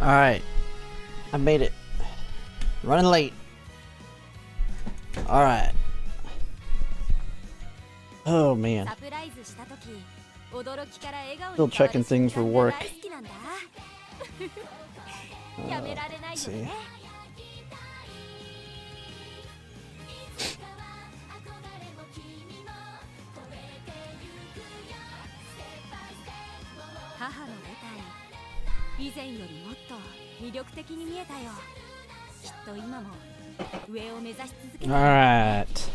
Alright. I made it. Running late. Alright. Oh man. Still checking things for work. Let's see. Alright.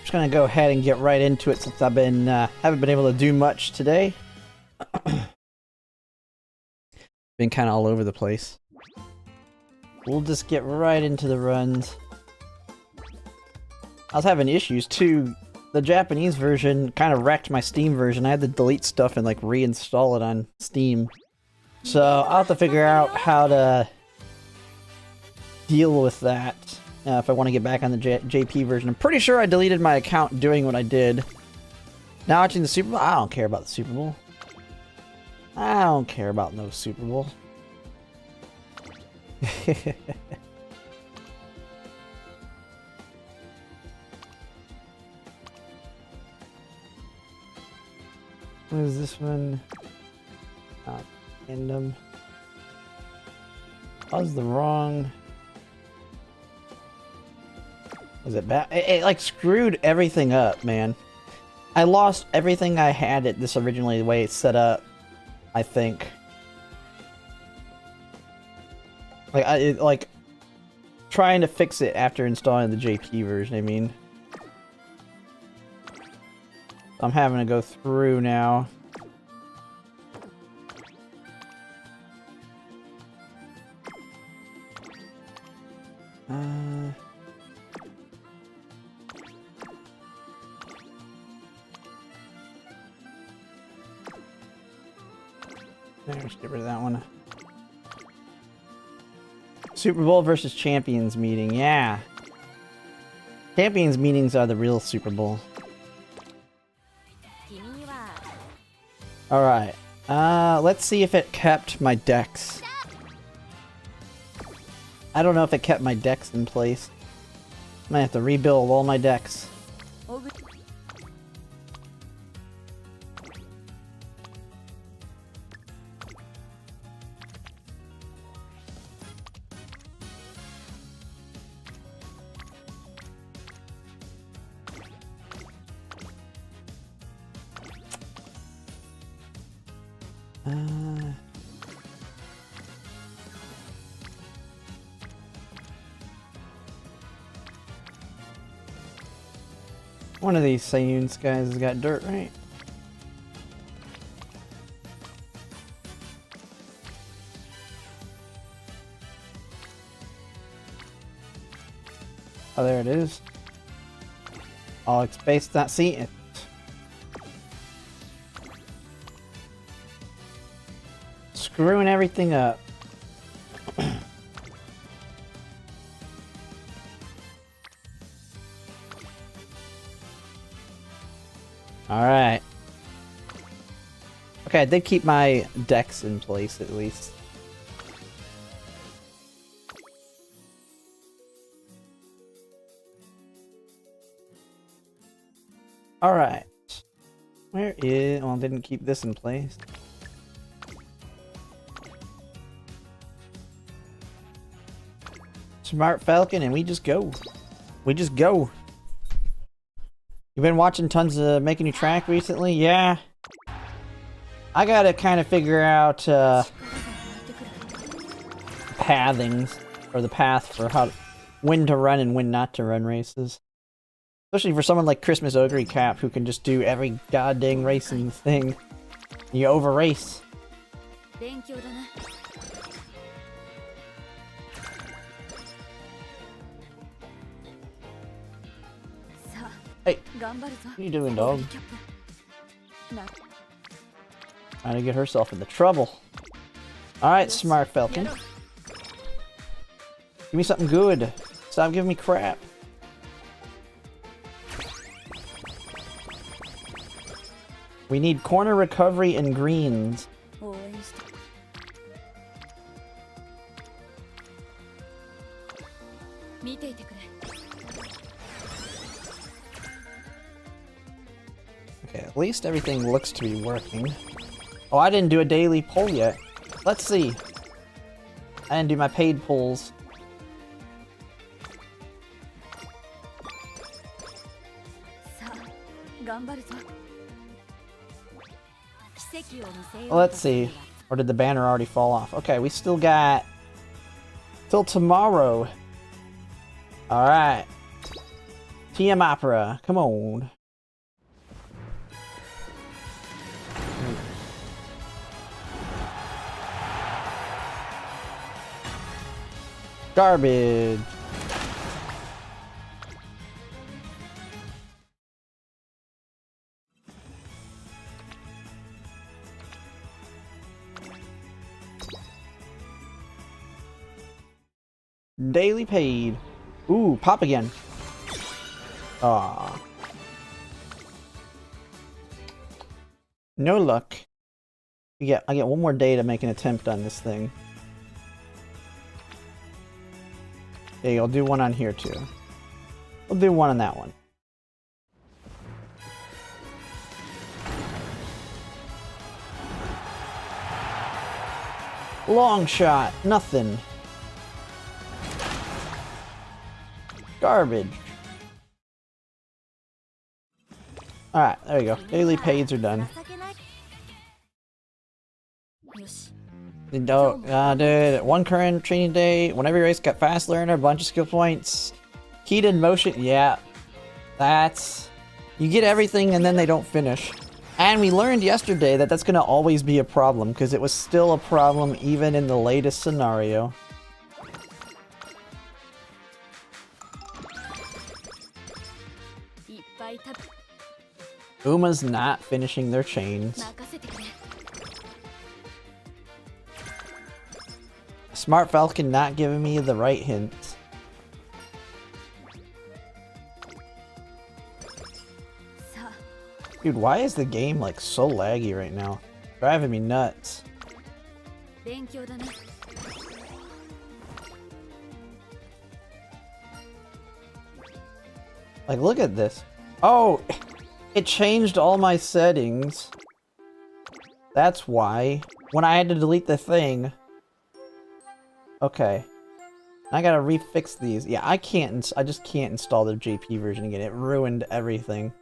Just gonna go ahead and get right into it since I've been haven't been able to do much today. Been kind of all over the place. We'll just get right into the runs. I was having issues too. The Japanese version kind of wrecked my Steam version. I had to delete stuff and like reinstall it on Steam. So I'll have to figure out how to deal with that if I want to get back on the JP version. I'm pretty sure I deleted my account doing what I did. Now watching the Super Bowl? I don't care about the Super Bowl. I don't care about no Super Bowl. What is this one? Random. That was the wrong. Was it bad? It like screwed everything up, man. I lost everything I had at this originally the way it's set up, I think. Like trying to fix it after installing the JP version, I mean. I'm having to go through now. Let's get rid of that one. Super Bowl versus Champions meeting, yeah. Champions meetings are the real Super Bowl. Alright, let's see if it kept my decks. I don't know if it kept my decks in place. Might have to rebuild all my decks. One of these Sayuns guys has got dirt, right? Oh, there it is. Oh, it's based on... See it. Screwing everything up. Alright. Okay, I did keep my decks in place at least. Alright. Where is... Well, I didn't keep this in place. Smart Falcon, and we just go. We just go. You've been watching tons of Making You Track recently? Yeah. I gotta kind of figure out pathings, or the path for when to run and when not to run races. Especially for someone like Christmas Oguri Cap who can just do every goddamn racing thing. You over race. Hey, what are you doing, dog? Trying to get herself into trouble. Alright, Smart Falcon. Give me something good. Stop giving me crap. We need corner recovery and greens. Okay, at least everything looks to be working. Oh, I didn't do a daily poll yet. Let's see. I didn't do my paid polls. Let's see. Or did the banner already fall off? Okay, we still got till tomorrow. Alright. TM Opera, come on. Garbage. Daily paid. Ooh, pop again. Ah. No luck. I get one more day to make an attempt on this thing. Okay, I'll do one on here too. I'll do one on that one. Long shot, nothing. Garbage. Alright, there we go. Daily paids are done. Dude, one current training day, whenever you race, got fast learner, a bunch of skill points. Heated motion, yeah. That's... You get everything and then they don't finish. And we learned yesterday that that's gonna always be a problem, because it was still a problem even in the latest scenario. Uma's not finishing their chains. Smart Falcon not giving me the right hint. Dude, why is the game like so laggy right now? Driving me nuts. Like, look at this. Oh, it changed all my settings. That's why. When I had to delete the thing. Okay. I gotta refix these. Yeah, I just can't install the JP version again. It ruined everything.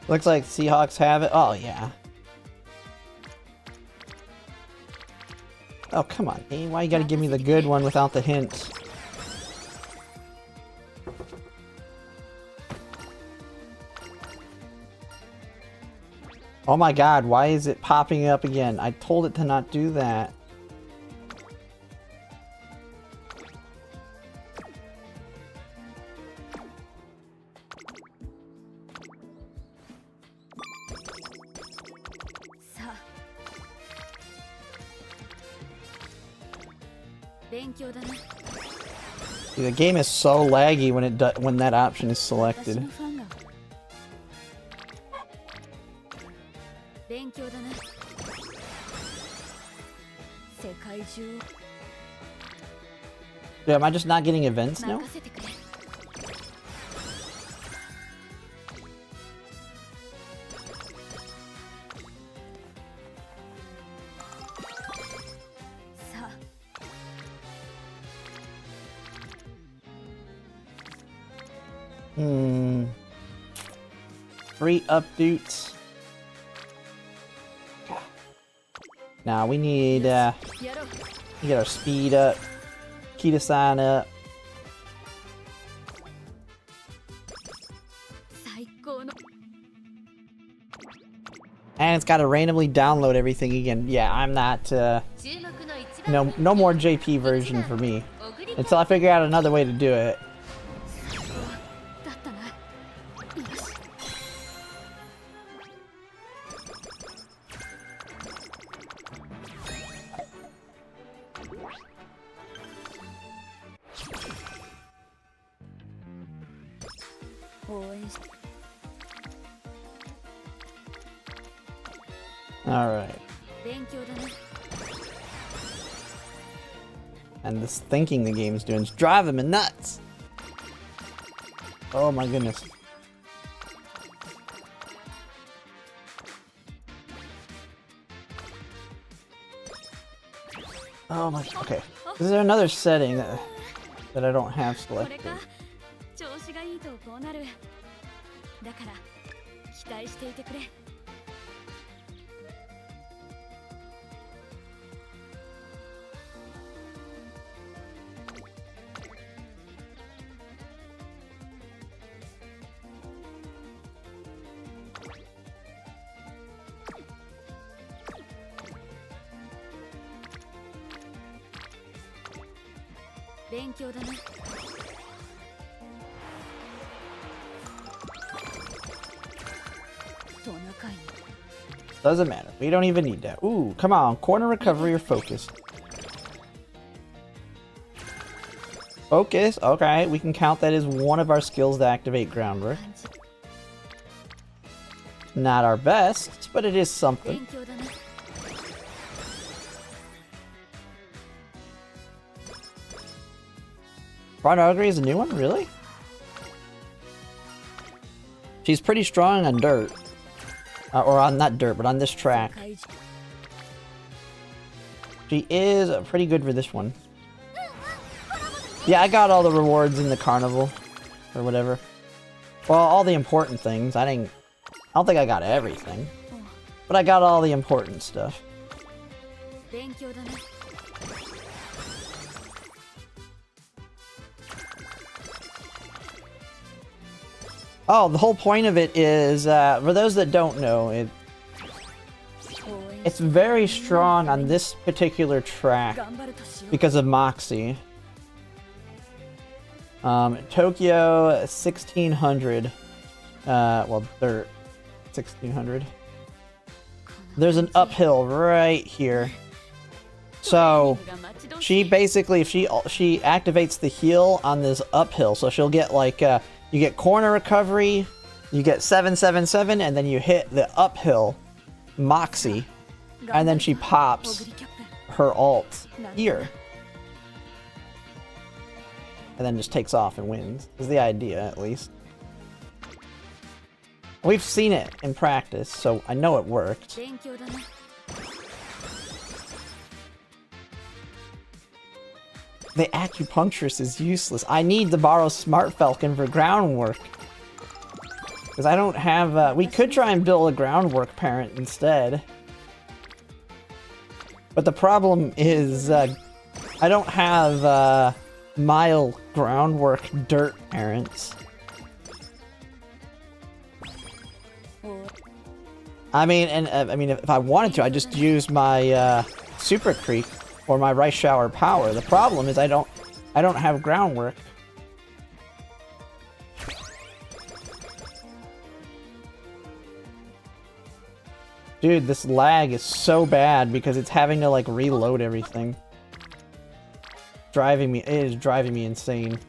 Looks like Seahawks have it. Oh, yeah. Oh, come on, game. Why you gotta give me the good one without the hint? Oh my god, why is it popping up again? I told it to not do that. Dude, the game is so laggy when that option is selected. Dude, am I just not getting events now? Free updates. Now we need to get our speed up, Kita-san up. And it's got to randomly download everything again. Yeah, I'm not, no more JP version for me. Until I figure out another way to do it. Alright. And this thinking the game's doing is driving me nuts! Oh my goodness. Oh my, okay. Is there another setting that I don't have selected? Doesn't matter. We don't even need that. Ooh, come on. Corner recovery or focus. Focus. Okay, we can count that as one of our skills to activate groundwork. Not our best, but it is something. Front Oguri is a new one? Really? She's pretty strong on dirt. Or on, not dirt, but on this track. She is pretty good for this one. Yeah, I got all the rewards in the carnival. Or whatever. Well, all the important things. I don't think I got everything. But I got all the important stuff. Oh, the whole point of it is, for those that don't know, it's very strong on this particular track because of Moxie. Tokyo 1600, well, dirt 1600. There's an uphill right here. So she basically, if she activates the heal on this uphill, so she'll get like you get corner recovery, you get 777, and then you hit the uphill Moxie, and then she pops her ult here. And then just takes off and wins, is the idea, at least. We've seen it in practice, so I know it worked. The acupuncturist is useless. I need to borrow Smart Falcon for groundwork. Because I don't have, we could try and build a groundwork parent instead. But the problem is, I don't have, mile groundwork dirt parents. I mean, if I wanted to, I'd just use my, Super Creek or my Rice Shower Power. The problem is I don't have groundwork. Dude, this lag is so bad because it's having to like reload everything. It is driving me insane.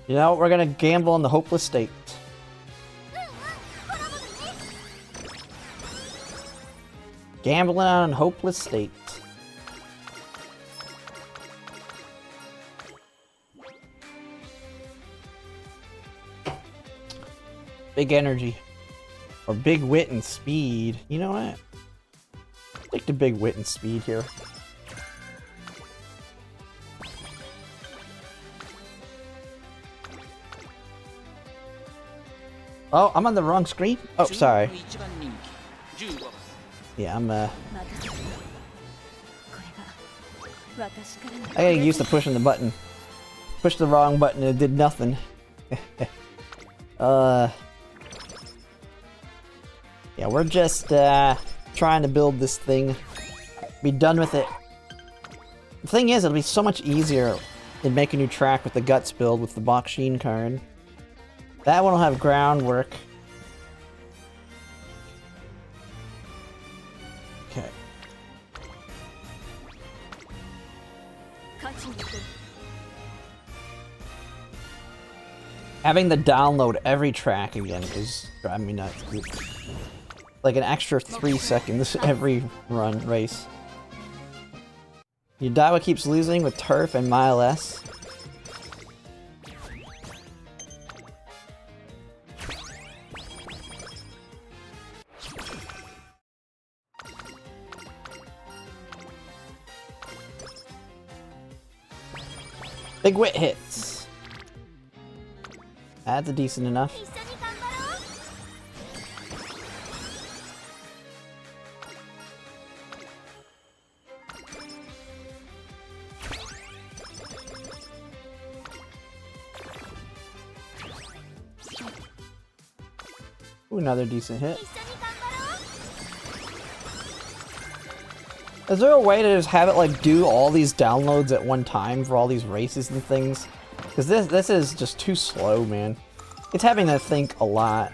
You know, we're gonna gamble on the hopeless state. Gambling on hopeless state. Big energy. Or big wit and speed. You know what? Take the big wit and speed here. Oh, I'm on the wrong screen? Oh, sorry. Yeah, I'm, I gotta get used to pushing the button. Pushed the wrong button and it did nothing. Yeah, we're just, trying to build this thing. Be done with it. The thing is, it'll be so much easier than make a new track with the Guts build with the Bakshin card. That one will have groundwork. Okay. Having to download every track again is driving me nuts. Like an extra 3 seconds every race. Yudawa keeps losing with Turf and Mile S. Big Wit hits. That's a decent enough. Ooh, another decent hit. Is there a way to just have it like do all these downloads at one time for all these races and things? Because this is just too slow, man. It's having to think a lot.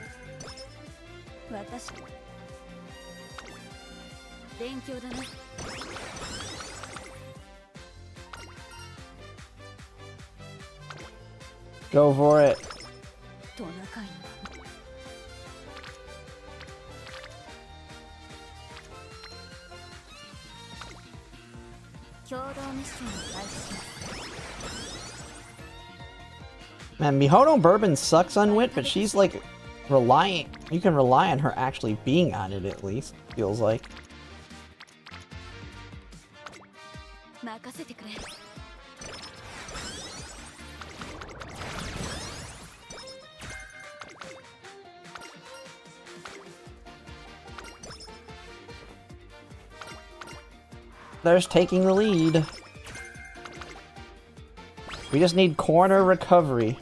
Go for it. Man, Mihono Bourbon sucks on wit, but she's like reliant. You can rely on her actually being on it at least, feels like. There's taking the lead. We just need corner recovery.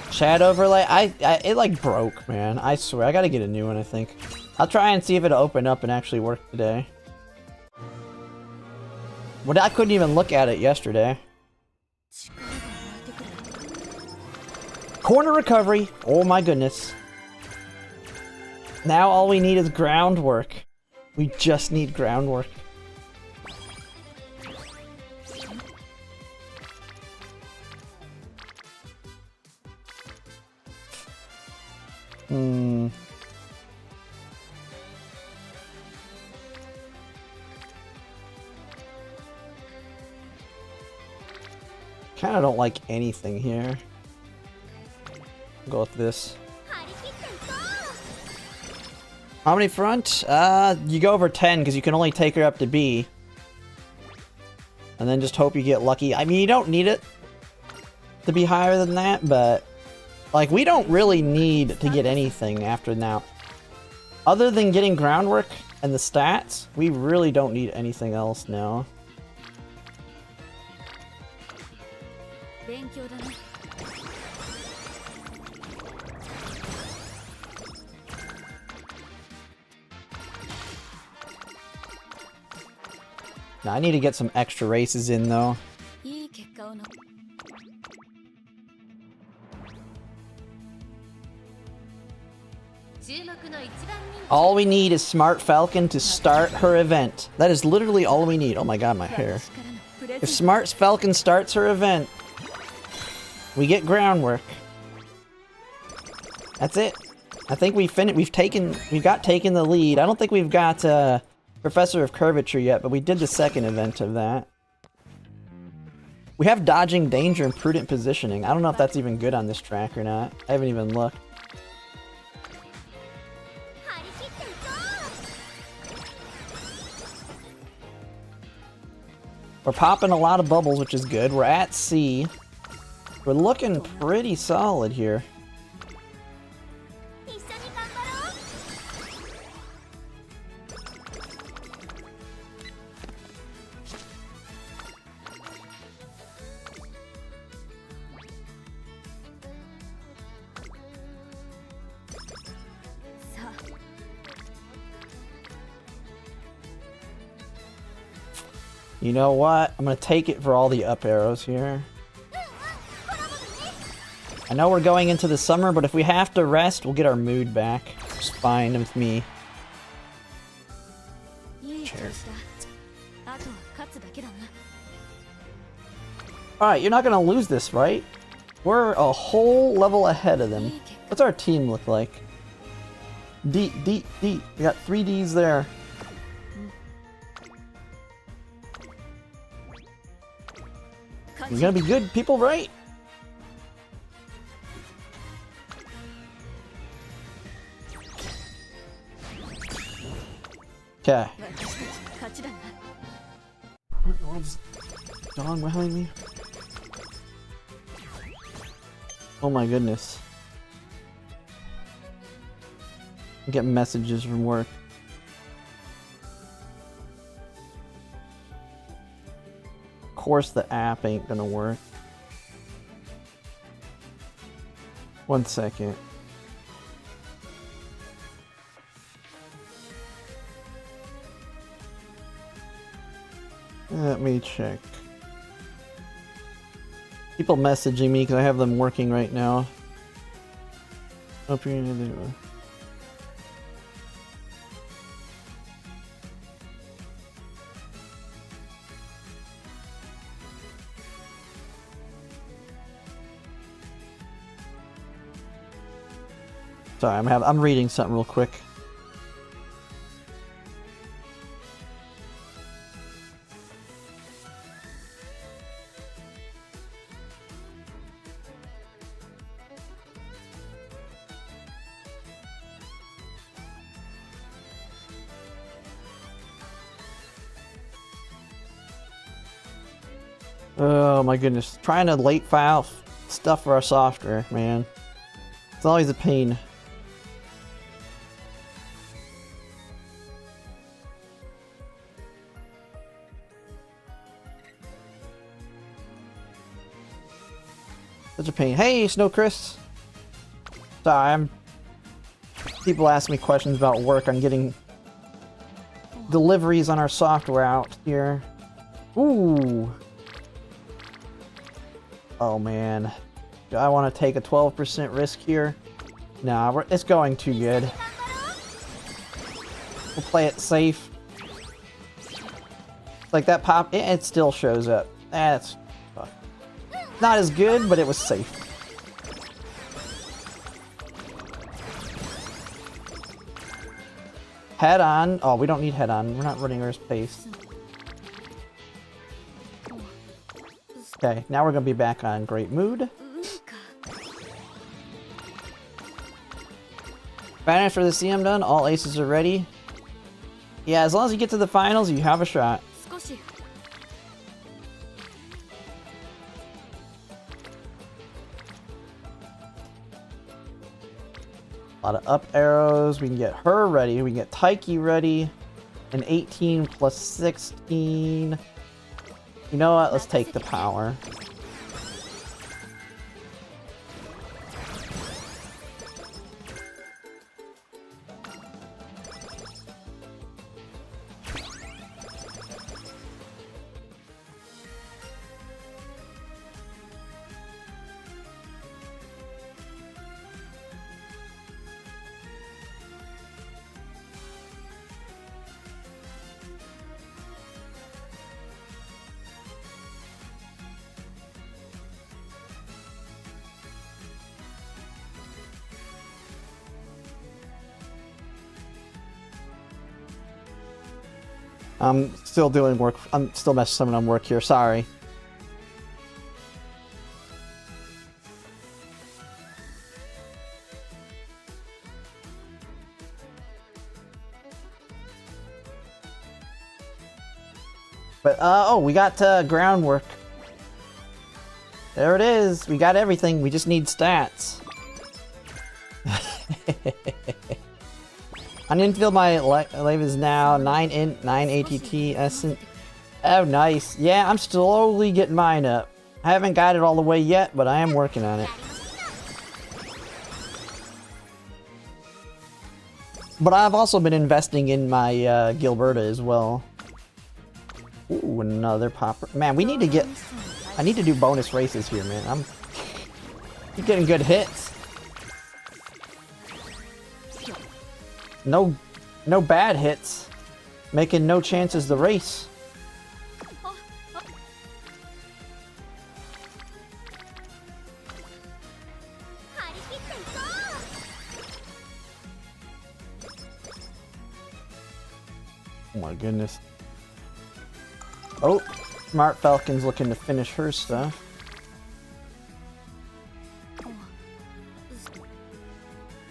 Chat overlay, it like broke, man. I swear, I gotta get a new one, I think. I'll try and see if it'll open up and actually work today. Well, I couldn't even look at it yesterday. Corner recovery, oh my goodness. Now all we need is groundwork. We just need groundwork. Kinda don't like anything here. I'll go with this. How many front? You go over 10 because you can only take her up to B. And then just hope you get lucky. I mean, you don't need it to be higher than that, but like we don't really need to get anything after now. Other than getting groundwork and the stats, we really don't need anything else now. Now, I need to get some extra races in though. All we need is Smart Falcon to start her event. That is literally all we need. Oh my god, my hair. If Smart Falcon starts her event, we get groundwork. That's it. I think we've taken the lead. I don't think we've got Professor of Curvature yet, but we did the second event of that. We have Dodging Danger and Prudent Positioning. I don't know if that's even good on this track or not. I haven't even looked. We're popping a lot of bubbles, which is good. We're at C. We're looking pretty solid here. You know what? I'm gonna take it for all the up arrows here. I know we're going into the summer, but if we have to rest, we'll get our mood back. It's fine with me. Chair. Alright, you're not gonna lose this, right? We're a whole level ahead of them. What's our team look like? D. We got 3 Ds there. You're gonna be good people, right? Okay. What's dog behind me? Oh my goodness. I'm getting messages from work. Of course the app ain't gonna work. 1 second. Let me check. People messaging me because I have them working right now. Hope you're gonna do it. Sorry, I'm reading something real quick. Oh my goodness, trying to late file stuff for our software, man. It's always a pain. Such a pain. Hey, Snow Chris. Sorry, people ask me questions about work. I'm getting deliveries on our software out here. Ooh. Oh man. Do I want to take a 12% risk here? Nah, it's going too good. We'll play it safe. Like that pop, it still shows up. That's not as good, but it was safe. Head on. Oh, we don't need head on. We're not running our space. Okay, now we're gonna be back on great mood. Banners for the CM done. All aces are ready. Yeah, as long as you get to the finals, you have a shot. A lot of up arrows. We can get her ready. We can get Taiki ready. An 18 plus 16. You know what? Let's take the power. I'm still doing work. I'm still messing someone on work here. Sorry. But oh, we got groundwork. There it is. We got everything. We just need stats. On infield, my life is now 9 int, 9 ATT, essence. Oh, nice. Yeah, I'm slowly getting mine up. I haven't got it all the way yet, but I am working on it. But I've also been investing in my Gilberta as well. Ooh, another popper. Man, we need to get... I need to do bonus races here, man. I'm getting good hits. No bad hits. Making no chances to race. Oh my goodness. Oh, Smart Falcon's looking to finish her stuff.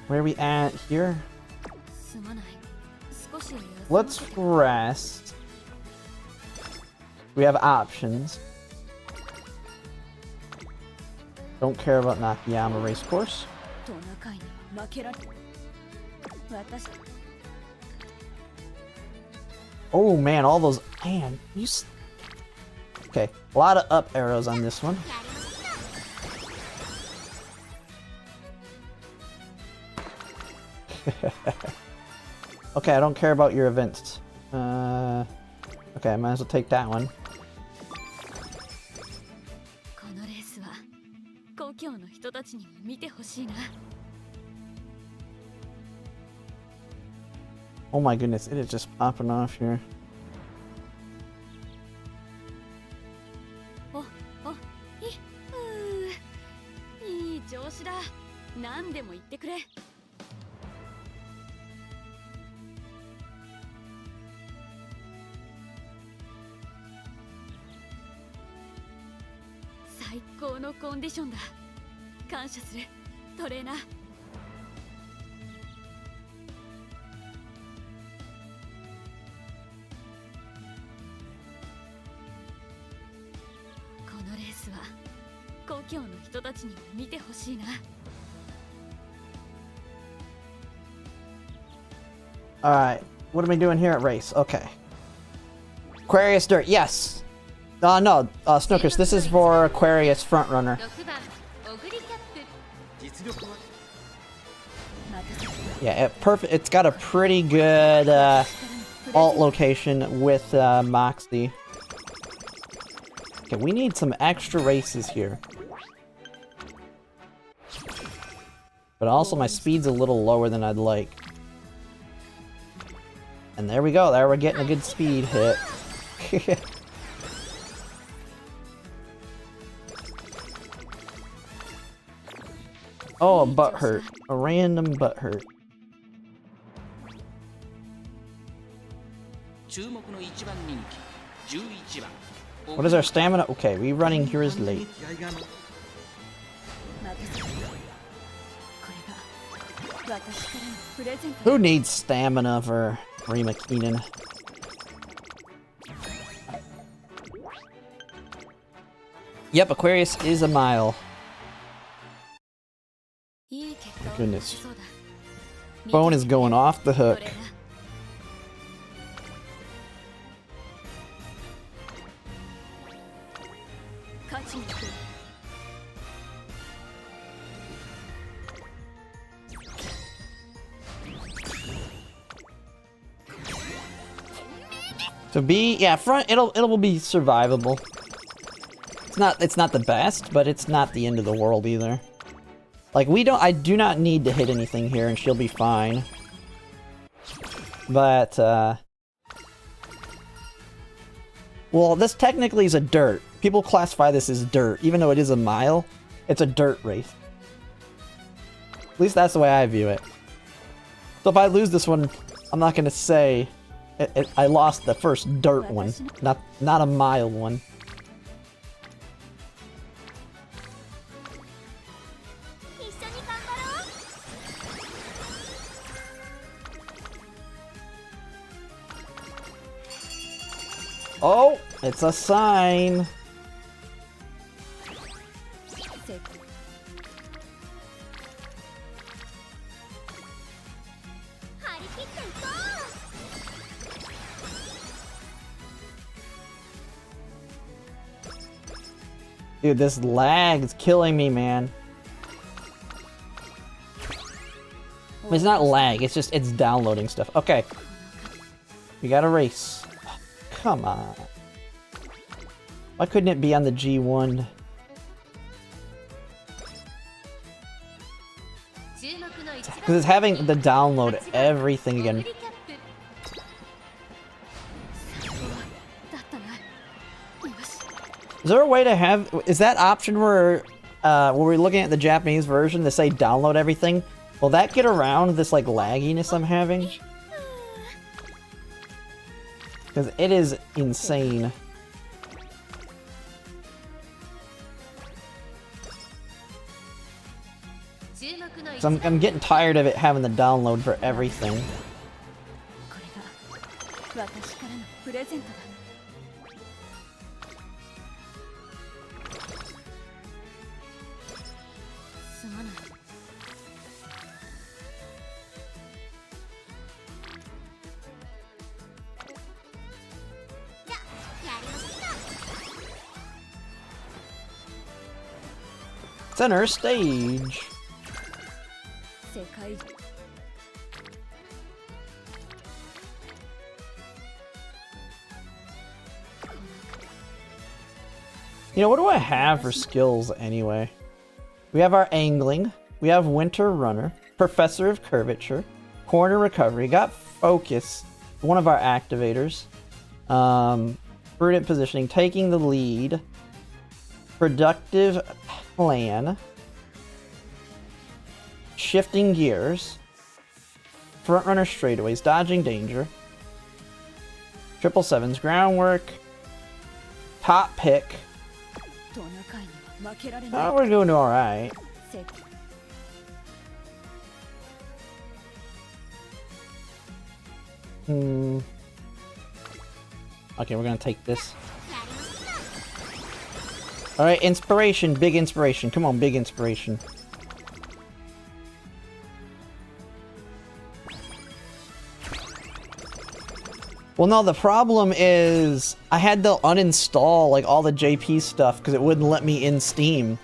Where are we at here? Let's rest. We have options. Don't care about Nakayama race course. Oh man, all those... Man, you... Okay, a lot of up arrows on this one. Okay, I don't care about your events. Okay, I might as well take that one. Oh my goodness, it is just popping off here. Alright, what am I doing here at race? Okay. Aquarius Dirt, yes! No, Snookers, this is for Aquarius Frontrunner. Yeah, it's got a pretty good alt location with Moxie. Okay, we need some extra races here. But also my speed's a little lower than I'd like. And there we go, there we're getting a good speed hit. Oh, a butt hurt. A random butt hurt. What is our stamina? Okay, we running here is late. Who needs stamina for Rima Keenan? Yep, Aquarius is a mile. Goodness. Phone is going off the hook. So B, yeah, front, it'll be survivable. It's not the best, but it's not the end of the world either. Like, I do not need to hit anything here and she'll be fine. But, well, this technically is a dirt. People classify this as dirt. Even though it is a mile, it's a dirt race. At least that's the way I view it. So if I lose this one, I'm not gonna say I lost the first dirt one, not a mile one. Oh, it's a sign. Dude, this lag is killing me, man. It's not lag, it's downloading stuff. Okay. We got a race. Oh, come on. Why couldn't it be on the G1? Because it's having to download everything again. Is there a way to have... Is that option where when we're looking at the Japanese version to say download everything? Will that get around this, like, lagginess I'm having? Because it is insane. So I'm getting tired of it having the download for everything. Center stage. You know, what do I have for skills anyway? We have our angling. We have winter runner. Professor of curvature. Corner recovery. Got focus. One of our activators. Prudent positioning. Taking the lead. Productive plan. Shifting gears. Front runner straightaways. Dodging danger. 777s. Groundwork. Top pick. Oh, we're doing alright. Okay, we're gonna take this. Alright, inspiration. Big inspiration. Come on, big inspiration. Well, no, the problem is I had to uninstall like all the JP stuff because it wouldn't let me in Steam.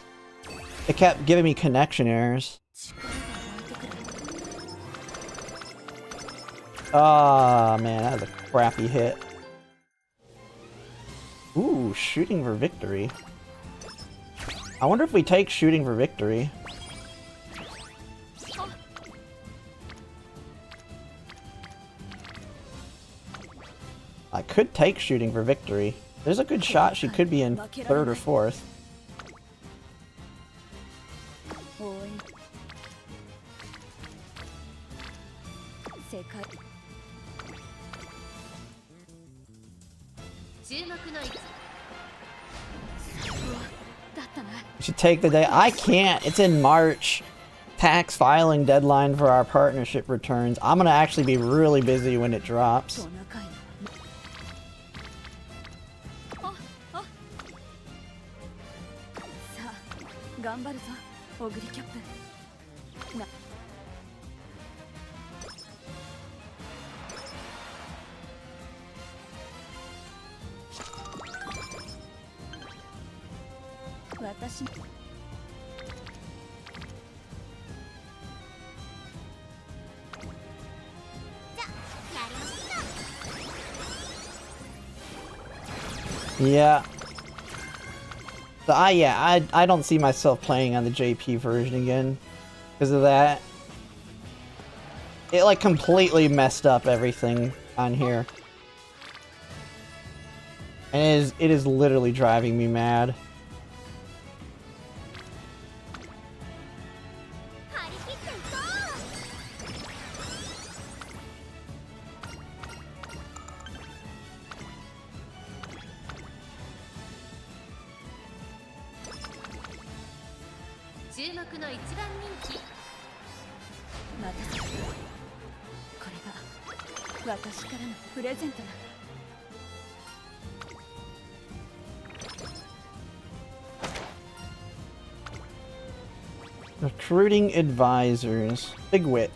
It kept giving me connection errors. Ah, man, that was a crappy hit. Ooh, shooting for victory. I wonder if we take shooting for victory. I could take shooting for victory. There's a good shot she could be in 3rd or 4th. We should take the day. I can't. It's in March. Tax filing deadline for our partnership returns. I'm gonna actually be really busy when it drops. Yeah. So I don't see myself playing on the JP version again because of that. It like completely messed up everything on here. And it is literally driving me mad. Recruiting advisors. Big wit.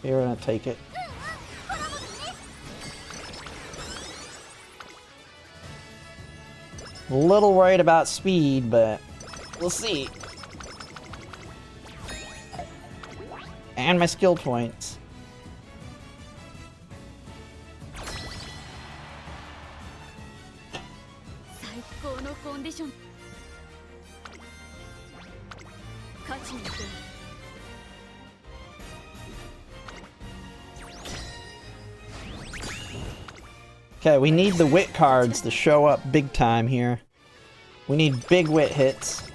Here, we're gonna take it. A little worried about speed, but we'll see. And my skill points. Okay, we need the wit cards to show up big time here. We need big wit hits.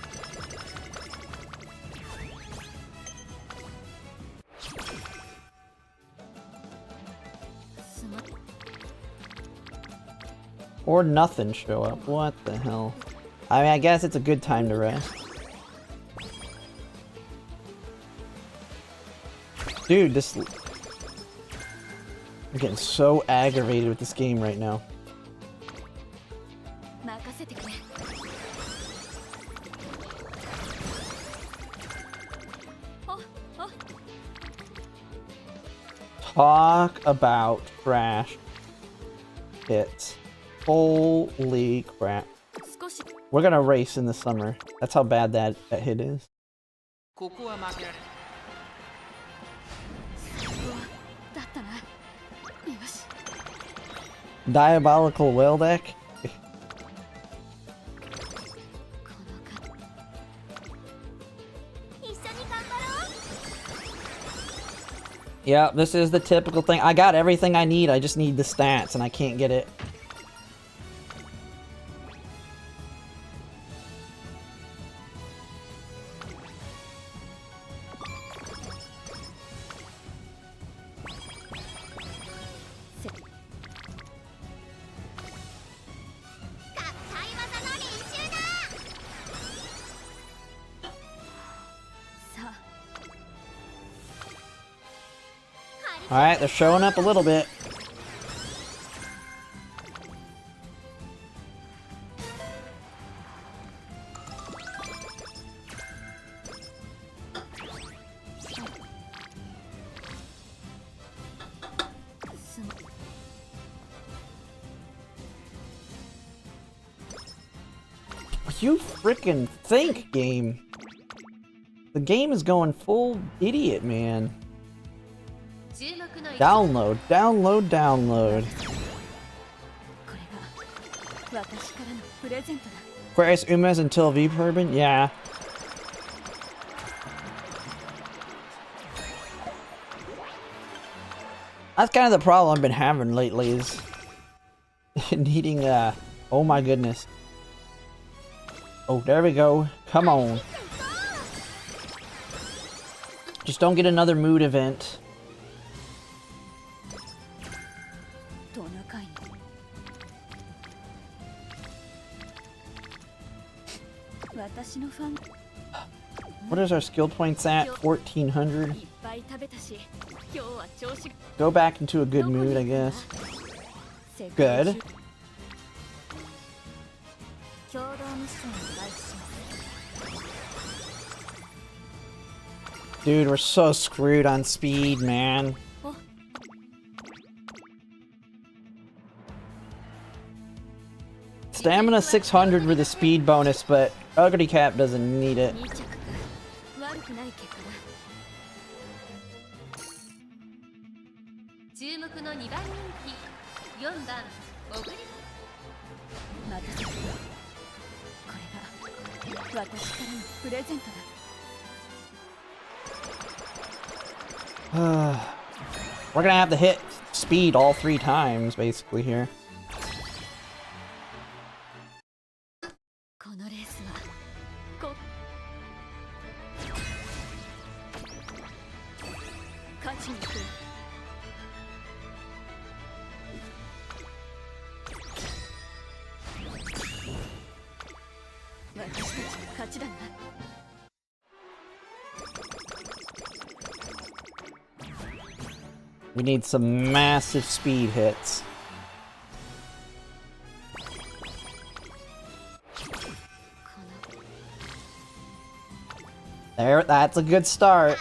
Or nothing show up. What the hell? I mean, I guess it's a good time to rest. Dude, this... I'm getting so aggravated with this game right now. Talk about trash hits. Holy crap. We're gonna race in the summer. That's how bad that hit is. Diabolical whale deck? Yeah, this is the typical thing. I got everything I need, I just need the stats and I can't get it. Alright, they're showing up a little bit. You frickin' think, game. The game is going full idiot, man. Download, download, download. Aquarius Umamusume until V Perban? Yeah. That's kind of the problem I've been having lately is needing, oh my goodness. Oh, there we go. Come on. Just don't get another mood event. What is our skill points at? 1400. Go back into a good mood, I guess. Good. Dude, we're so screwed on speed, man. Stamina 600 with a speed bonus, but Oguri Cap doesn't need it. We're gonna have to hit speed all 3 times, basically, here. We need some massive speed hits. There, that's a good start.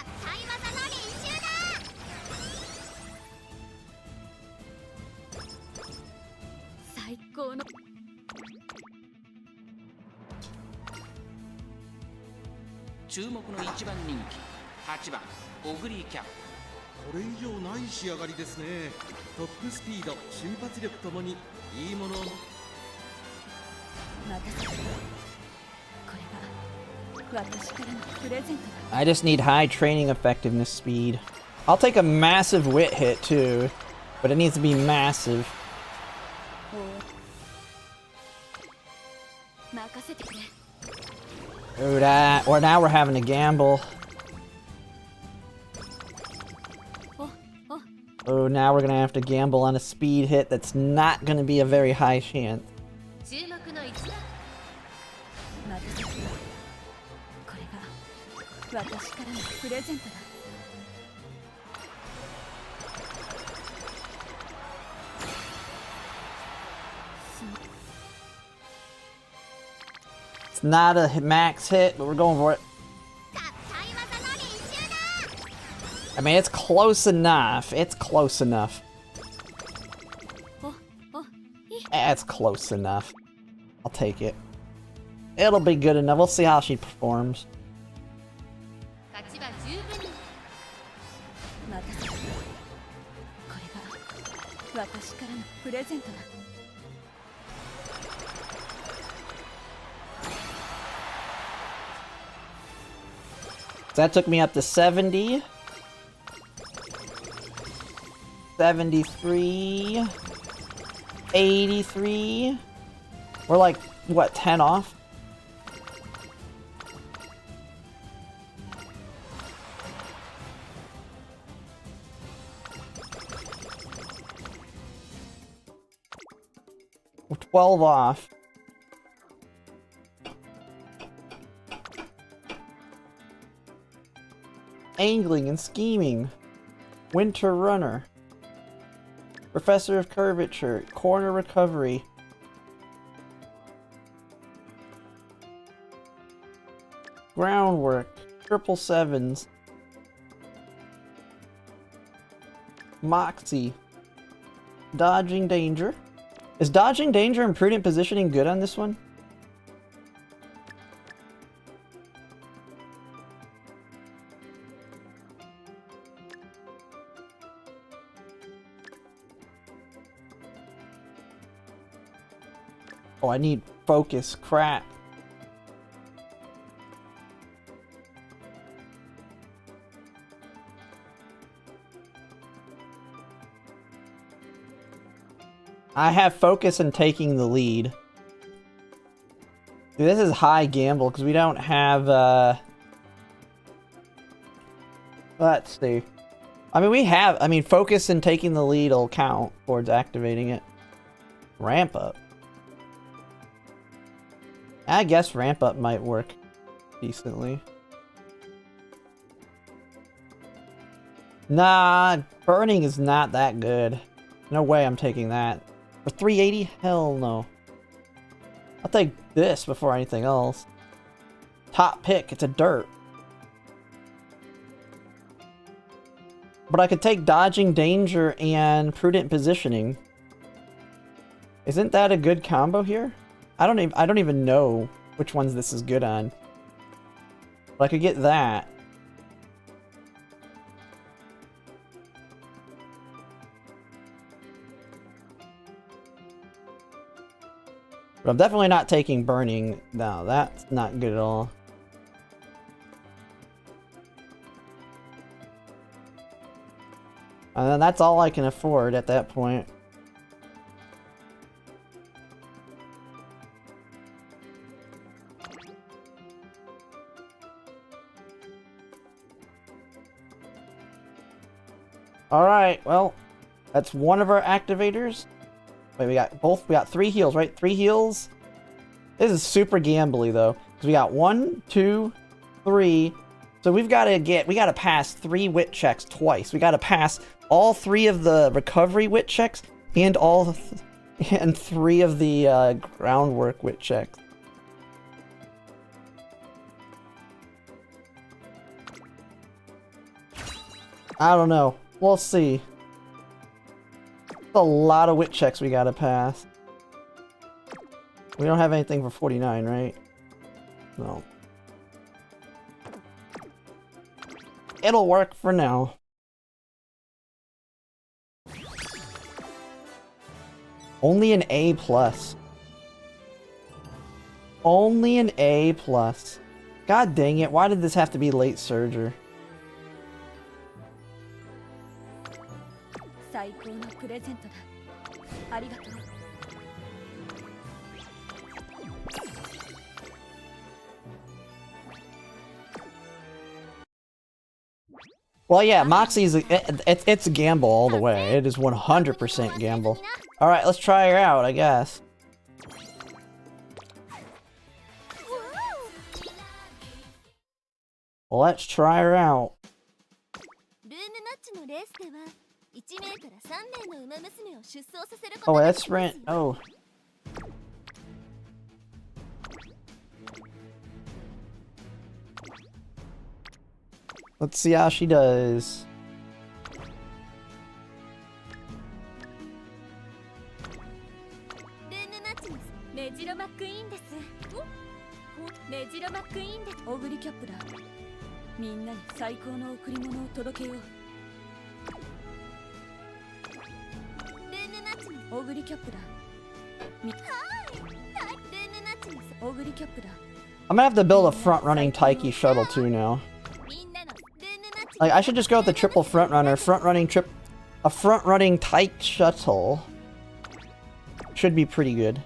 注目の1番人気8番オグリーキャップ。これ以上ない仕上がりですね。トップスピード、瞬発力ともにいいものを。 I just need high training effectiveness speed. I'll take a massive wit hit too, but it needs to be massive. Oh, that. Or now we're having to gamble. Oh, now we're gonna have to gamble on a speed hit that's not gonna be a very high chance. It's not a max hit, but we're going for it. I mean, it's close enough. It's close enough. It's close enough. I'll take it. It'll be good enough. We'll see how she performs. That took me up to 70. 73. 83. We're like, what, 10 off? We're 12 off. Angling and scheming. Winter runner. Professor of curvature. Corner recovery. Groundwork. Triple sevens. Moxie. Dodging danger. Is dodging danger and prudent positioning good on this one? Oh, I need focus. Crap. I have focus in taking the lead. Dude, this is high gamble because we don't have, let's see. I mean, we have, I mean, focus in taking the lead will count towards activating it. Ramp up. I guess ramp up might work decently. Nah, burning is not that good. No way I'm taking that. For 380? Hell no. I'll take this before anything else. Top pick, it's a dirt. But I could take dodging danger and prudent positioning. Isn't that a good combo here? I don't even know which ones this is good on. But I could get that. But I'm definitely not taking burning. No, that's not good at all. And then that's all I can afford at that point. Alright, well, that's one of our activators. Wait, we got 3 heals, right? 3 heals. This is super gambly though, because we got 1, 2, 3. So we gotta pass 3 wit checks twice. We gotta pass all 3 of the recovery wit checks and and 3 of the groundwork wit checks. I don't know. We'll see. A lot of wit checks we gotta pass. We don't have anything for 49, right? No. It'll work for now. Only an A+. Only an A+. God dang it, why did this have to be late surger? Well, yeah, Moxie's it's a gamble all the way. It is 100% gamble. All right, let's try her out, I guess. Let's try her out. Oh, that's sprint. Oh. Let's see how she does. I'm gonna have to build a front-running Taiki shuttle too now. Like, I should just go with the triple front-runner, a front-running Taiki shuttle. Should be pretty good.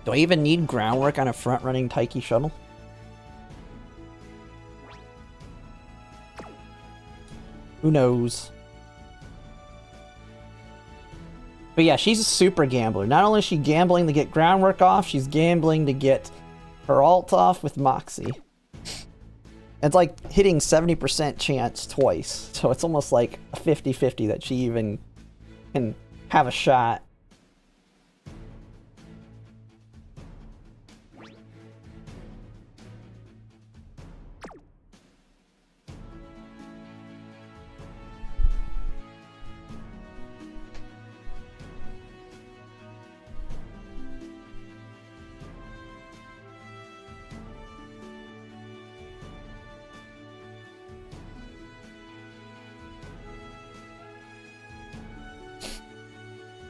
Do I even need groundwork on a front-running Taiki shuttle? Who knows? But yeah, she's a super gambler. Not only is she gambling to get groundwork off, she's gambling to get her ult off with Moxie. It's like hitting 70% chance twice. So it's almost like a 50-50 that she even can have a shot.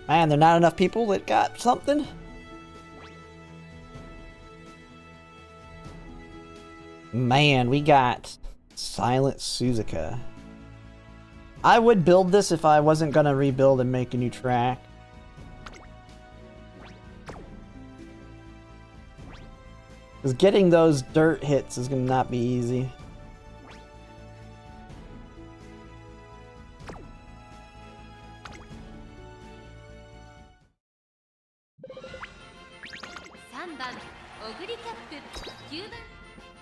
Man, there are not enough people that got something. Man, we got Silent Suzuka. I would build this if I wasn't gonna rebuild and make a new track. Because getting those dirt hits is gonna not be easy.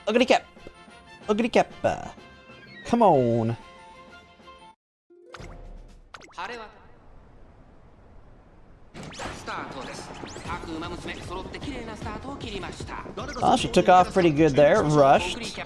Oguri Cap! Oguri Cap! Come on! Oh, she took off pretty good there. Rushed.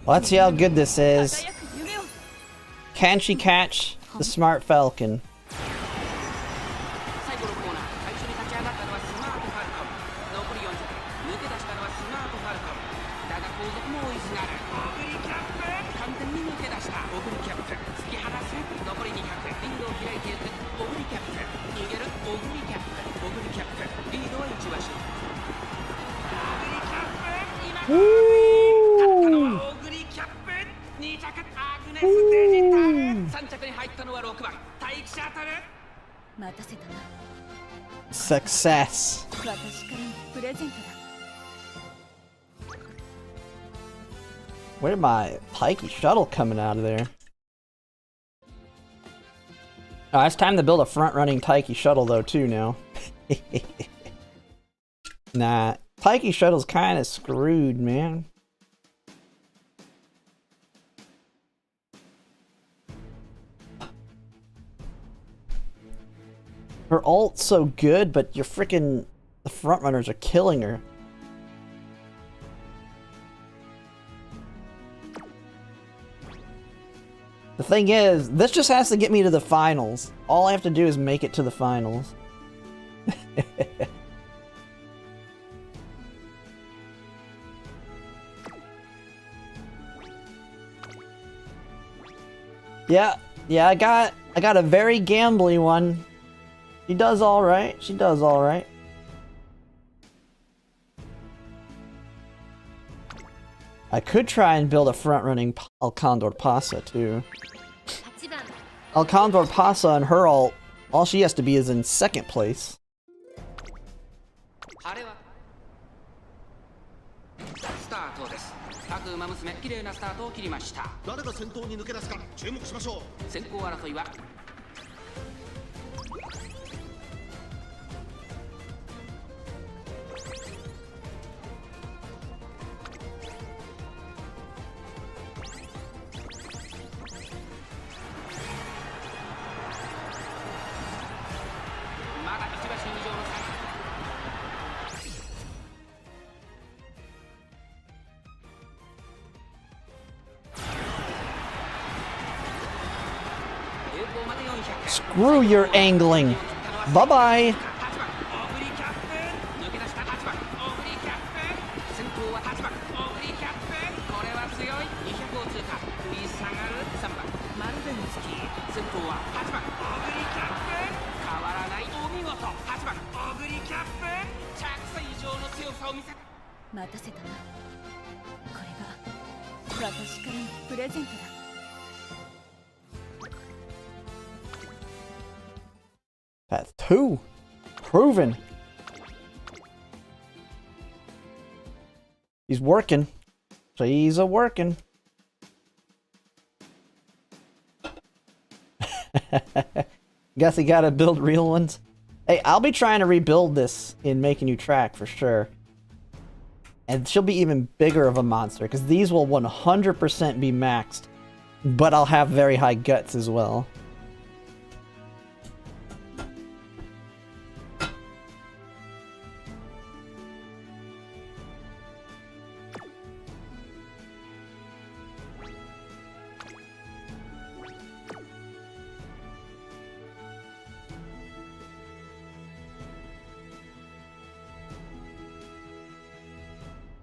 Let's see how good this is. Can she catch the Smart Falcon? Success. Where my Pikey shuttle coming out of there? Oh, it's time to build a front-running Taiki shuttle, though, too, now. Nah, Taiki shuttle's kind of screwed, man. Her ult's so good, but you're freaking... The front-runners are killing her. The thing is, this just has to get me to the finals. All I have to do is make it to the finals. Yeah, I got a very gambly one. She does all right. She does all right. I could try and build a front-running Alcondor Pasa, too. Alcondor Pasa and her all she has to be is in second place. 晴れはスタートです。各馬娘綺麗なスタートを切りました。誰が先頭に抜け出すか注目しましょう。先行争いはまだ1馬身以上の差が。Screw your angling. Bye-bye. 待たせたな。これが私からのプレゼントだ。That's 2. Proven. He's working. She's a working. Guess he gotta build real ones. Hey, I'll be trying to rebuild this in Make a New Track for sure. And she'll be even bigger of a monster, because these will 100% be maxed. But I'll have very high guts as well.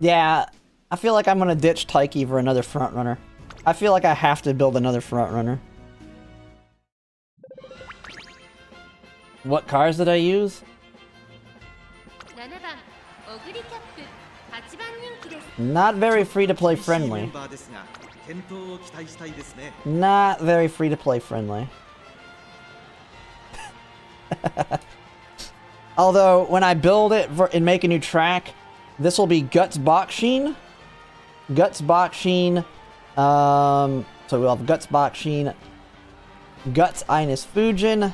Yeah, I feel like I'm gonna ditch Taiki for another frontrunner. I feel like I have to build another frontrunner. What cars did I use? Not very free-to-play friendly. Not very free-to-play friendly. Although, when I build it and make a new track, this will be Guts Bakshin. Guts Bakshin. So we'll have Guts Bakshin. Guts Ines Fujin.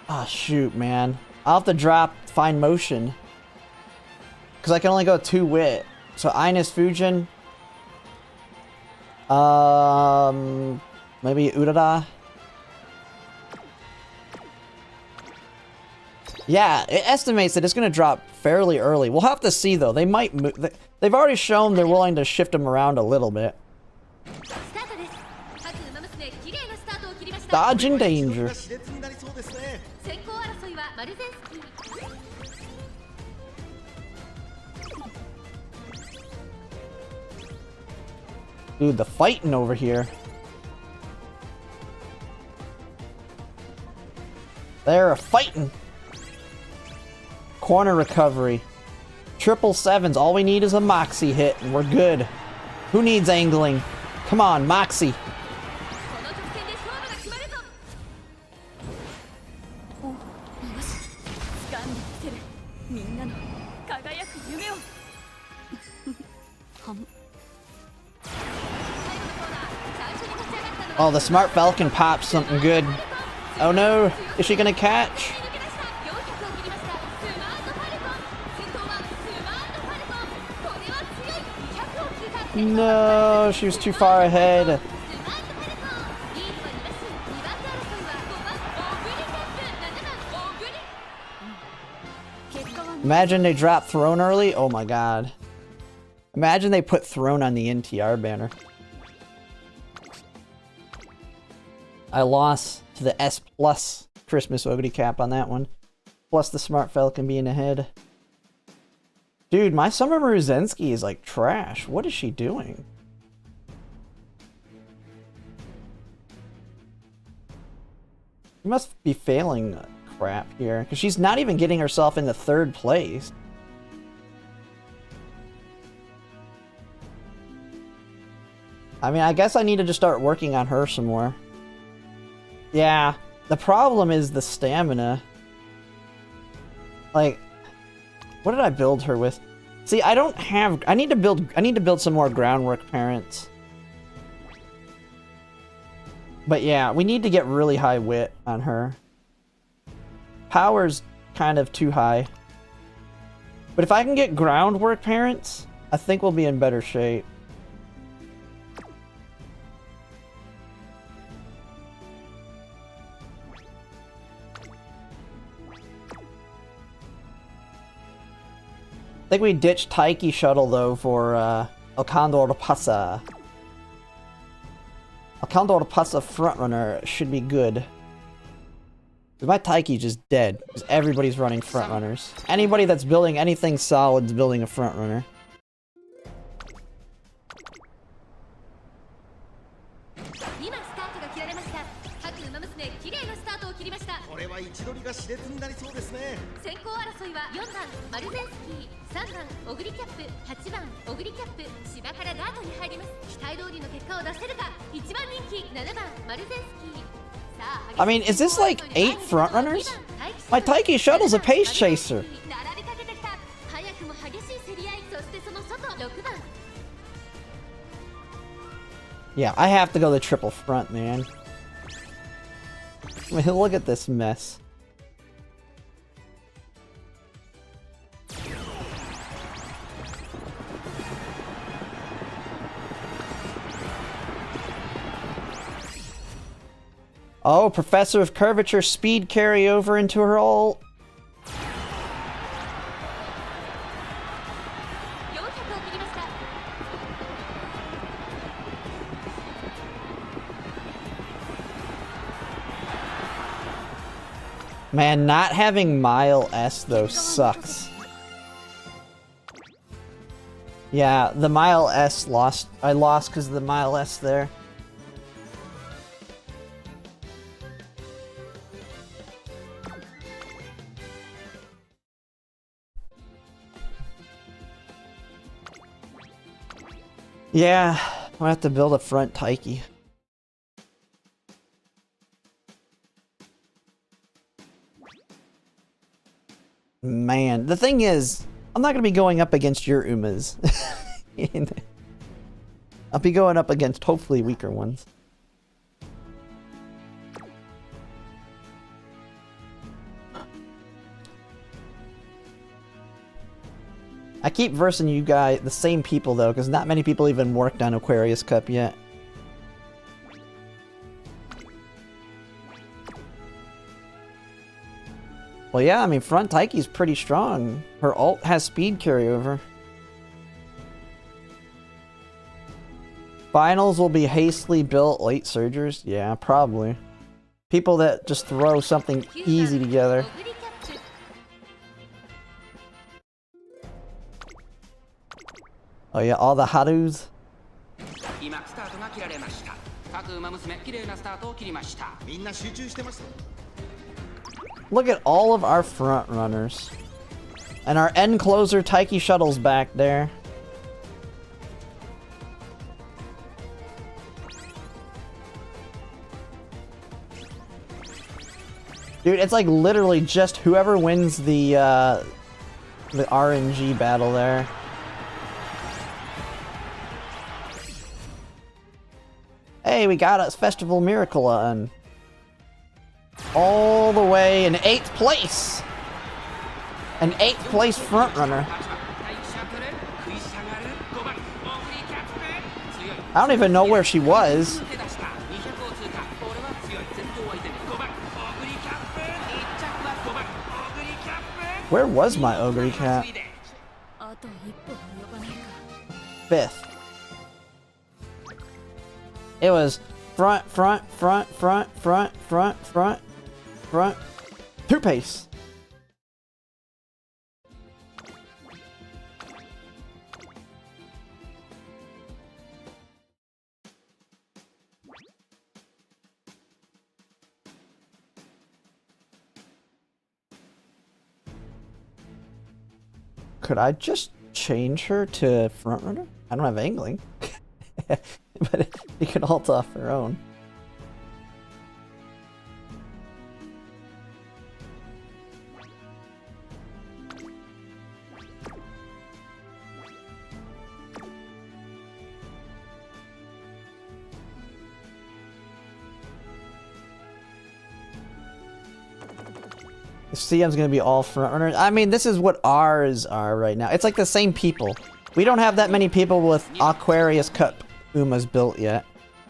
Ah, shoot, man. I'll have to drop Fine Motion. Because I can only go 2 wit. So Ines Fujin. Maybe Urara. Yeah, it estimates that it's going to drop fairly early. We'll have to see, though. They might move. They've already shown they're willing to shift them around a little bit. Dodging danger. Dude, the fighting over here. They're fighting. Corner recovery. 777s. All we need is a Moxie hit, and we're good. Who needs angling? Come on, Moxie. Oh, the Smart Falcon popped something good. Oh no, is she gonna catch? No, she was too far ahead. Imagine they dropped Throne early. Oh my god. Imagine they put Throne on the NTR banner. I lost to the S plus Christmas Oguri cap on that one. Plus the Smart Falcon being ahead. Dude, my Summer Maruzensky is like trash. What is she doing? She must be failing crap here, because she's not even getting herself into 3rd place. I mean, I guess I need to just start working on her some more. Yeah, the problem is the stamina. Like, what did I build her with? See, I don't have... I need to build some more groundwork parents. But yeah, we need to get really high wit on her. Power's kind of too high. But if I can get groundwork parents, I think we'll be in better shape. I think we ditched Taiki Shuttle though for El Condor Pasa. El Condor Pasa frontrunner should be good. My Taiki's just dead, because everybody's running frontrunners. Anybody that's building anything solid is building a frontrunner. これは位置取りが熾烈になりそうですね。先行争いは4番マルゼンスキー、3番オグリキャップ、8番オグリキャップ、芝からダートに入ります。期待通りの結果を出せるか。1番人気7番マルゼンスキー。 I mean, is this like 8 frontrunners? My Taiki Shuttle's a pace chaser. Yeah, I have to go the triple front, man. I mean, look at this mess. Oh, Professor of Curvature speed carry over into her ult. Man, not having Mile S though sucks. Yeah, the Mile S lost. I lost because of the Mile S there. Yeah, I'm gonna have to build a front Taiki. Man, the thing is, I'm not gonna be going up against your Umas. I'll be going up against hopefully weaker ones. I keep versing you guys, the same people though, because not many people even worked on Aquarius Cup yet. Well, yeah, I mean, front Taiki's pretty strong. Her ult has speed carryover. Finals will be hastily built late surgers? Yeah, probably. People that just throw something easy together. Oh yeah, all the Harus. Look at all of our front runners. And our end closer Taiki Shuttle's back there. Dude, it's like literally just whoever wins the RNG battle there. Hey, Hey, we got a festival miracle on. All the way in 8th place. An 8th place frontrunner. I don't even know where she was. Where was my Oguri cap? 5th. It was front, 2 pace. Could I just change her to frontrunner? I don't have angling. But you can alt off her own. CM's gonna be all frontrunners. I mean, this is what ours are right now. It's like the same people. We don't have that many people with Aquarius Cup Umas built yet.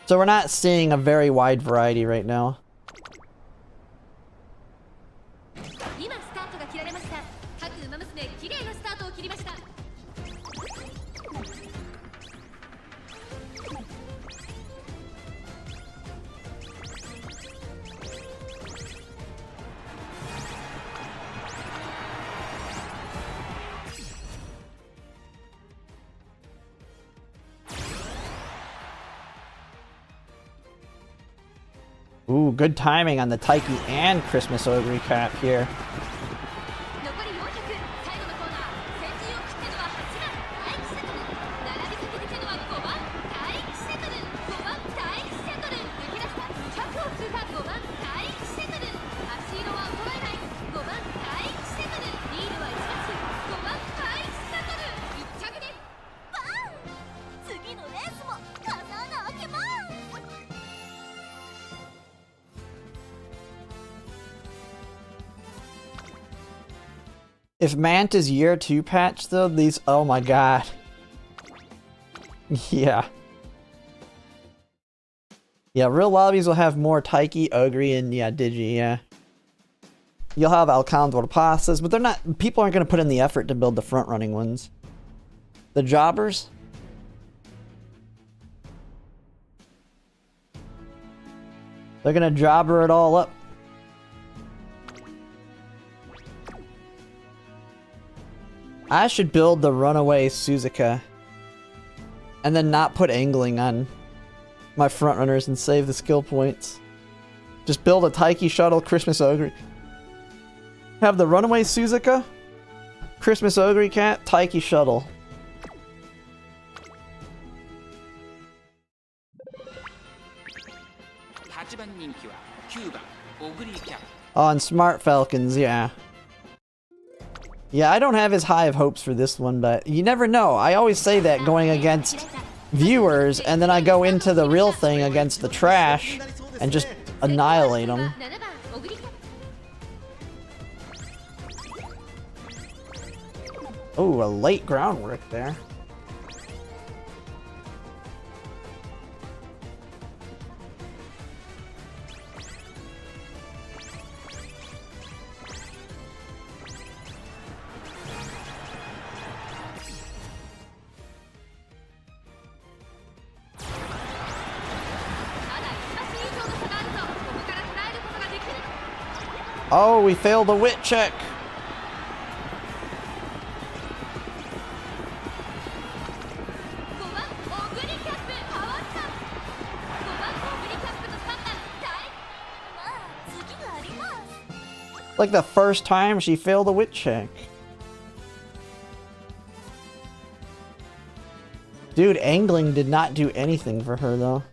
So we're not seeing a very wide variety right now. Ooh, good timing on the Taiki and Christmas Oguri cap here. If Mant is year 2 patch though, these, oh my god. Yeah. Yeah, real lobbies will have more Taiki, Oguri, and yeah, Digi, yeah. You'll have Alcandor Pastas, but they're not, people aren't gonna put in the effort to build the front running ones. The jobbers? They're gonna jobber it all up. I should build the runaway Suzuka and then not put angling on my frontrunners and save the skill points. Just build a Taiki shuttle, Christmas Oguri. Have the runaway Suzuka, Christmas Oguri cat, Taiki shuttle. On Smart Falcons, yeah. Yeah, I don't have as high of hopes for this one, but you never know. I always say that going against viewers, and then I go into the real thing against the trash and just annihilate them. Oh, a late groundwork there. Oh, we failed the wit check. Like the first time she failed a wit check. Dude, angling did not do anything for her though.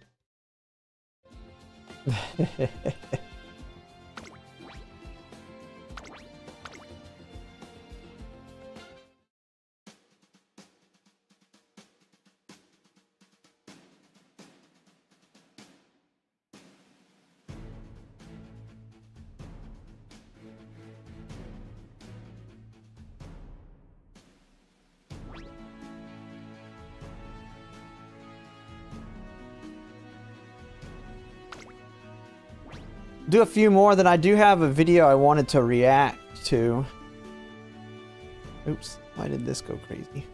do a few more, then I do have a video I wanted to react to. Oops, why did this go crazy?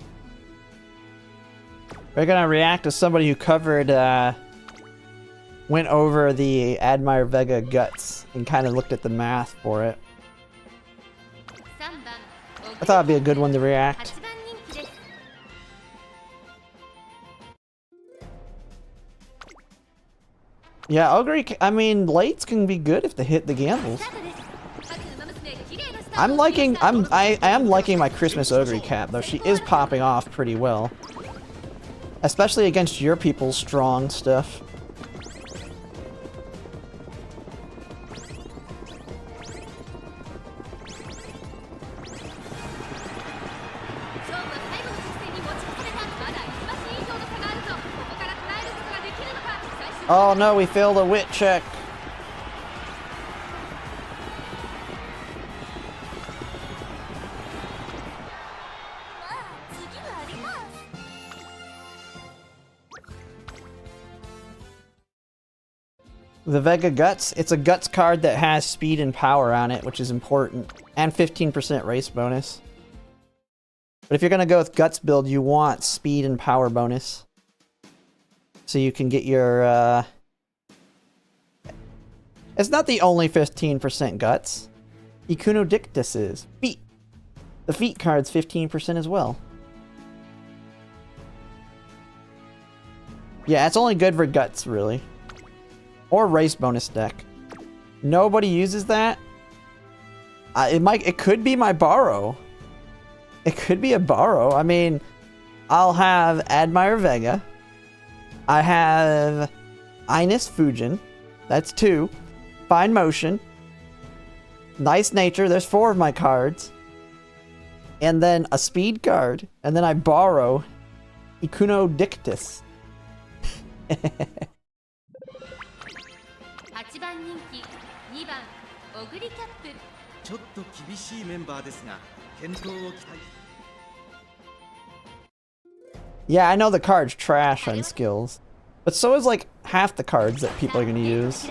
We're gonna react to somebody who covered, went over the Admire Vega guts and kind of looked at the math for it. I thought it'd be a good one to react. Yeah, Oguri, I mean, lates can be good if they hit the gambles. I am liking my Christmas Oguri cap, though. She is popping off pretty well. Especially against your people's strong stuff. Oh no, we failed a wit check. The Vega Guts, it's a Guts card that has speed and power on it, which is important. And 15% race bonus. But if you're going to go with Guts build, you want speed and power bonus. So you can get your, It's not the only 15% Guts. Icunodictus is. Feet. The Feet card's 15% as well. Yeah, it's only good for Guts, really. Or race bonus deck. Nobody uses that. It could be my borrow. It could be a borrow. I mean, I'll have Admire Vega. I have Ines Fujin. That's 2. Fine Motion. Nice Nature. There's 4 of my cards. And then a speed card. And then I borrow Icunodictus. ちょっと厳しいメンバーですが、検討を期待。Yeah, I know the card's trash on skills, but so is like half the cards that people are gonna use.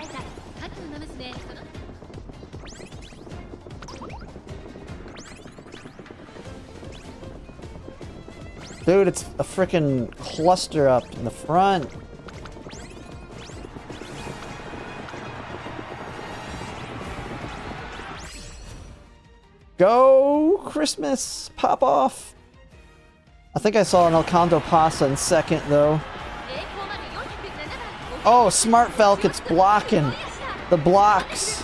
Dude, it's a freaking cluster up in the front. Go, Christmas! Pop off! I think I saw an Alcanto Pasa in second, though. Oh, Smart Falcon's blocking the blocks.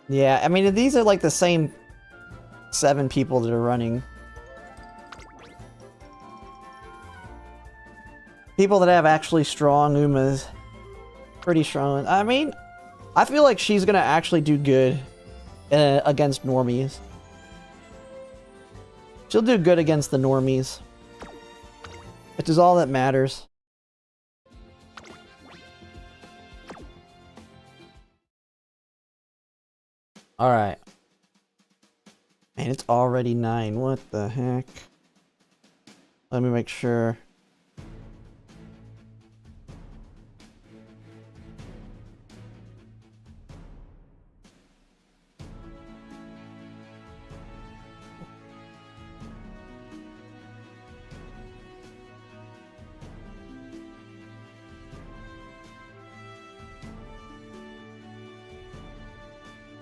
Yeah, I mean, these are like the same 7 people that are running. People that have actually strong Umas. Pretty strong. I mean, I feel like she's gonna actually do good against normies. She'll do good against the normies. Which is all that matters. Alright. Man, it's already 9. What the heck? Let me make sure.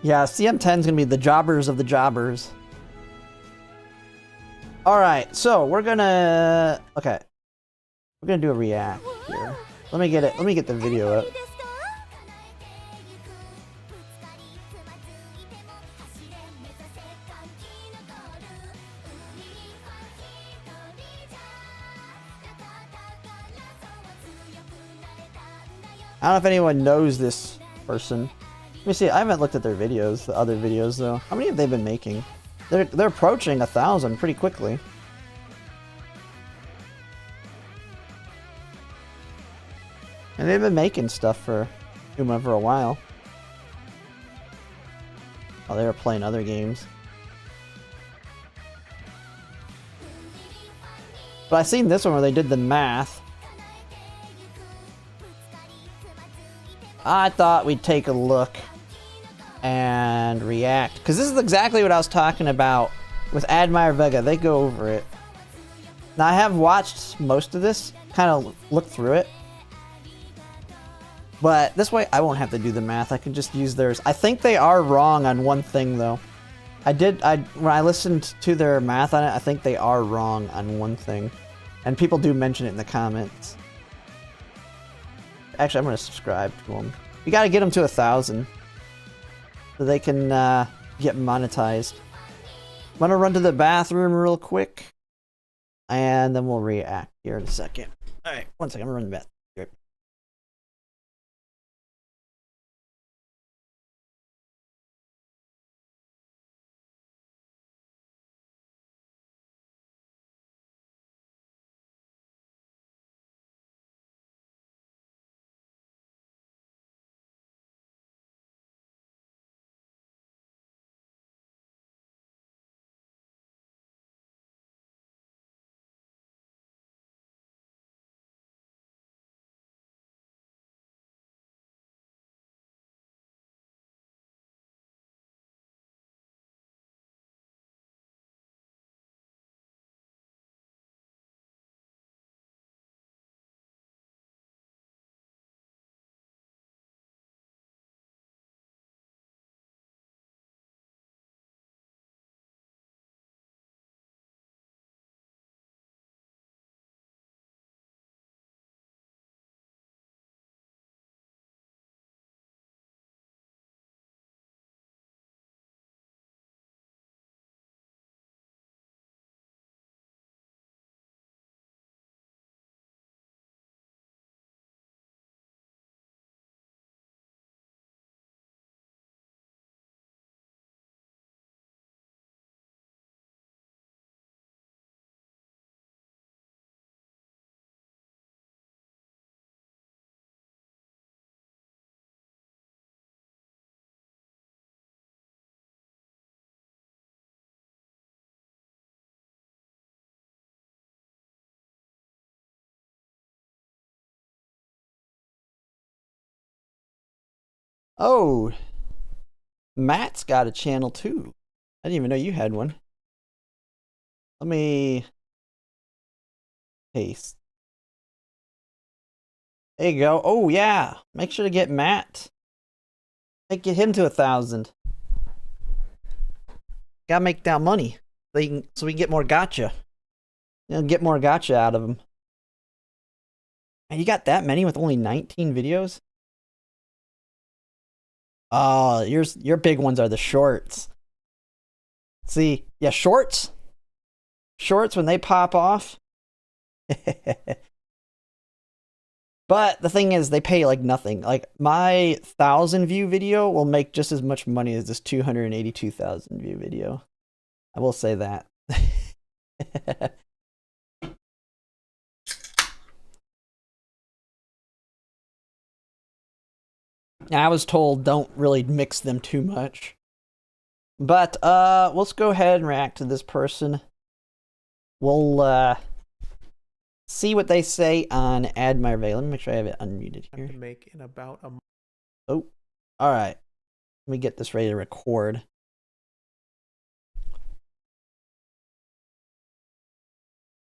Yeah, CM10 is going to be the jobbers of the jobbers. Alright, so we're gonna... Okay. We're gonna do a react here. Let me get the video up. I don't know if anyone knows this person. Let me see, I haven't looked at their videos, the other videos though. How many have they been making? They're approaching 1,000 pretty quickly. And they've been making stuff for Uma for a while. Oh, they were playing other games. But I seen this one where they did the math. I thought we'd take a look and react, because this is exactly what I was talking about with Admire Vega. They go over it. Now I have watched most of this, kind of looked through it, but this way I won't have to do the math. I can just use theirs. I think they are wrong on one thing though. When I listened to their math on it, I think they are wrong on one thing, and people do mention it in the comments. Actually, I'm gonna subscribe to them. We gotta get them to 1,000 so they can get monetized. I'm gonna run to the bathroom real quick, and then we'll react here in a second. All right, one second. I'm gonna run to the bathroom. Oh, Matt's got a channel too. I didn't even know you had one. Let me paste. There you go. Oh yeah, make sure to get Matt. Get him to 1,000. Gotta make that money so we can get more gacha. Get more gacha out of him. And you got that many with only 19 videos? Oh, your big ones are the shorts. See, yeah, shorts when they pop off. But the thing is, they pay like nothing. Like my 1,000 view video will make just as much money as this 282,000 view video. I will say that. I was told don't really mix them too much. But let's go ahead and react to this person. We'll see what they say on Admire Vega. Let me make sure I have it unmuted here. To make in about a Oh, all right. Let me get this ready to record.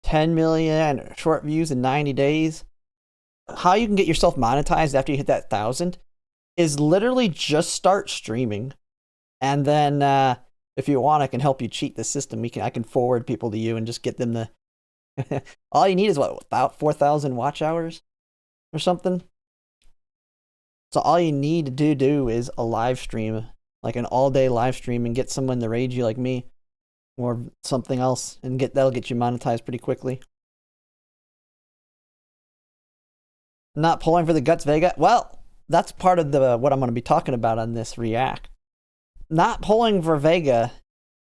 $10 million short views in 90 days. How you can get yourself monetized after you hit that 1,000 is literally just start streaming, and then if you want, I can help you cheat the system. I can forward people to you and just get them to. All you need is what, about 4,000 watch hours or something. So all you need to do is a live stream, like an all-day live stream, and get someone to raid you like me, or something else, and that'll get you monetized pretty quickly. Not pulling for the guts, Vega. Well, that's part of what I'm going to be talking about on this react. Not pulling for Vega,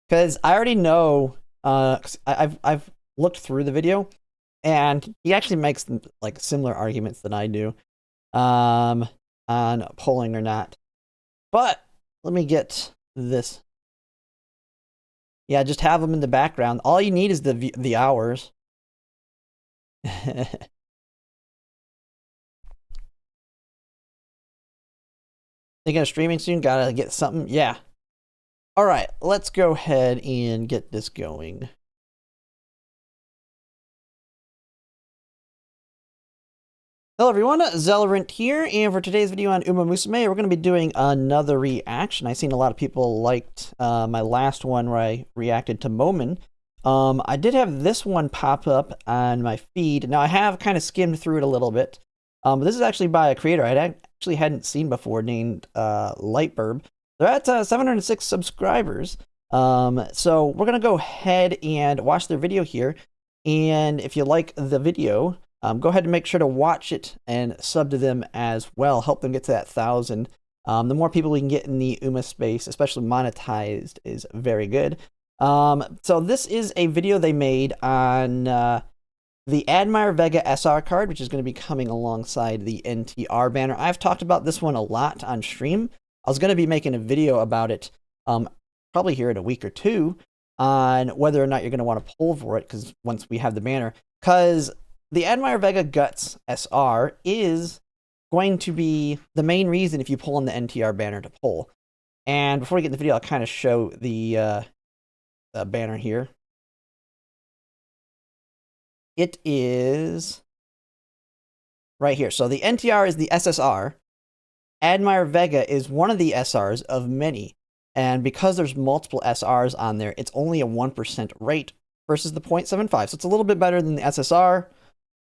because I already know. I've looked through the video, and he actually makes like similar arguments than I do. on pulling or not. But let me get this. Yeah, just have them in the background. All you need is the hours. Thinking of streaming soon? Gotta get something? Yeah. Alright, let's go ahead and get this going. Hello everyone, Zellerant here, and for today's video on Umamusume, we're going to be doing another reaction. I've seen a lot of people liked my last one where I reacted to Momen. I did have this one pop up on my feed. Now I have kind of skimmed through it a little bit. But this is actually by a creator I actually hadn't seen before named Lightburb. They're at 706 subscribers. So we're going to go ahead and watch their video here. And if you like the video, go ahead and make sure to watch it and sub to them as well. Help them get to that 1,000. The more people we can get in the Uma space, especially monetized, is very good. So this is a video they made on the Admire Vega SR card, which is going to be coming alongside the NTR banner. I've talked about this one a lot on stream. I was going to be making a video about it probably here in a week or two on whether or not you're going to want to pull for it, because once we have the banner. Because the Admire Vega Guts SR is going to be the main reason if you pull on the NTR banner to pull. And before we get in the video, I'll kind of show the banner here. It is right here. So the NTR is the SSR. Admire Vega is one of the SRs of many. And because there's multiple SRs on there, it's only a 1% rate versus the 0.75. So it's a little bit better than the SSR.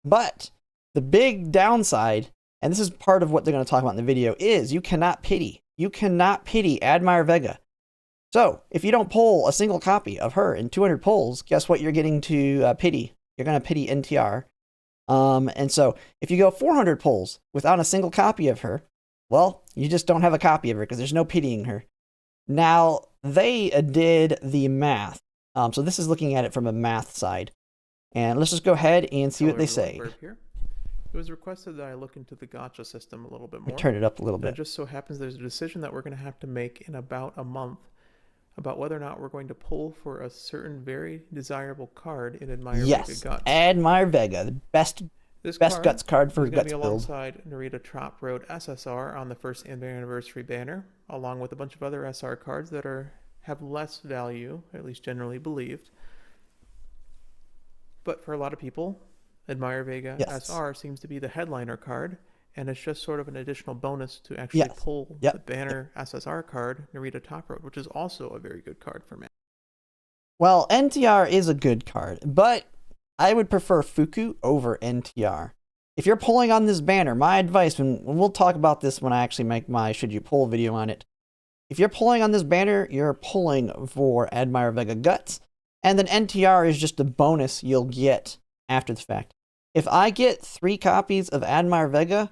But the big downside, and this is part of what they're going to talk about in the video, is you cannot pity. You cannot pity Admire Vega. So if you don't pull a single copy of her in 200 pulls, guess what you're getting to pity? You're going to pity NTR. And so if you go 400 pulls without a single copy of her, well, you just don't have a copy of her because there's no pitying her. Now, they did the math. So this is looking at it from a math side. And let's just go ahead and see what they say. Here. It was requested that I look into the Gacha system a little bit more. Turn it up a little bit. It just so happens there's a decision that we're going to have to make in about a month about whether or not we're going to pull for a certain very desirable card in Admire Vega Guts. Admire Vega, the best Guts card for Guts build. Alongside Narita Trop Road SSR on the first anniversary banner, along with a bunch of other SR cards that have less value, at least generally believed. But for a lot of people, Admire Vega SR seems to be the headliner card, and it's just sort of an additional bonus to actually pull the banner SSR card, Narita Top Road, which is also a very good card for me. Well, NTR is a good card, but I would prefer Fuku over NTR. If you're pulling on this banner, my advice, and we'll talk about this when I actually make my Should You Pull video on it. If you're pulling on this banner, you're pulling for Admire Vega Guts, and then NTR is just a bonus you'll get after the fact. If I get 3 copies of Admire Vega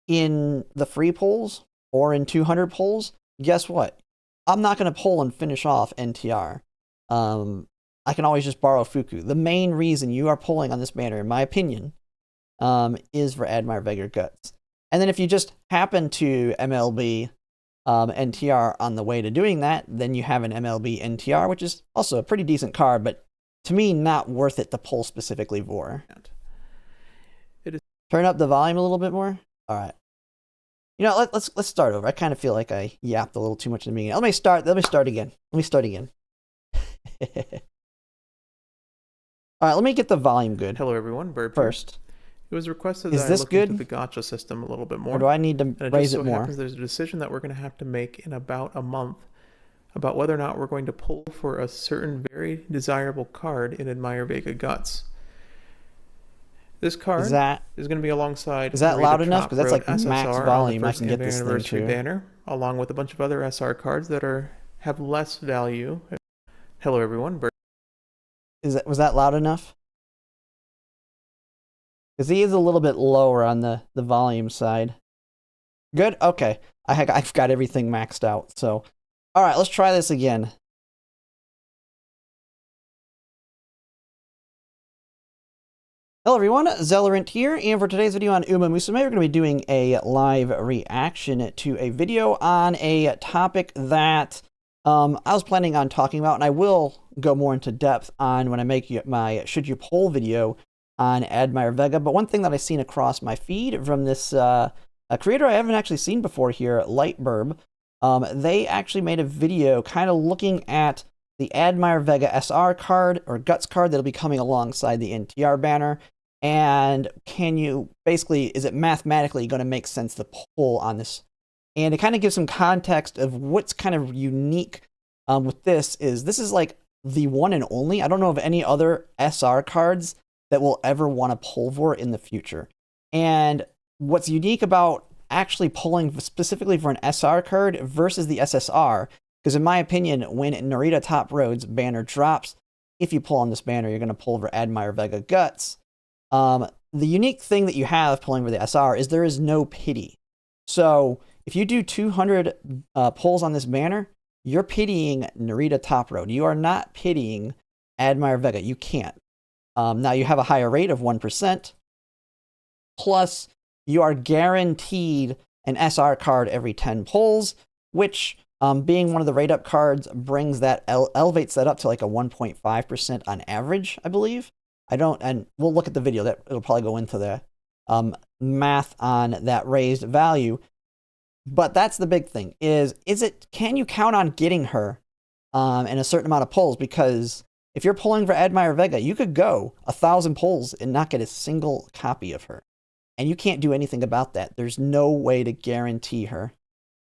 in the free pulls or in 200 pulls, guess what? I'm not going to pull and finish off NTR. I can always just borrow Fuku. The main reason you are pulling on this banner, in my opinion, is for Admire Vega Guts. And then if you just happen to MLB NTR on the way to doing that, then you have an MLB NTR, which is also a pretty decent card, but to me, not worth it to pull specifically for. Turn up the volume a little bit more. All right. You know, let's start over. I kind of feel like I yapped a little too much in the beginning. Let me start again. All right, let me get the volume good. Hello everyone, Bird first. It was requested that I look into the Gacha system a little bit more. Or do I need to raise it more? There's a decision that we're going to have to make in about a month about whether or not we're going to pull for a certain very desirable card in Admire Vega Guts. This card is going to be alongside. Is that loud enough? Because that's like max volume. I can get this thing too. Banner, along with a bunch of other SR cards that have less value. Hello everyone. Was that loud enough? Because he is a little bit lower on the volume side. Good? Okay. I've got everything maxed out. So, all right, let's try this again. Hello everyone, Zellerant here, and for today's video on Umamusume, we're going to be doing a live reaction to a video on a topic that I was planning on talking about, and I will go more into depth on when I make my Should You Poll video on Admire Vega. But one thing that I've seen across my feed from this a creator I haven't actually seen before here, Lightburb, they actually made a video kind of looking at the Admire Vega SR card, or Guts card, that'll be coming alongside the NTR banner. And can you, basically, is it mathematically going to make sense to pull on this? And to kind of give some context of what's kind of unique with this is like the one and only. I don't know of any other SR cards that we'll ever want to pull for in the future. And what's unique about actually pulling specifically for an SR card versus the SSR, because in my opinion, when Narita Top Road's banner drops, if you pull on this banner, you're going to pull for Admire Vega Guts. The unique thing that you have pulling for the SR is there is no pity. So if you do 200 pulls on this banner, you're pitying Narita Top Road. You are not pitying Admire Vega. You can't. Now you have a higher rate of 1%. Plus, you are guaranteed an SR card every 10 pulls, which, being one of the rate up cards, brings that elevates that up to like a 1.5% on average, I believe. And we'll look at the video that it'll probably go into the math on that raised value. But that's the big thing can you count on getting her in a certain amount of pulls? Because if you're pulling for Admire Vega, you could go 1,000 pulls and not get a single copy of her. And you can't do anything about that. There's no way to guarantee her.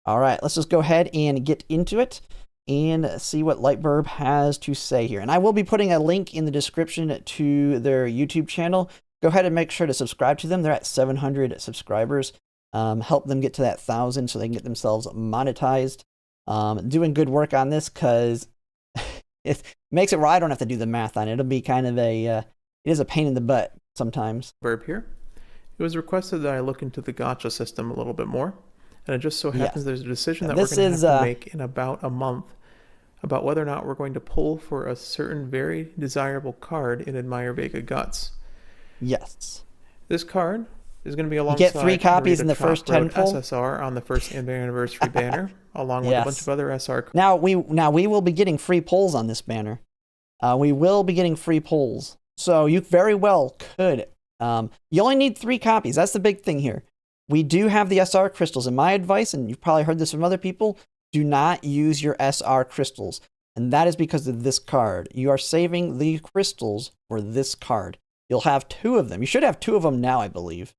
All right, let's just go ahead and get into it and see what Lightburb has to say here. And I will be putting a link in the description to their YouTube channel. Go ahead and make sure to subscribe to them. They're at 700 subscribers. Help them get to that 1,000 so they can get themselves monetized. Doing good work on this because it makes it where I don't have to do the math on it. It'll be kind of it is a pain in the butt sometimes. Verb here. It was requested that I look into the Gacha system a little bit more. And it just so happens there's a decision that we're going to have to make in about a month about whether or not we're going to pull for a certain very desirable card in Admire Vega Guts. Yes. This card is going to be alongside you get 3 copies in the first 10 pull. SSR on the first anniversary banner, along with a bunch of other SR cards. Now we will be getting free pulls on this banner. We will be getting free pulls. So you very well could. You only need 3 copies. That's the big thing here. We do have the SR crystals. And my advice, and you've probably heard this from other people, do not use your SR crystals. And that is because of this card. You are saving the crystals for this card. You'll have 2 of them. You should have 2 of them now, I believe.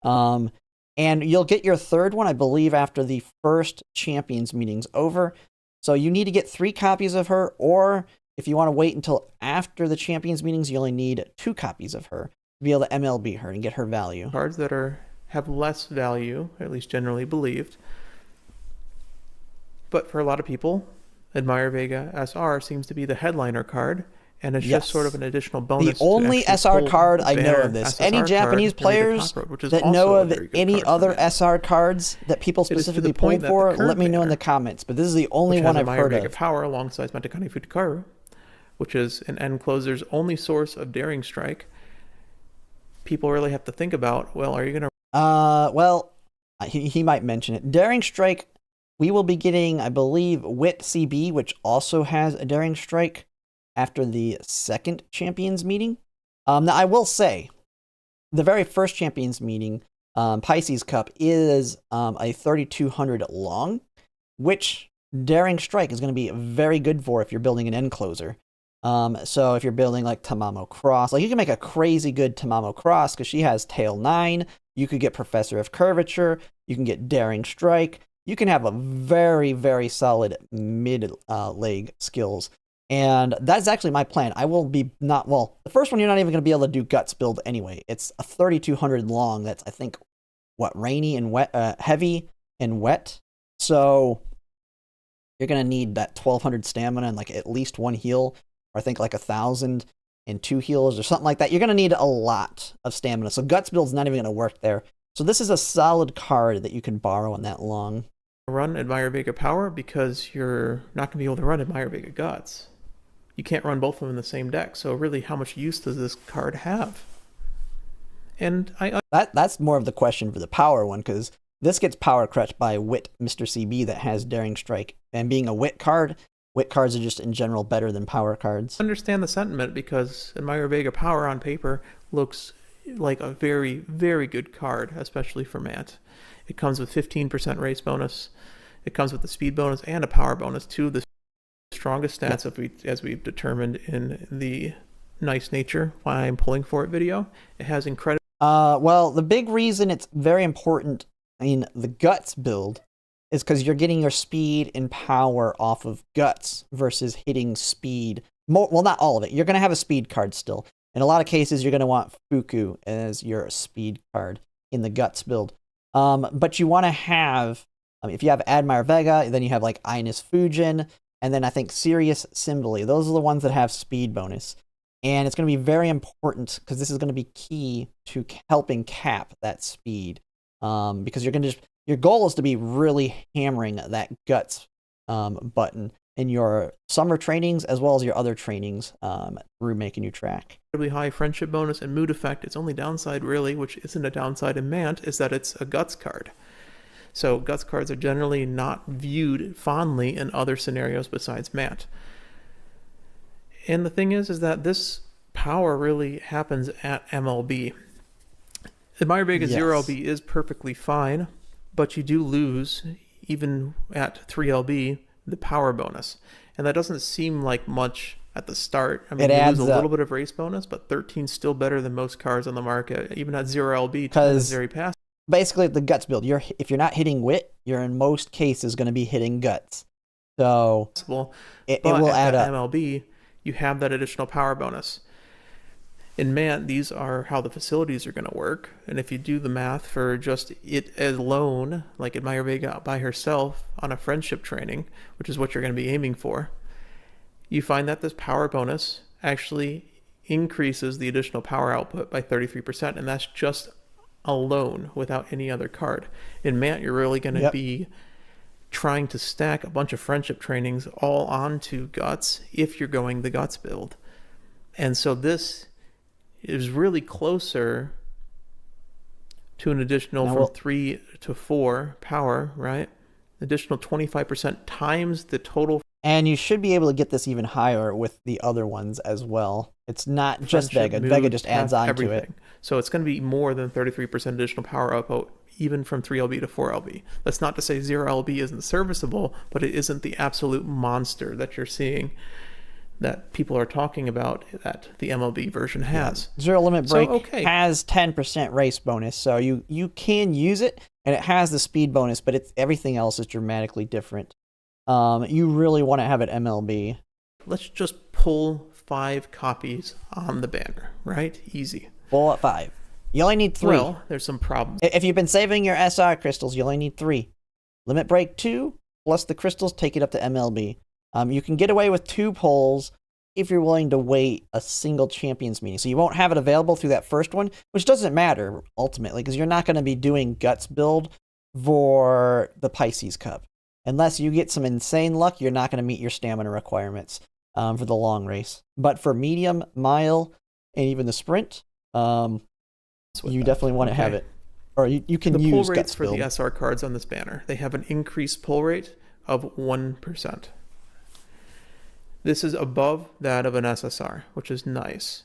And you'll get your 3rd one, I believe, after the first Champions meeting's over. So you need to get 3 copies of her, or if you want to wait until after the Champions meetings, you only need 2 copies of her to be able to MLB her and get her value. Cards that have less value, at least generally believed. But for a lot of people, Admire Vega SR seems to be the headliner card, and it's just sort of an additional bonus. The only SR card I know of this. Any Japanese players that know of any other SR cards that people specifically pull for, let me know in the comments. But this is the only one I've heard of. Power alongside Matakani Futakaru, which is an end closer's only source of Daring Strike. People really have to think about, well, are you going to... well, he might mention it. Daring Strike, we will be getting, I believe, Wit CB, which also has a Daring Strike after the 2nd Champions meeting. Now, I will say, the very first Champions meeting, Pisces Cup, is a 3,200 long, which Daring Strike is going to be very good for if you're building an end closer. So if you're building like Tamamo Cross, like you can make a crazy good Tamamo Cross because she has Tail 9. You could get Professor of Curvature. You can get Daring Strike. You can have a very, very solid mid leg skills. And that's actually my plan. I will be the first one you're not even going to be able to do Guts build anyway. It's a 3,200 long. That's, I think, rainy and wet, heavy and wet. So you're going to need that 1,200 stamina and like at least 1 heal. Or I think like 1,000 and 2 heals or something like that. You're going to need a lot of stamina. So Guts build's not even going to work there. So this is a solid card that you can borrow on that long. Run Admire Vega Power because you're not going to be able to run Admire Vega Guts. You can't run both of them in the same deck. So really, how much use does this card have? And That's more of the question for the power one, because this gets power crushed by Wit Mr. CB that has Daring Strike. And being a Wit card, Wit cards are just in general better than power cards. understand the sentiment because Admire Vega Power on paper looks like a very, very good card, especially for Matt. It comes with 15% race bonus. It comes with the speed bonus and a power bonus, two of the strongest stats as we've determined in the Nice Nature Why I'm Pulling For It video. It has incredible... Well, the big reason it's very important in the Guts build is because you're getting your speed and power off of Guts versus hitting speed. Well, not all of it. You're going to have a speed card still. In a lot of cases, you're going to want Fuku as your speed card in the Guts build. But you want to have, if you have Admire Vega, then you have like Ines Fujin, and then I think Sirius Symboli. Those are the ones that have speed bonus. And it's going to be very important because this is going to be key to helping cap that speed. Because you're going to your goal is to be really hammering that Guts button in your summer trainings as well as your other trainings through Making You Track. Incredibly high friendship bonus and mood effect. Its only downside, really, which isn't a downside in Mant, is that it's a Guts card. So Guts cards are generally not viewed fondly in other scenarios besides Mant. And the thing is that this power really happens at MLB. Admire Vega 0LB is perfectly fine, but you do lose, even at 3LB, the power bonus. And that doesn't seem like much at the start. I mean, you lose a little bit of race bonus, but 13 is still better than most cards on the market. Even at 0LB, 10 is very passive. Basically, the Guts build, if you're not hitting Wit, you're in most cases going to be hitting Guts. So it will add up. MLB, you have that additional power bonus. In Mant, these are how the facilities are going to work. And if you do the math for just it alone, like Admire Vega by herself on a friendship training, which is what you're going to be aiming for, you find that this power bonus actually increases the additional power output by 33%. And that's just alone without any other card. In Mant, you're really going to be trying to stack a bunch of friendship trainings all onto Guts if you're going the Guts build. And so this is really closer to an additional from 3 to 4 power, right? Additional 25% times the total. And you should be able to get this even higher with the other ones as well. It's not just Vega. Vega just adds on to it. So it's going to be more than 33% additional power output, even from 3LB to 4LB. That's not to say 0LB isn't serviceable, but it isn't the absolute monster that you're seeing that people are talking about that the MLB version has. Zero Limit Break has 10% race bonus, so you can use it, and it has the speed bonus, but everything else is dramatically different. You really want to have it MLB. Let's just pull 5 copies on the banner, right? Easy. Pull at 5. You only need 3. Well, there's some problems. If you've been saving your SR crystals, you only need 3. Limit Break 2, plus the crystals, take it up to MLB. You can get away with 2 pulls if you're willing to wait a single champions meeting. So you won't have it available through that first one, which doesn't matter ultimately, because you're not going to be doing Guts build for the Pisces Cup. Unless you get some insane luck, you're not going to meet your stamina requirements for the long race. But for medium, mile, and even the sprint, you definitely want to have it. Or you can use pull rates Guts for build. the SR cards on this banner. They have an increased pull rate of 1%. This is above that of an SSR, which is nice.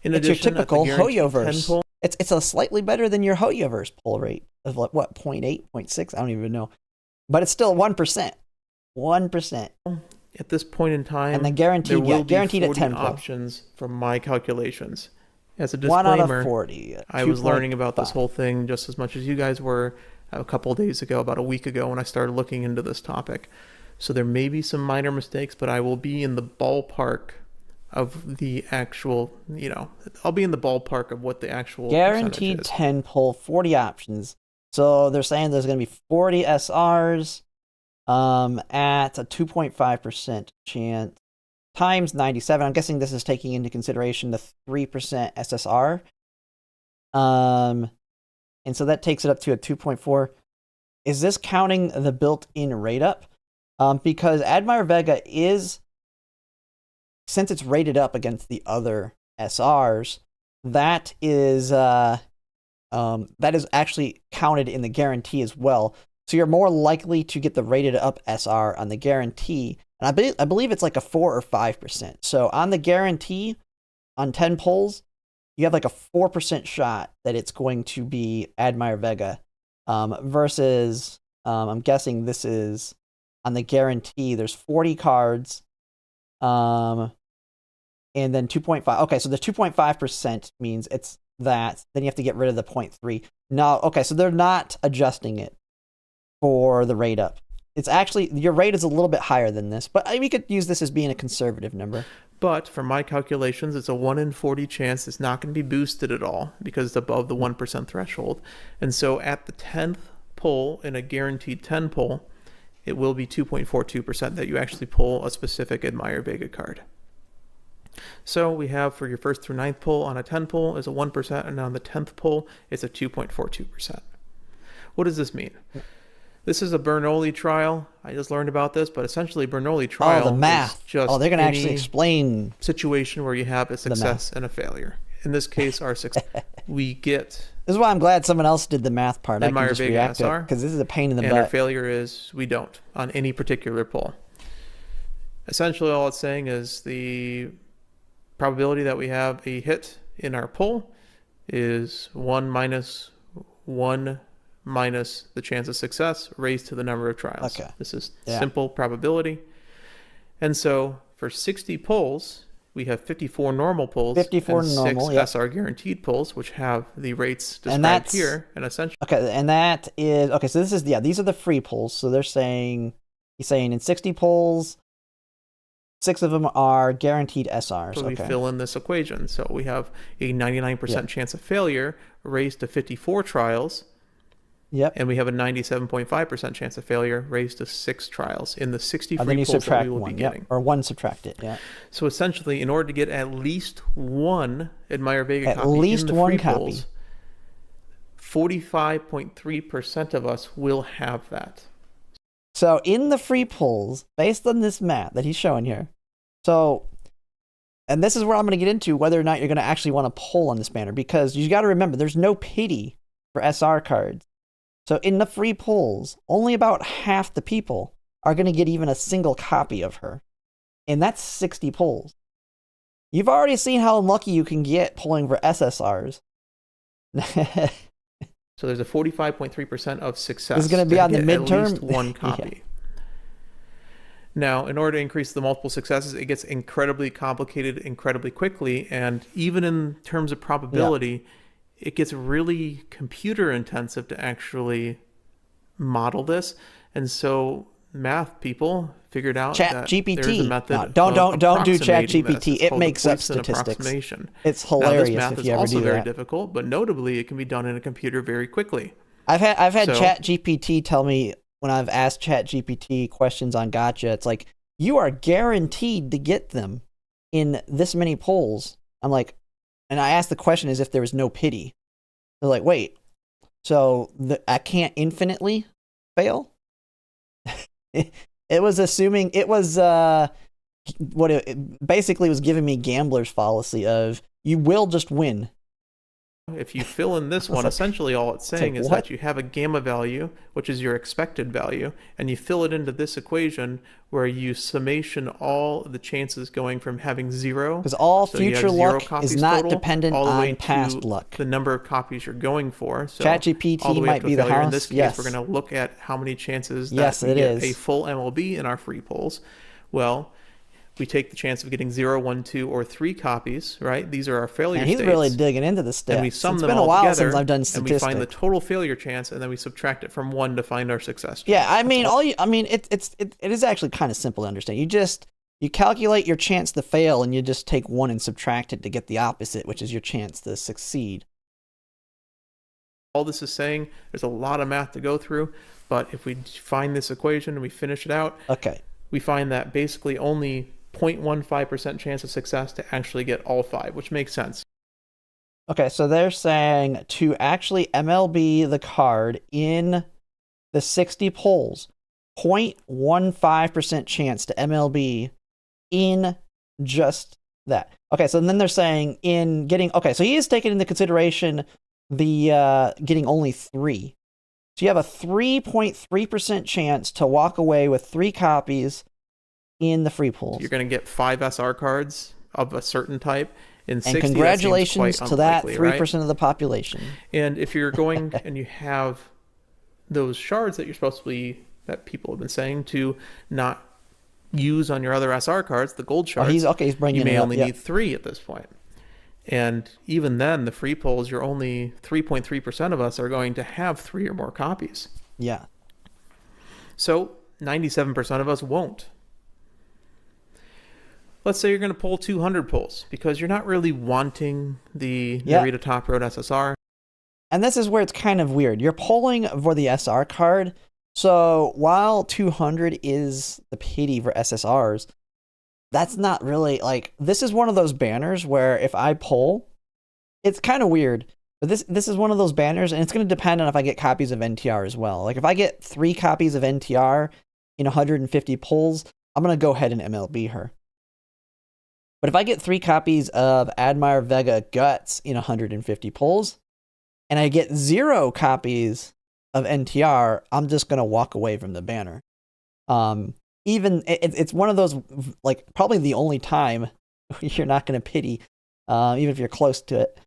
In It's addition, your typical at the guaranteed 10 Hoyoverse. pull, It's a slightly better than your Hoyoverse pull rate of like, what, 0.8, 0.6? I don't even know. But it's still 1%. 1%. at this point in time, And then guaranteed, there will be guaranteed at 40 10 pull. options from my calculations. As a 1 out disclaimer, of 40. I was learning about this 2.5. whole thing just as much as you guys were a couple of days ago, about a week ago, when I started looking into this topic. So there may be some minor mistakes, but I will be in the ballpark of the actual, I'll be in the ballpark of what the actual Guaranteed percentage is. 10 pull, 40 options. So they're saying there's going to be 40 SRs at a 2.5% chance times 97. I'm guessing this is taking into consideration the 3% SSR. And so that takes it up to a 2.4. Is this counting the built-in rate up? Because Admire Vega is, since it's rated up against the other SRs, that is actually counted in the guarantee as well. So you're more likely to get the rated up SR on the guarantee. And I believe it's like a 4 or 5%. So on the guarantee, on 10 pulls, you have like a 4% shot that it's going to be Admire Vega. Versus, I'm guessing this is on the guarantee, there's 40 cards. And then 2.5. Okay, so the 2.5% means it's that. Then you have to get rid of the 0.3. No, okay, so they're not adjusting it for the rate up. It's actually, your rate is a little bit higher than this, but we could use this as being a conservative number. But for my calculations, it's a 1 in 40 chance it's not going to be boosted at all because it's above the 1% threshold. And so at the 10th pull, in a guaranteed 10 pull, it will be 2.42% that you actually pull a specific Admire Vega card. So we have for your first through 9th pull on a 10 pull is a 1%, and on the 10th pull, it's a 2.42%. What does this mean? This is a Bernoulli trial. I just learned about this, but essentially Bernoulli trial the math. is just they're going to actually explain situation where you have a success and a failure. In this case, our success, we get. This is why I'm glad someone else did the math part. I Admire can just Vega react to SR, it because this is a pain in the and butt. our failure is we don't on any particular pull. Essentially, all it's saying is the probability that we have a hit in our pull is 1 minus 1 minus the chance of success raised to the number of trials. Okay. This is simple probability. And so for 60 pulls, we have 54 normal pulls 54 and normal, 6 SR guaranteed pulls, which have the rates described that's, here. And essentially, okay, and that is, okay, so this is, these are the free pulls. So they're saying, he's saying in 60 pulls, 6 of them are guaranteed SRs. so we fill in this equation. So we have a 99% chance of failure raised to 54 trials. Yep. And we have a 97.5% chance of failure raised to 6 trials in the 60 free then you pulls subtract that we will one, be getting. or 1 subtract it, So essentially, in order to get at least one Admire Vega at copy least in the one free copy. pulls, 45.3% of us will have that. So in the free pulls, based on this math that he's showing here, so, and this is where I'm going to get into whether or not you're going to actually want to pull on this banner, because you got to remember, there's no pity for SR cards. So in the free pulls, only about half the people are going to get even a single copy of her. And that's 60 pulls. You've already seen how unlucky you can get pulling for SSRs. So there's a 45.3% of success. This is going to be on the midterm. At least one copy. Now, in order to increase the multiple successes, it gets incredibly complicated incredibly quickly. And even in terms of probability, it gets really computer intensive to actually model this. And so math people figured out that there's a method don't do Chat GPT. It makes up Poisson statistics. approximation. It's hilarious now, this math if is you ever also do very that. difficult, but notably it can be done in a computer very quickly. I've had Chat GPT tell me when I've asked Chat GPT questions on Gacha, it's like, you are guaranteed to get them in this many polls. I'm like, and I asked the question as if there was no pity. They're like, wait, so I can't infinitely fail? It was assuming, it was, what it basically was giving me gambler's fallacy of, you will just win. If you fill in this one, essentially all it's saying is that you have a gamma value, which is your expected value, and you fill it into this equation where you summation all the chances going from having 0. Because all future luck is not dependent on past luck. The number of copies you're going for. So ChatGPT might be the house. In this case, we're going to look at how many chances that we get a full MLB in our free polls. Well, we take the chance of getting 0, 1, 2, or 3 copies, right? These are our failure states. He's really digging into the stats. And we sum them all together. It's been a while since I've done statistics. And we find the total failure chance, and then we subtract it from 1 to find our success chance. Yeah, I mean, it is actually kind of simple to understand. You calculate your chance to fail, and you just take 1 and subtract it to get the opposite, which is your chance to succeed. All this is saying, there's a lot of math to go through, but if we find this equation and we finish it out, we find that basically only 0.15% chance of success to actually get all 5, which makes sense. Okay, so they're saying to actually MLB the card in the 60 polls, 0.15% chance to MLB in just that. Okay, so then they're saying in getting... Okay, so he is taking into consideration the getting only 3. So you have a 3.3% chance to walk away with 3 copies in the free pools. You're going to get 5 SR cards of a certain type. In 60, and congratulations that to that unlikely, 3% right? of the population. And if you're going and you have those shards that you're supposed to be, that people have been saying to not use on your other SR cards, the gold shards, he's bringing you may it up, only need 3 at this point. And even then, the free pulls, you're only 3.3% of us are going to have 3 or more copies. Yeah. So 97% of us won't. Let's say you're going to pull 200 pulls because you're not really wanting the Narita Top Road SSR. And this is where it's kind of weird. You're pulling for the SR card. So while 200 is the pity for SSRs, that's not really like, this is one of those banners where if I pull, it's kind of weird. But this is one of those banners, and it's going to depend on if I get copies of NTR as well. Like if I get 3 copies of NTR in 150 pulls, I'm going to go ahead and MLB her. But if I get 3 copies of Admire Vega Guts in 150 pulls, and I get 0 copies of NTR, I'm just going to walk away from the banner. It's one of those, like, probably the only time you're not going to pity, even if you're close to it,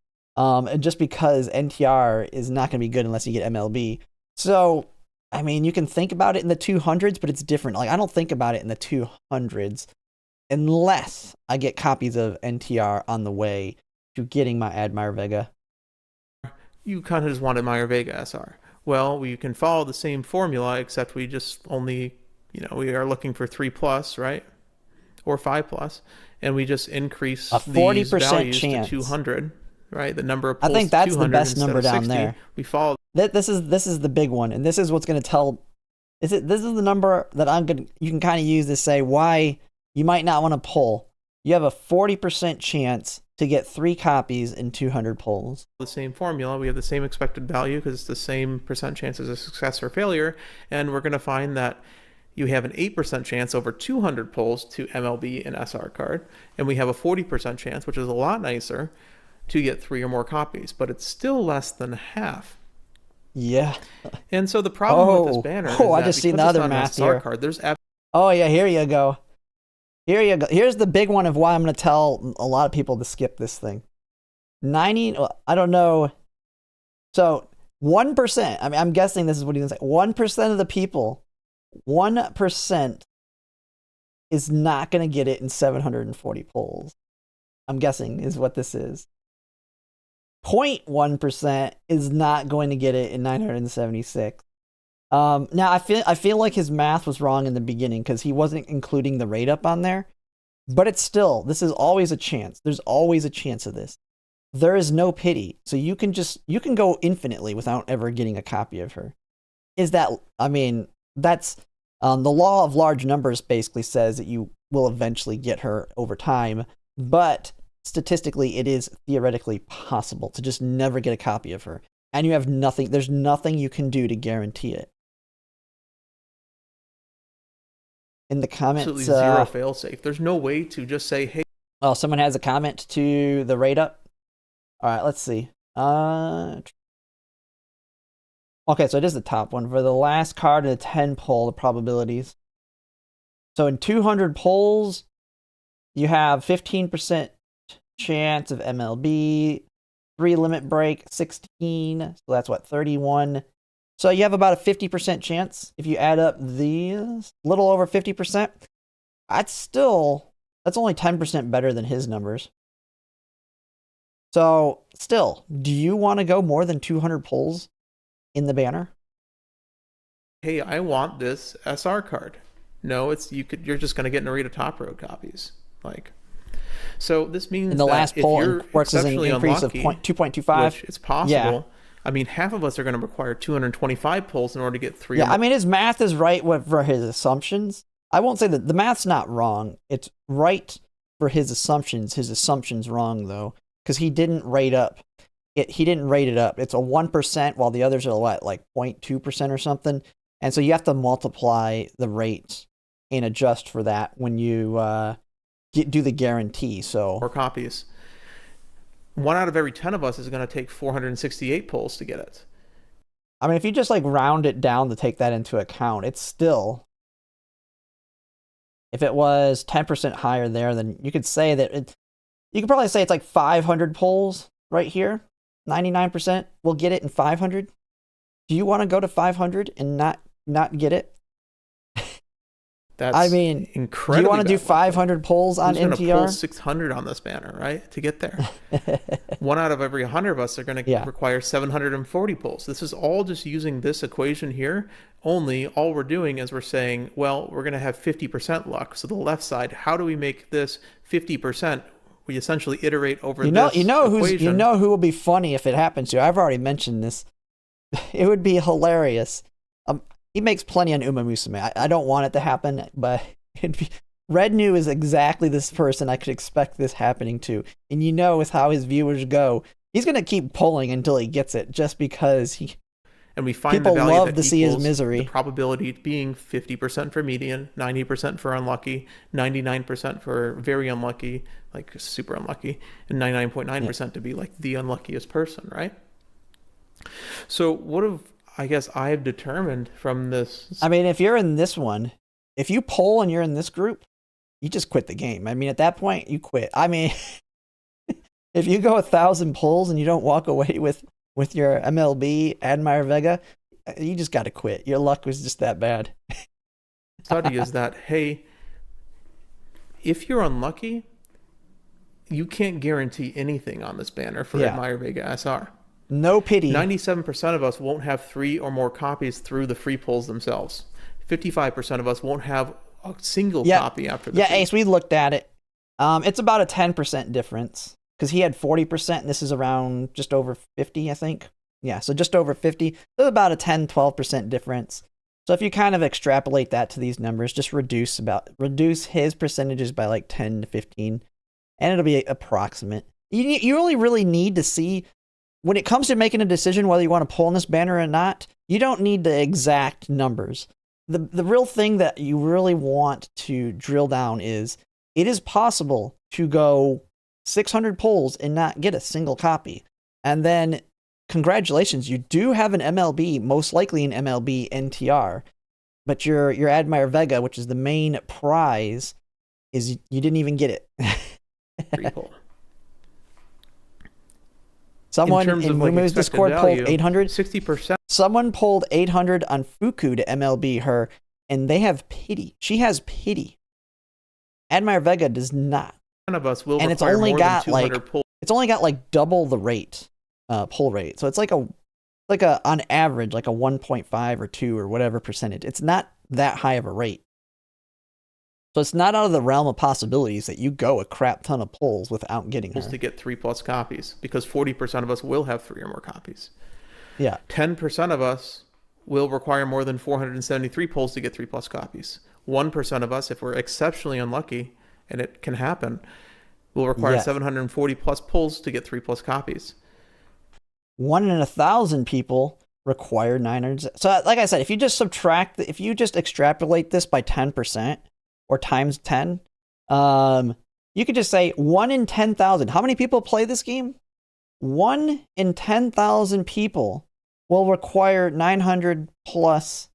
just because NTR is not going to be good unless you get MLB. So, I mean, you can think about it in the 200s, but it's different. Like, I don't think about it in the 200s unless I get copies of NTR on the way to getting my Admire Vega. You kind of just want Admire Vega SR. Well, we can follow the same formula, except we just only, we are looking for 3+, right? Or 5+, and we just increase a 40% values chance to 200, right? The number of pulls, I think that's the best number down 60. there. We follow. This is the big one, and this is what's going to tell. This is the number that you can kind of use to say why you might not want to pull. You have a 40% chance to get 3 copies in 200 pulls. The same formula. We have the same expected value because it's the same percent chances of success or failure, and we're going to find that you have an 8% chance over 200 pulls to MLB an SR card, and we have a 40% chance, which is a lot nicer, to get 3 or more copies, but it's still less than half. Yeah. And so the problem with this banner is that I just seen the other math here. Card, there's oh yeah, here you go. Here you go. Here's the big one of why I'm going to tell a lot of people to skip this thing. I don't know. So 1%, I mean, I'm guessing this is what he's going to say. 1% of the people, 1% is not going to get it in 740 pulls. I'm guessing is what this is. 0.1% is not going to get it in 976. Now I feel like his math was wrong in the beginning because he wasn't including the rate up on there, but it's still, this is always a chance. There's always a chance of this. There is no pity, so you can go infinitely without ever getting a copy of her. That's the law of large numbers basically says that you will eventually get her over time, but statistically it is theoretically possible to just never get a copy of her, and you have nothing. There's nothing you can do to guarantee it. In the comments, absolutely zero fail-safe. There's no way to just say, hey. Oh, someone has a comment to the rate up. All right, let's see. Okay, so it is the top one. For the last card in a 10 pull, the probabilities. So in 200 pulls, you have 15% chance of MLB, 3 limit break, 16. So that's what, 31. So you have about a 50% chance. If you add up these, a little over 50%, that's only 10% better than his numbers. So still, do you want to go more than 200 pulls in the banner? Hey, I want this SR card. No, you're just going to get Narita Top Road copies. So this means in the last poll works as an increase of 2.25, which it's possible. Yeah. I mean, half of us are going to require 225 pulls in order to get 3. Yeah, I mean, his math is right for his assumptions. I won't say that the math's not wrong. It's right for his assumptions. His assumption's wrong, though, because he didn't rate up. He didn't rate it up. It's a 1%, while the others are what, like 0.2% or something. And so you have to multiply the rate and adjust for that when you do the guarantee. So More copies. 1 out of every 10 of us is going to take 468 pulls to get it. I mean, if you just like round it down to take that into account, it's still, if it was 10% higher there, then you could say that you could probably say it's like 500 pulls right here. 99% will get it in 500. Do you want to go to 500 and not get it? That's incredible. Do you want to do 500 pulls on NTR? Who's going to pull 600 on this banner, right? To get there. 1 out of every 100 of us are going to require 740 pulls. This is all just using this equation here. Only all we're doing is we're saying, well, we're going to have 50% luck. So the left side, how do we make this 50%? We essentially iterate over this equation. You know who will be funny if it happens to you? I've already mentioned this. It would be hilarious. He makes plenty on Umamusume. I don't want it to happen, but Red New is exactly this person I could expect this happening to. And you know, with how his viewers go, he's going to keep pulling until he gets it, just because and we find people the value love that to see his equals misery. The probability being 50% for median, 90% for unlucky, 99% for very unlucky, like super unlucky, and 99.9% to be like the unluckiest person, right? So what have I guess I've determined from this? I mean, if you're in this one, if you pull and you're in this group, you just quit the game. I mean, at that point, you quit. I mean, if you go 1,000 pulls and you don't walk away with your MLB Admire Vega, you just got to quit. Your luck was just that bad. Study is that, hey, if you're unlucky, you can't guarantee anything on this banner for Admire Vega SR. No pity. 97% of us won't have 3 or more copies through the free pulls themselves. 55% of us won't have a single copy after the free. Ace, we looked at it. It's about a 10% difference, because he had 40% and this is around just over 50, I think. Yeah, so just over 50. So about a 10-12% difference. So if you kind of extrapolate that to these numbers, just reduce his percentages by like 10 to 15, and it'll be approximate. You only really need to see, when it comes to making a decision whether you want to pull on this banner or not, you don't need the exact numbers. The real thing that you really want to drill down is, it is possible to go 600 pulls and not get a single copy. And then, congratulations, you do have an MLB, most likely an MLB NTR, but your Admire Vega, which is the main prize, is you didn't even get it. Free pull. Someone in Mumu's Discord pulled 800. 60%. Someone pulled 800 on Fuku to MLB her, and they have pity. She has pity. Admire Vega does not. Of us will and it's require only more got than 200 pulls. It's only got like double the rate, pull rate. So it's like a on average like a 1.5 or 2 or whatever percentage. It's not that high of a rate. So it's not out of the realm of possibilities that you go a crap ton of pulls without getting her. To get 3+ copies, because 40% of us will have 3 or more copies. Yeah. 10% of us will require more than 473 pulls to get 3+ copies. 1% of us, if we're exceptionally unlucky, and it can happen, will require 740 plus pulls to get 3+ copies. 1 in 1,000 people require 900. So like I said, if you just extrapolate this by 10% or times 10, you could just say 1 in 10,000. How many people play this game? 1 in 10,000 people will require 900 plus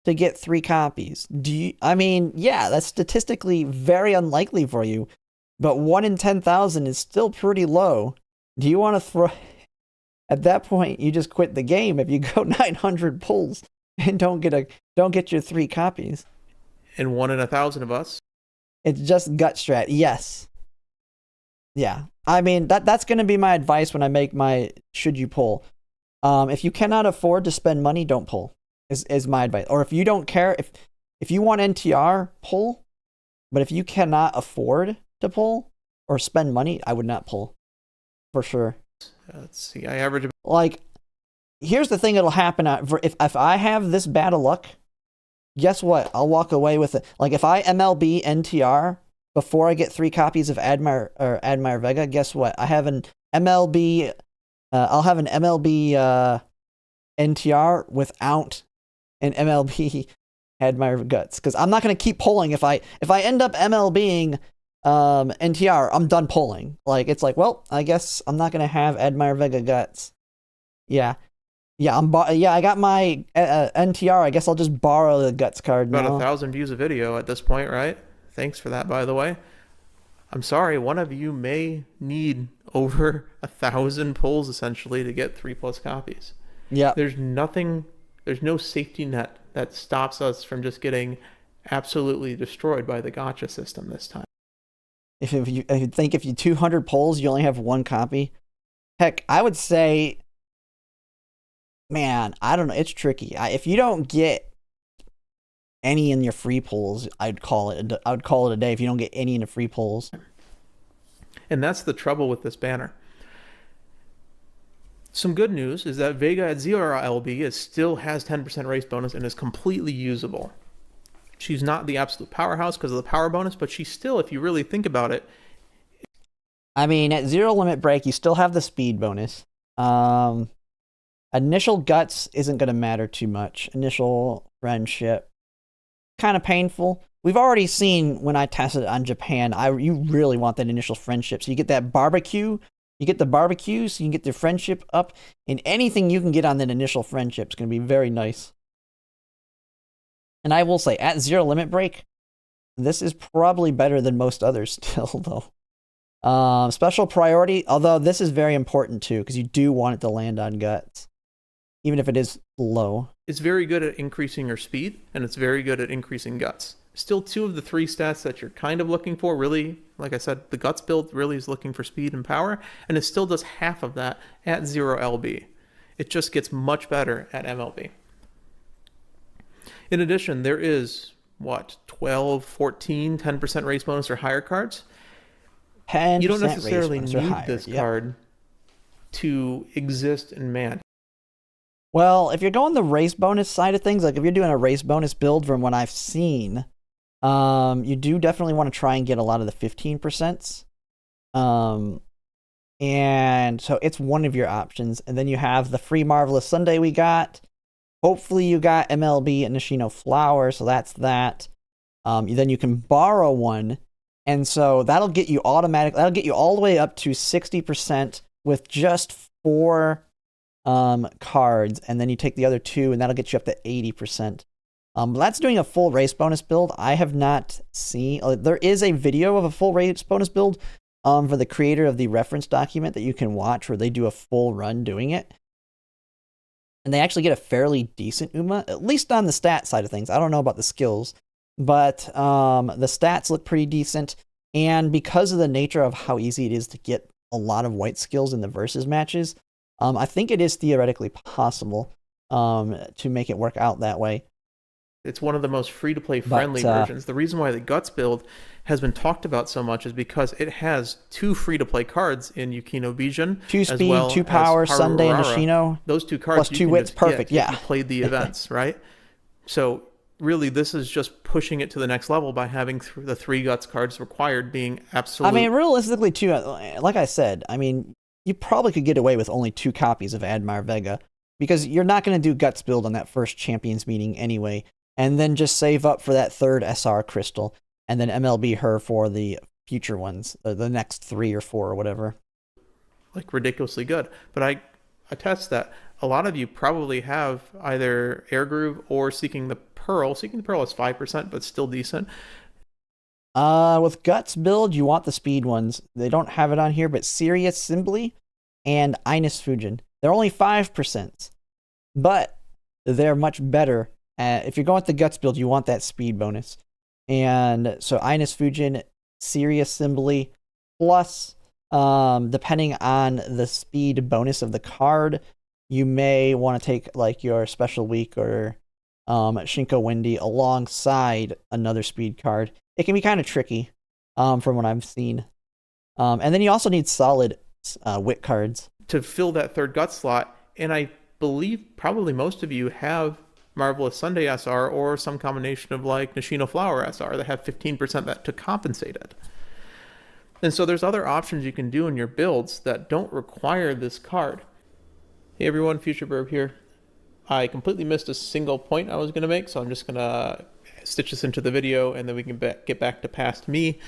to get 3 copies. That's statistically very unlikely for you, but 1 in 10,000 is still pretty low. Do you want to throw? At that point, you just quit the game if you go 900 pulls and don't get your 3 copies. And 1 in 1,000 of us. It's just gut strat. Yes. Yeah. I mean, that's going to be my advice when I make my should you pull. If you cannot afford to spend money, don't pull. Is my advice. Or if you don't care, if you want NTR, pull. But if you cannot afford to pull or spend money, I would not pull. For sure. Let's see. I average. Like, here's the thing that'll happen. If I have this bad of luck, guess what? I'll walk away with it. Like, if I MLB NTR before I get 3 copies of Admire Vega, guess what? I have an MLB. I'll have an MLB NTR without an MLB Admire Guts, because I'm not going to keep pulling. If I end up MLBing NTR, I'm done pulling. Like, it's like, well, I guess I'm not gonna have Admire Vega guts. Yeah. Yeah, I got my NTR. I guess I'll just borrow the guts card now. About 1,000 views a video at this point, right? Thanks for that, by the way. I'm sorry, one of you may need over 1,000 pulls essentially to get 3+ copies. Yeah. There's no safety net that stops us from just getting absolutely destroyed by the gacha system this time. If you think if you 200 pulls, you only have 1 copy. Heck, I would say, man, I don't know. It's tricky. If you don't get any in your free pulls, I would call it a day. If you don't get any in the free pulls, and that's the trouble with this banner. Some good news is that Vega at 0 LB still has 10% race bonus and is completely usable. She's not the absolute powerhouse because of the power bonus, but she's still, if you really think about it. I mean, at 0 limit break, you still have the speed bonus. Initial guts isn't going to matter too much. Initial friendship, kind of painful. We've already seen when I tested it on Japan, you really want that initial friendship. So you get that barbecue, you get the barbecue, so you can get the friendship up, and anything you can get on that initial friendship is going to be very nice. And I will say, at 0 limit break, this is probably better than most others still, though. Special priority, although this is very important too, because you do want it to land on guts, even if it is low. It's very good at increasing your speed, and it's very good at increasing guts. Still 2 of the 3 stats that you're kind of looking for, really, like I said, the guts build really is looking for speed and power, and it still does half of that at 0 LB. It just gets much better at MLB. In addition, there is, 12, 14, 10% race bonus or higher cards? 10% you don't necessarily race bonus need or higher, this card to exist in Man. Well, if you're going the race bonus side of things, like if you're doing a race bonus build from what I've seen, you do definitely want to try and get a lot of the 15%. And so it's one of your options. And then you have the free Marvelous Sunday we got. Hopefully you got MLB and Nishino Flower, so that's that. Then you can borrow one. And so that'll get you all the way up to 60% with just 4 cards, and then you take the other 2, and that'll get you up to 80%. That's doing a full race bonus build. I have not seen. There is a video of a full race bonus build for the creator of the reference document that you can watch, where they do a full run doing it, and they actually get a fairly decent Uma, at least on the stat side of things. I don't know about the skills, but the stats look pretty decent, and because of the nature of how easy it is to get a lot of white skills in the versus matches, I think it is theoretically possible to make it work out that way. It's one of the most free-to-play friendly versions. The reason why the Guts build has been talked about so much is because it has 2 free-to-play cards in Yukino Bijin. 2 speed, 2 power, Sunday, and Nishino. Those 2 cards plus 2 wits, perfect, yeah. You played the events, right? So really, this is just pushing it to the next level by having the 3 Guts cards required being absolute. I mean, realistically, too, like I said, I mean, you probably could get away with only 2 copies of Admire Vega, because you're not going to do Guts build on that first Champions meeting anyway, and then just save up for that 3rd SR crystal, and then MLB her for the future ones, the next 3 or 4 or whatever. Like, ridiculously good. But I attest that a lot of you probably have either Air Groove or Seeking the Pearl. Seeking the Pearl is 5%, but still decent. With Guts build, you want the speed ones. They don't have it on here, but Sirius Simbly and Ines Fujin. They're only 5%, but they're much better. If you're going with the Guts build, you want that speed bonus. And so Ines Fujin, Sirius Simbly, plus, depending on the speed bonus of the card, you may want to take like your Special Week or Shinko Wendy alongside another speed card. It can be kind of tricky from what I've seen. And then you also need solid wit cards to fill that 3rd Gut slot. And I believe probably most of you have Marvelous Sunday SR or some combination of like Nishino Flower SR that have 15% that to compensate it. And so there's other options you can do in your builds that don't require this card. Hey everyone, Future Burb here. I completely missed a single point I was going to make, so I'm just going to stitch this into the video and then we can get back to past me.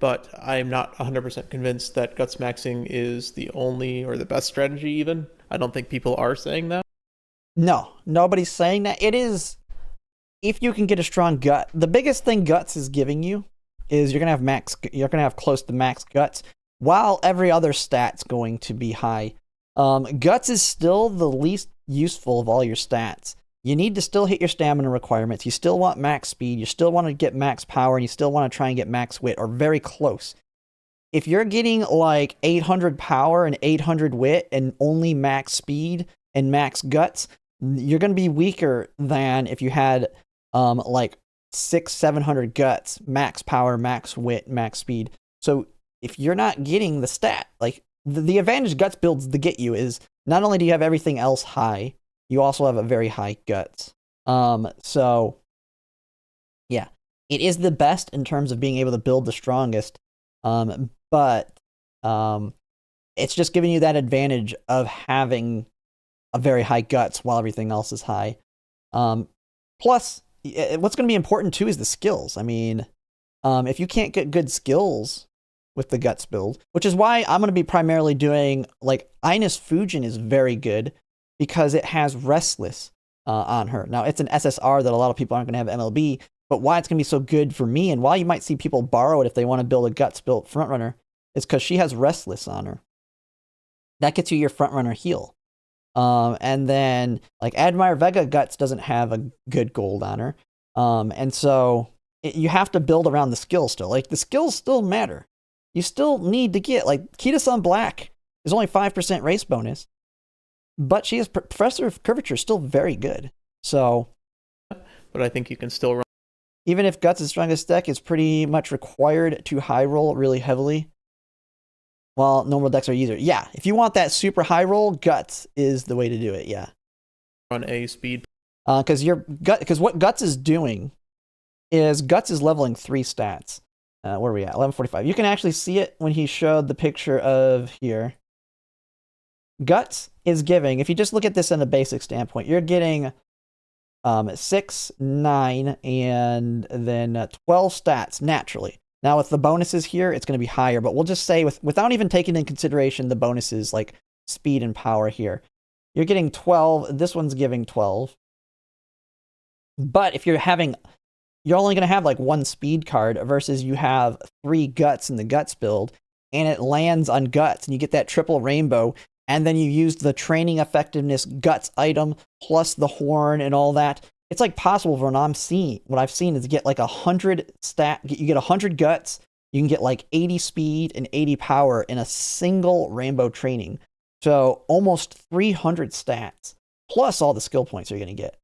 but I'm not 100% convinced that guts maxing is the only or the best strategy even. I don't think people are saying that. No, nobody's saying that. It is, if you can get a strong gut. The biggest thing guts is giving you is you're going to have close to max guts, while every other stat's going to be high. Guts is still the least useful of all your stats. You need to still hit your stamina requirements. You still want max speed. You still want to get max power, and you still want to try and get max wit, or very close. If you're getting like 800 power and 800 wit and only max speed and max guts, you're going to be weaker than if you had like 600-700 guts, max power, max wit, max speed. So if you're not getting the stat, like the advantage guts builds to get you is not only do you have everything else high, you also have a very high guts. So yeah, it is the best in terms of being able to build the strongest. But it's just giving you that advantage of having a very high guts while everything else is high. Plus, what's going to be important too is the skills. I mean, if you can't get good skills with the guts build, which is why I'm going to be primarily doing, like, Ines Fujin is very good because it has Restless on her. Now, it's an SSR that a lot of people aren't going to have MLB, but why it's going to be so good for me, and why you might see people borrow it if they want to build a guts built frontrunner, is because she has Restless on her. That gets you your frontrunner heal. And then, like, Admire Vega guts doesn't have a good gold on her. And so you have to build around the skills still. Like, the skills still matter. You still need to get, like, Kita-san Black is only 5% race bonus, but she is Professor of Curvature, still very good. So, but I think you can still run. Even if Guts' strongest deck is pretty much required to high roll really heavily, while normal decks are easier. Yeah, if you want that super high roll, Guts is the way to do it. Yeah. Run a speed. Because what Guts is doing is Guts is leveling 3 stats. Where are we at? 1145. You can actually see it when he showed the picture of here. Guts is giving, if you just look at this in a basic standpoint, you're getting 6, 9, and then 12 stats naturally. Now with the bonuses here, it's going to be higher, but we'll just say without even taking into consideration the bonuses like speed and power here, you're getting 12. This one's giving 12. But if you're only going to have like 1 speed card versus you have 3 guts in the guts build, and it lands on guts, and you get that triple rainbow, and then you use the training effectiveness guts item plus the horn and all that. It's like possible for what I've seen is to get like 100 stat. You get 100 guts, you can get like 80 speed and 80 power in a single rainbow training. So almost 300 stats plus all the skill points you're going to get.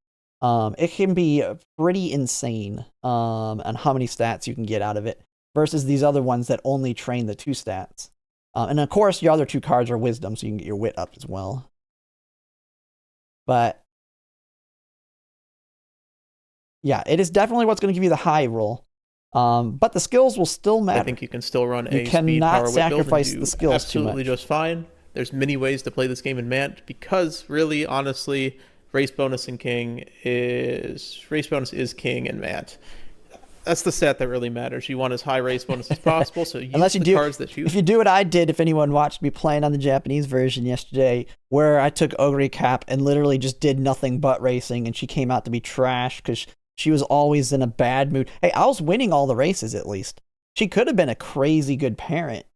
It can be pretty insane on how many stats you can get out of it versus these other ones that only train the 2 stats. And of course, your other 2 cards are wisdom, so you can get your wit up as well. But yeah, it is definitely what's going to give you the high roll. But the skills will still matter. I think you can still run you a cannot speed power sacrifice build the skills absolutely too much. Just fine. There's many ways to play this game in Mant because really, honestly, race bonus is king in Mant. That's the stat that really matters. You want as high race bonus as possible, so use cards that you... If you do what I did, if anyone watched me playing on the Japanese version yesterday, where I took Oguri Cap and literally just did nothing but racing, and she came out to be trash because she was always in a bad mood. Hey, I was winning all the races at least. She could have been a crazy good parent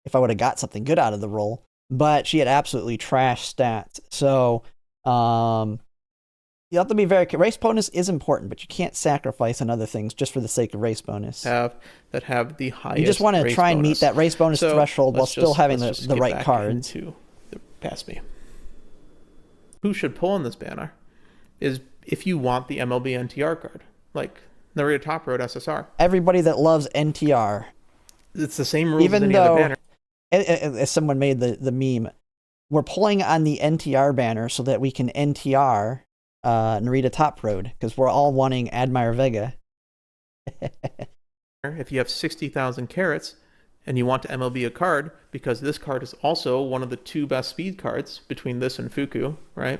if I would have got something good out of the roll, but she had absolutely trash stats. So, you have to be very careful. Race bonus is important, but you can't sacrifice on other things just for the sake of race bonus. Have the highest. You just want to try and meet that race bonus threshold while still having the right cards. Pass me. Who should pull on this banner is if you want the MLB NTR card, like Narita Top Road SSR. Everybody that loves NTR. It's the same rules as any other banner. As someone made the meme, we're pulling on the NTR banner so that we can NTR Narita Top Road, because we're all wanting Admire Vega. If you have 60,000 carats and you want to MLB a card, because this card is also one of the 2 best speed cards between this and Fuku, right?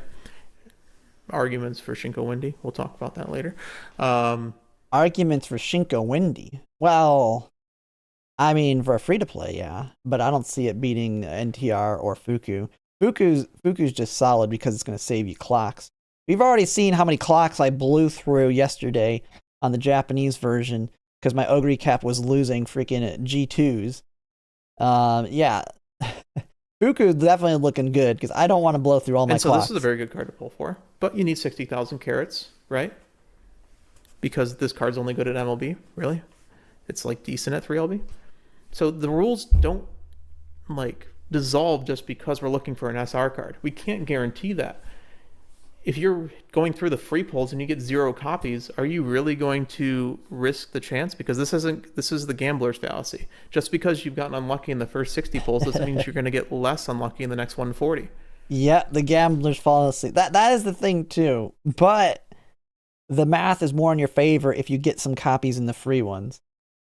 Arguments for Shinko Windy. We'll talk about that later. Arguments for Shinko Windy. Well, I mean, for a free-to-play, yeah. But I don't see it beating NTR or Fuku. Fuku's just solid because it's going to save you clocks. We've already seen how many clocks I blew through yesterday on the Japanese version because my Oguri cap was losing freaking G2s. Yeah. Fuku's definitely looking good because I don't want to blow through all my clocks. And so this is a very good card to pull for. But you need 60,000 carats, right? Because this card's only good at MLB, really? It's like decent at 3LB. So the rules don't like dissolve just because we're looking for an SR card. We can't guarantee that. If you're going through the free pulls and you get 0 copies, are you really going to risk the chance? Because this is the gambler's fallacy. Just because you've gotten unlucky in the first 60 pulls doesn't mean you're going to get less unlucky in the next 140. Yeah, the gambler's fallacy. That is the thing too. But the math is more in your favor if you get some copies in the free ones.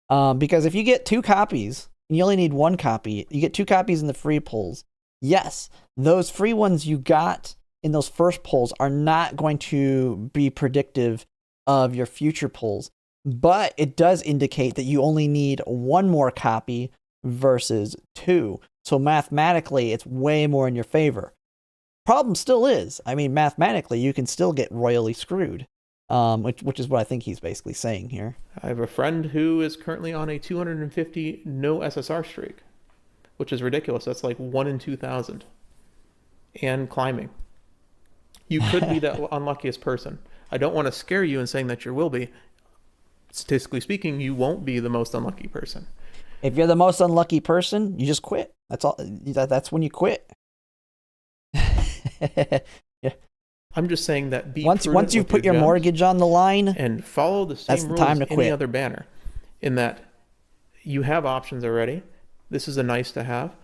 Because if you get 2 copies and you only need 1 copy, you get 2 copies in the free pulls. Yes, those free ones you got in those first pulls are not going to be predictive of your future pulls, but it does indicate that you only need 1 more copy versus 2. So mathematically, it's way more in your favor. Problem still is, I mean, mathematically, you can still get royally screwed, which is what I think he's basically saying here. I have a friend who is currently on a 250 no SSR streak, which is ridiculous. That's like 1 in 2,000 and climbing. You could be the unluckiest person. I don't want to scare you in saying that you will be. Statistically speaking, you won't be the most unlucky person. If you're the most unlucky person, you just quit. That's all. That's when you quit. Yeah. I'm just saying that once you've put your mortgage on the line and follow the same rules as any other banner, in that you have options already. This is a nice to have,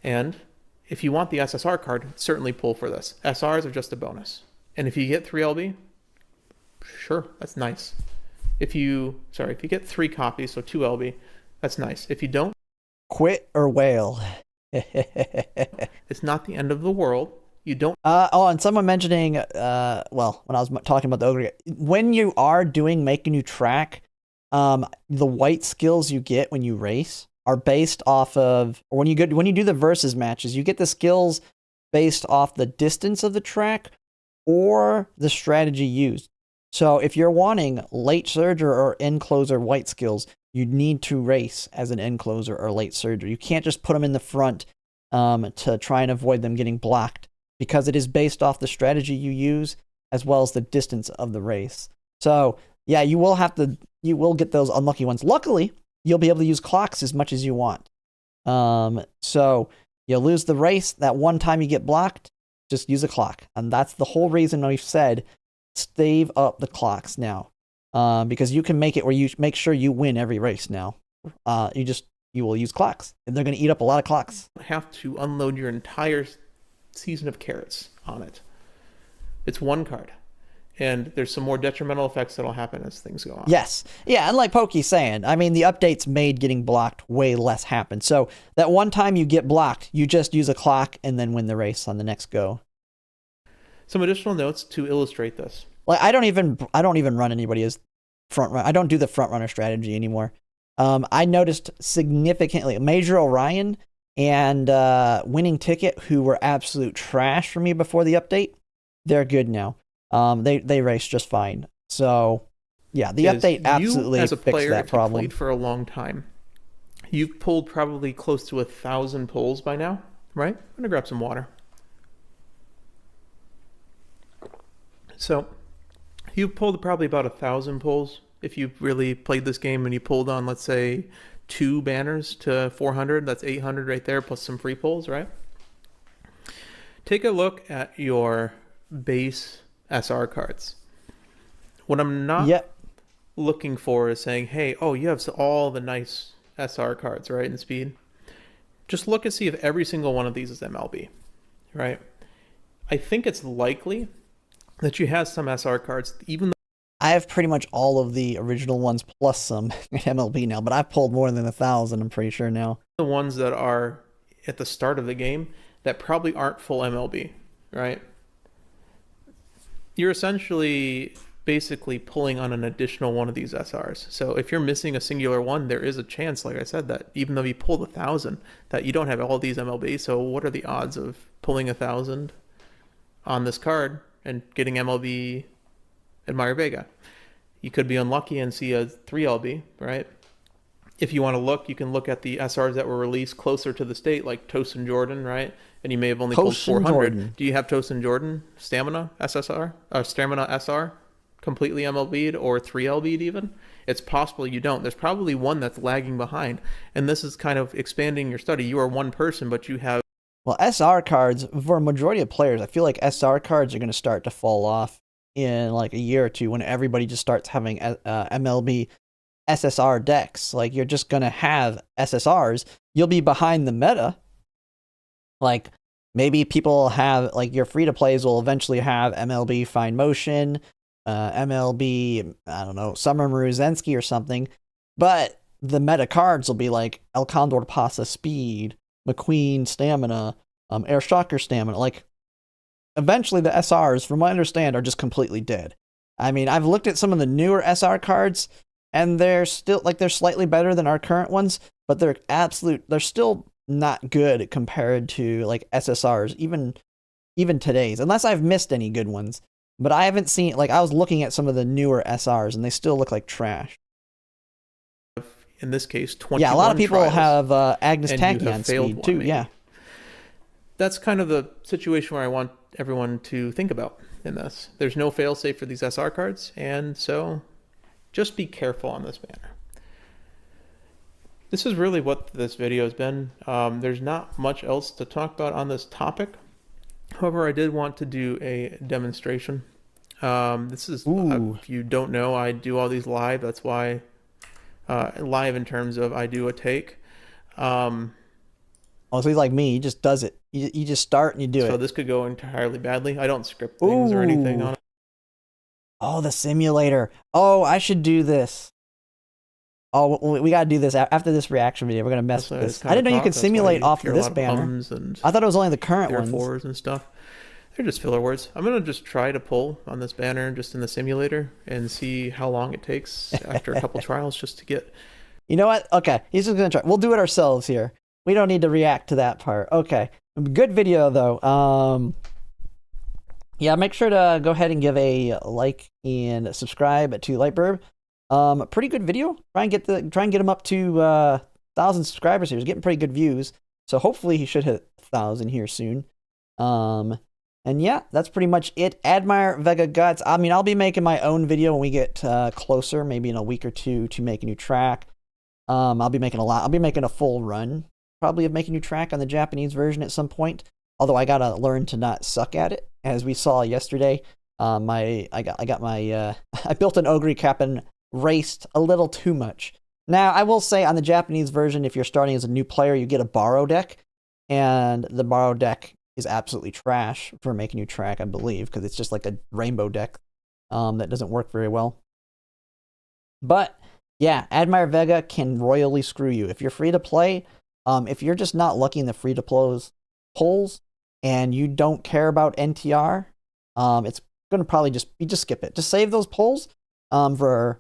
and if you want the SSR card, certainly pull for this. SRs are just a bonus. And if you get 3LB, sure, that's nice. If you get 3 copies, so 2LB, that's nice. If you don't, quit or wail. It's not the end of the world. You don't. And someone mentioning, well, when I was talking about the Oguri, when you are making you track, the white skills you get when you race are based off of, or when you do the versus matches, you get the skills based off the distance of the track or the strategy used. So if you're wanting late surger or end closer white skills, you need to race as an end closer or late surger. You can't just put them in the front to try and avoid them getting blocked, because it is based off the strategy you use as well as the distance of the race. So yeah, you will get those unlucky ones. Luckily, you'll be able to use clocks as much as you want. So you'll lose the race. That one time you get blocked, just use a clock. And that's the whole reason we've said stave up the clocks now. Because you can make it where you make sure you win every race now. You will use clocks, and they're going to eat up a lot of clocks. You have to unload your entire season of carrots on it. It's 1 card. And there's some more detrimental effects that'll happen as things go on. Yes. Yeah, and like Pokey's saying, I mean, the updates made getting blocked way less happen. So that one time you get blocked, you just use a clock and then win the race on the next go. Some additional notes to illustrate this. Like I don't even run anybody as front runner. I don't do the front runner strategy anymore. I noticed significantly Major Orion and Winning Ticket, who were absolute trash for me before the update, they're good now. They race just fine. So, yeah, the update absolutely fixed that problem. Played for a long time. You've pulled probably close to 1,000 pulls by now, right? I'm gonna grab some water. So, you've pulled probably about 1,000 pulls. If you've really played this game and you pulled on, let's say, 2 banners to 400, that's 800 right there, plus some free pulls, right? Take a look at your base SR cards. What I'm not looking for is saying, hey, oh, you have all the nice SR cards, right, in speed. Just look and see if every single one of these is MLB, right? I think it's likely that you have some SR cards, even though I have pretty much all of the original ones plus some MLB now, but I've pulled more than 1,000, I'm pretty sure now. The ones that are at the start of the game that probably aren't full MLB, right? You're essentially basically pulling on an additional one of these SRs. So if you're missing a singular one, there is a chance, like I said, that even though you pulled 1,000, that you don't have all these MLB. So what are the odds of pulling 1,000 on this card and getting MLB Admire Vega? You could be unlucky and see a 3LB, right? If you want to look, you can look at the SRs that were released closer to the state, like Tosin Jordan, right? And you may have only pulled 400. Jordan. Do you have Tosin Jordan Stamina SSR or Stamina SR completely MLB'd or 3LB'd even? It's possible you don't. There's probably one that's lagging behind. And this is kind of expanding your study. You are one person, but you have... Well, SR cards, for a majority of players, I feel like SR cards are going to start to fall off in like a year or two when everybody just starts having MLB SSR decks. Like, you're just going to have SSRs. You'll be behind the meta. Like, maybe people have, like, your free-to-plays will eventually have MLB Fine Motion, MLB, I don't know, Summer Maruzensky or something. But the meta cards will be like El Condor Pasa Speed, McQueen Stamina, Air Shocker Stamina. Like, eventually the SRs, from what I understand, are just completely dead. I mean, I've looked at some of the newer SR cards, and they're still, like, they're slightly better than our current ones, but they're still not good compared to, like, SSRs, even today's, unless I've missed any good ones. But I haven't seen, like, I was looking at some of the newer SRs, and they still look like trash. In this case, 21 Yeah, a lot of people trials, have Agnes and you have Tachyon failed speed, one, too, maybe. yeah. That's kind of the situation where I want everyone to think about in this. There's no fail-safe for these SR cards, and so just be careful on this banner. This is really what this video has been. There's not much else to talk about on this topic. However, I did want to do a demonstration. This is, if you don't know, I do all these live. That's why, live in terms of I do a take. Oh, so he's like me. He just does it. You just start and you do it. So this could go entirely badly. I don't script things or anything on it. Oh, the simulator. Oh, I should do this. Oh, we got to do this after this reaction video. We're going to mess with this. I didn't know you could simulate off of this banner. I thought it was only the current ones. Fours and stuff. They're just filler words. I'm going to just try to pull on this banner just in the simulator and see how long it takes after a couple trials just to get... You know what? Okay, he's just going to try. We'll do it ourselves here. We don't need to react to that part. Okay. Good video, though. Yeah, make sure to go ahead and give a like and subscribe to Lightburb. Pretty good video. Try and get him up to 1,000 subscribers here. He's getting pretty good views. So hopefully he should hit 1,000 here soon. And yeah, that's pretty much it. Admire Vega Guts. I mean, I'll be making my own video when we get closer, maybe in a week or two, to make a new track. I'll be making a full run, probably, of making a new track on the Japanese version at some point. Although I gotta learn to not suck at it, as we saw yesterday. I built an Oguri Cup and raced a little too much. Now, I will say on the Japanese version, if you're starting as a new player, you get a borrow deck, and the borrow deck is absolutely trash for making a new track, I believe, because it's just like a rainbow deck that doesn't work very well. But yeah, Admire Vega can royally screw you. If you're free to play, if you're just not lucky in the free to pulls and you don't care about NTR, it's going to probably just skip it. Just save those pulls for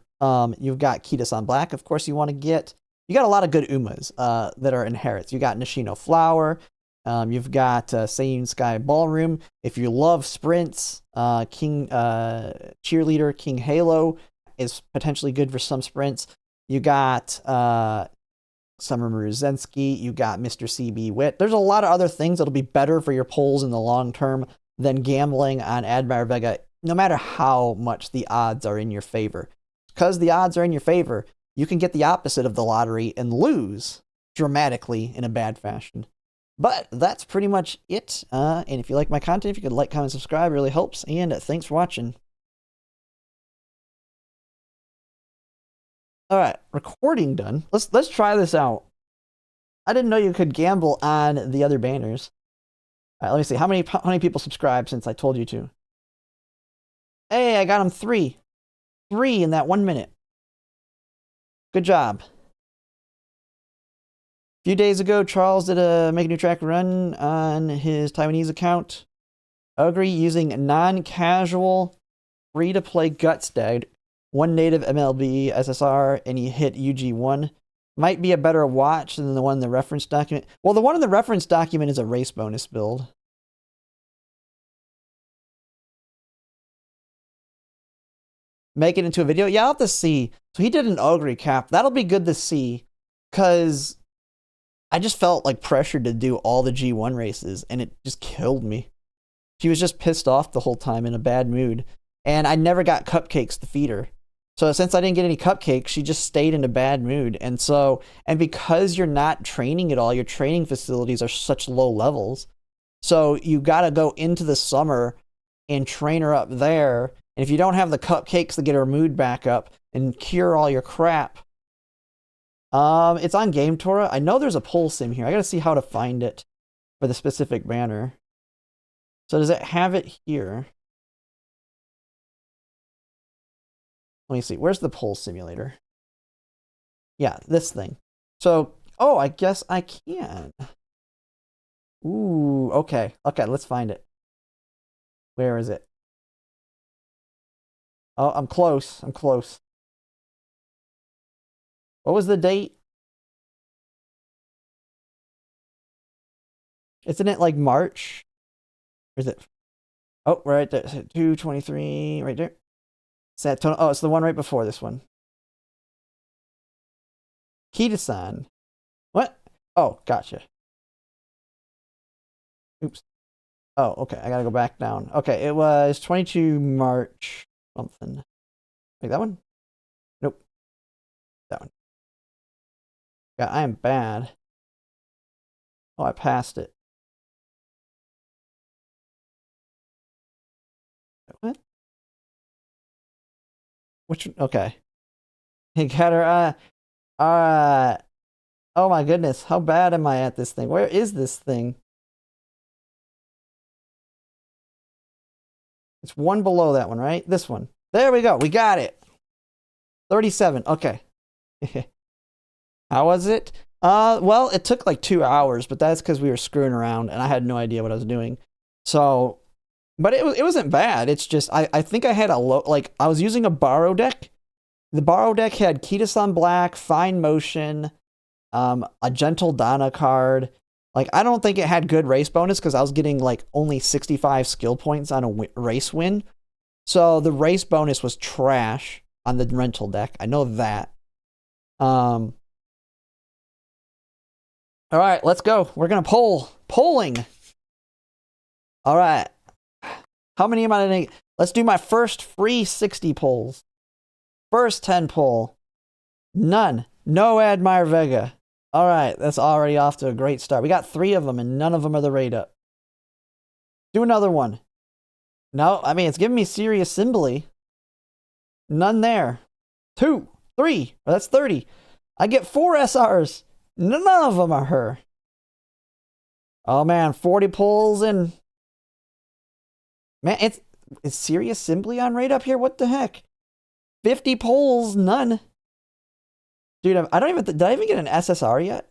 you've got Kita-san Black. Of course, you got a lot of good Umas that are inherits. You got Nishino Flower. You've got Seiyun Sky Ballroom. If you love sprints, King Cheerleader, King Halo is potentially good for some sprints. You got Summer Maruzensky. You got Mr. CB Wit. There's a lot of other things that'll be better for your polls in the long term than gambling on Admire Vega, no matter how much the odds are in your favor. Because the odds are in your favor, you can get the opposite of the lottery and lose dramatically in a bad fashion. But that's pretty much it. And if you like my content, if you could like, comment, subscribe, it really helps. And thanks for watching. All right, recording done. Let's try this out. I didn't know you could gamble on the other banners. All right, let me see. How many people subscribed since I told you to? Hey, I got them 3. 3 in that 1 minute. Good job. A few days ago, Charles did a make a new track run on his Taiwanese account. Oguri using non-casual free-to-play Guts deck, 1 native MLB SSR, and you hit UG1. Might be a better watch than the one in the reference document. Well, the one in the reference document is a race bonus build. Make it into a video? Yeah, I'll have to see. So he did an Oguri cap. That'll be good to see. Because I just felt like pressured to do all the G1 races. And it just killed me. She was just pissed off the whole time in a bad mood. And I never got cupcakes to feed her. So since I didn't get any cupcakes, she just stayed in a bad mood. And because you're not training at all, your training facilities are such low levels. So you got to go into the summer and train her up there. And if you don't have the cupcakes to get her mood back up and cure all your crap, it's on Game Tora. I know there's a poll sim here. I got to see how to find it for the specific banner. So does it have it here? Let me see. Where's the poll simulator? Yeah, this thing. So, oh, I guess I can. Ooh, okay. Okay, let's find it. Where is it? Oh, I'm close. I'm close. What was the date? Isn't it like March? Or is it? Oh, right there. 2/23, right there. Oh, it's the one right before this one. Kita-san. What? Oh, gotcha. Oops. Oh, okay. I gotta go back down. Okay, it was 22 March something. Wait, that one? Nope. That one. Yeah, I am bad. Oh, I passed it. What? Which? Okay. Hey, got her. Oh my goodness, how bad am I at this thing? Where is this thing? It's one below that one, right? This one. There we go. We got it. 37. Okay. How was it? Well, it took like 2 hours, but that's because we were screwing around and I had no idea what I was doing. So, but it wasn't bad. It's just, I think I had a low, like, I was using a borrow deck. The borrow deck had Kita-san Black, Fine Motion, a Gentle Donna card. Like, I don't think it had good race bonus because I was getting like only 65 skill points on a race win. So the race bonus was trash on the rental deck. I know that. All right, let's go. We're going to poll. Polling. All right. How many am I going to... Let's do my first free 60 polls. First 10 poll. None. No Admire Vega. All right, that's already off to a great start. We got 3 of them, and none of them are the rate up. Do another one. No, I mean, it's giving me serious Symboli. None there. 2, 3. Well, that's 30. I get 4 SRs. None of them are her. Oh, man, 40 pulls in. Man, is serious Symboli on rate up here? What the heck? 50 polls, none. Dude, I don't even... Did I even get an SSR yet?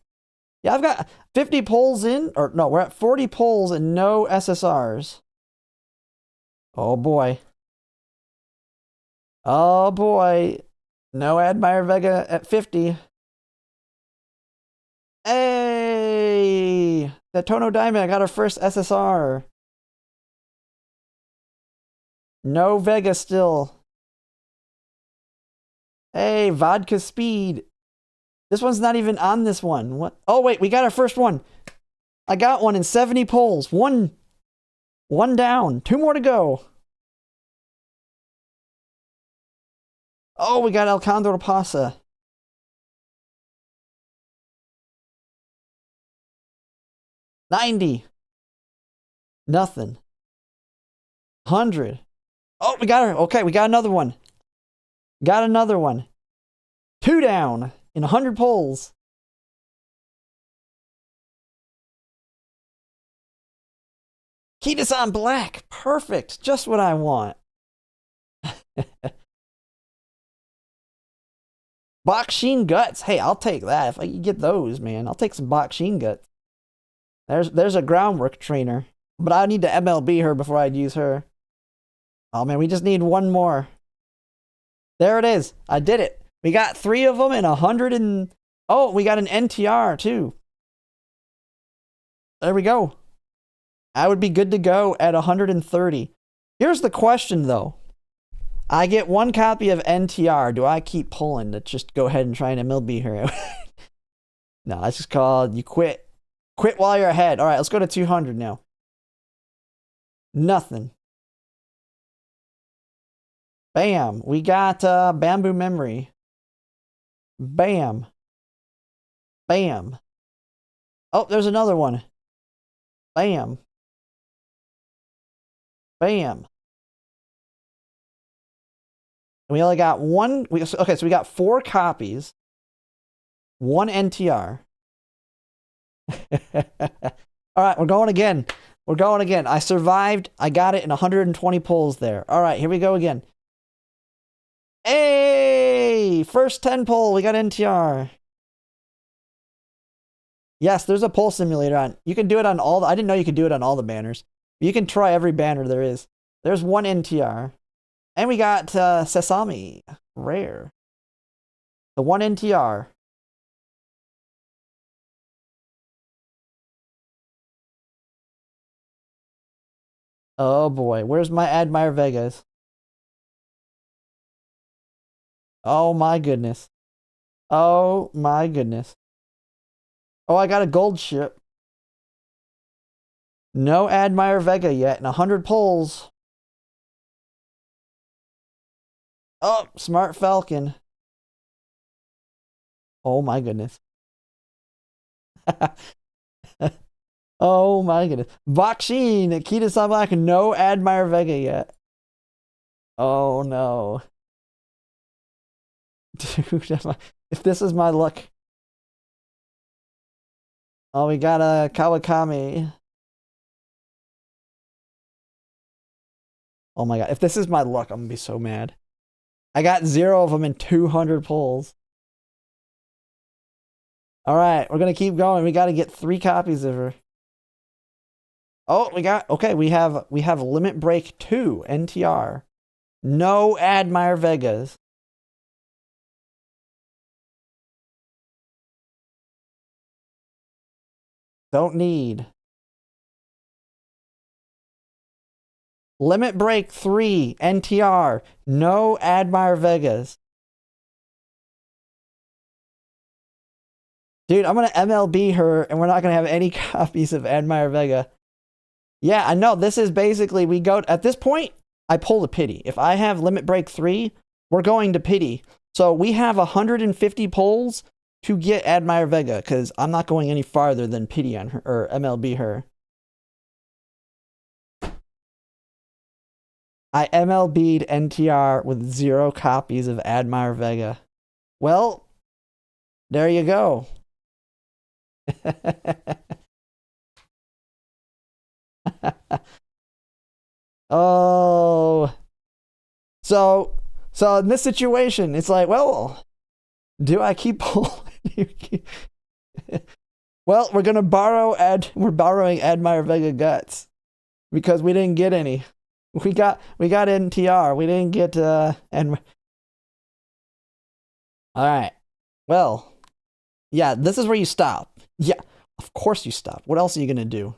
Yeah, I've got 50 polls in. Or, no, we're at 40 polls and no SSRs. Oh, boy. Oh, boy. No Admire Vega at 50. Hey! That Tono Diamond, I got our first SSR. No Vega still. Hey, Vodka Speed. This one's not even on this one. What? Oh, wait, we got our first one. I got one in 70 polls. One down. 2 more to go. Oh, we got El Condor Pasa. $90. Nothing. 100. Oh, we got her. Okay, we got another one. Got another one. 2 down in 100 polls. Kita-san Black. Perfect. Just what I want. Boxing Guts. Hey, I'll take that. If I can get those, man. I'll take some Boxing Guts. There's a groundwork trainer. But I need to MLB her before I'd use her. Oh man, we just need one more. There it is. I did it. We got 3 of them and 100 and... Oh, we got an NTR too. There we go. I would be good to go at 130. Here's the question though. I get 1 copy of NTR. Do I keep pulling to just go ahead and try an MLB here? No, that's just called you quit. Quit while you're ahead. All right, let's go to 200 now. Nothing. Bam. We got bamboo memory. Bam. Bam. Oh, there's another one. Bam. Bam. And we only got 1. Okay, so we got 4 copies. 1 NTR. All right, we're going again. We're going again. I survived. I got it in 120 pulls there. All right, here we go again. Hey! First 10 pull. We got NTR. Yes, there's a pull simulator on. You can do it on all the... I didn't know you could do it on all the banners. You can try every banner there is. There's 1 NTR. And we got Sesame. Rare. The 1 NTR. Oh boy, where's my Admire Vegas? Oh my goodness. Oh my goodness. Oh, I got a gold ship. No Admire Vega yet, and 100 pulls. Oh, Smart Falcon. Oh my goodness. Oh my goodness. Vaccine, Kita Black, no Admire Vega yet. Oh no. Dude, if this is my luck. Oh, we got a Kawakami. Oh my god. If this is my luck, I'm gonna be so mad. I got 0 of them in 200 pulls. Alright, we're gonna keep going. We gotta get 3 copies of her. Oh, we got... Okay, we have Limit Break 2, NTR. No Admire Vegas. Don't need. Limit Break 3, NTR. No Admire Vegas. Dude, I'm going to MLB her, and we're not going to have any copies of Admire Vega. Yeah, I know. This is basically, we go... At this point, I pull the pity. If I have Limit Break 3, we're going to pity. So we have 150 pulls to get Admire Vega, because I'm not going any farther than pity on her, or MLB her. I MLB'd NTR with 0 copies of Admire Vega. Well, there you go. Oh. So in this situation, it's like, well, do I keep pulling? Well, we're gonna we're borrowing Admire Vega guts because we didn't get any. We got NTR. We didn't get and all right. Well, yeah, this is where you stop. Yeah, of course you stop. What else are you gonna do?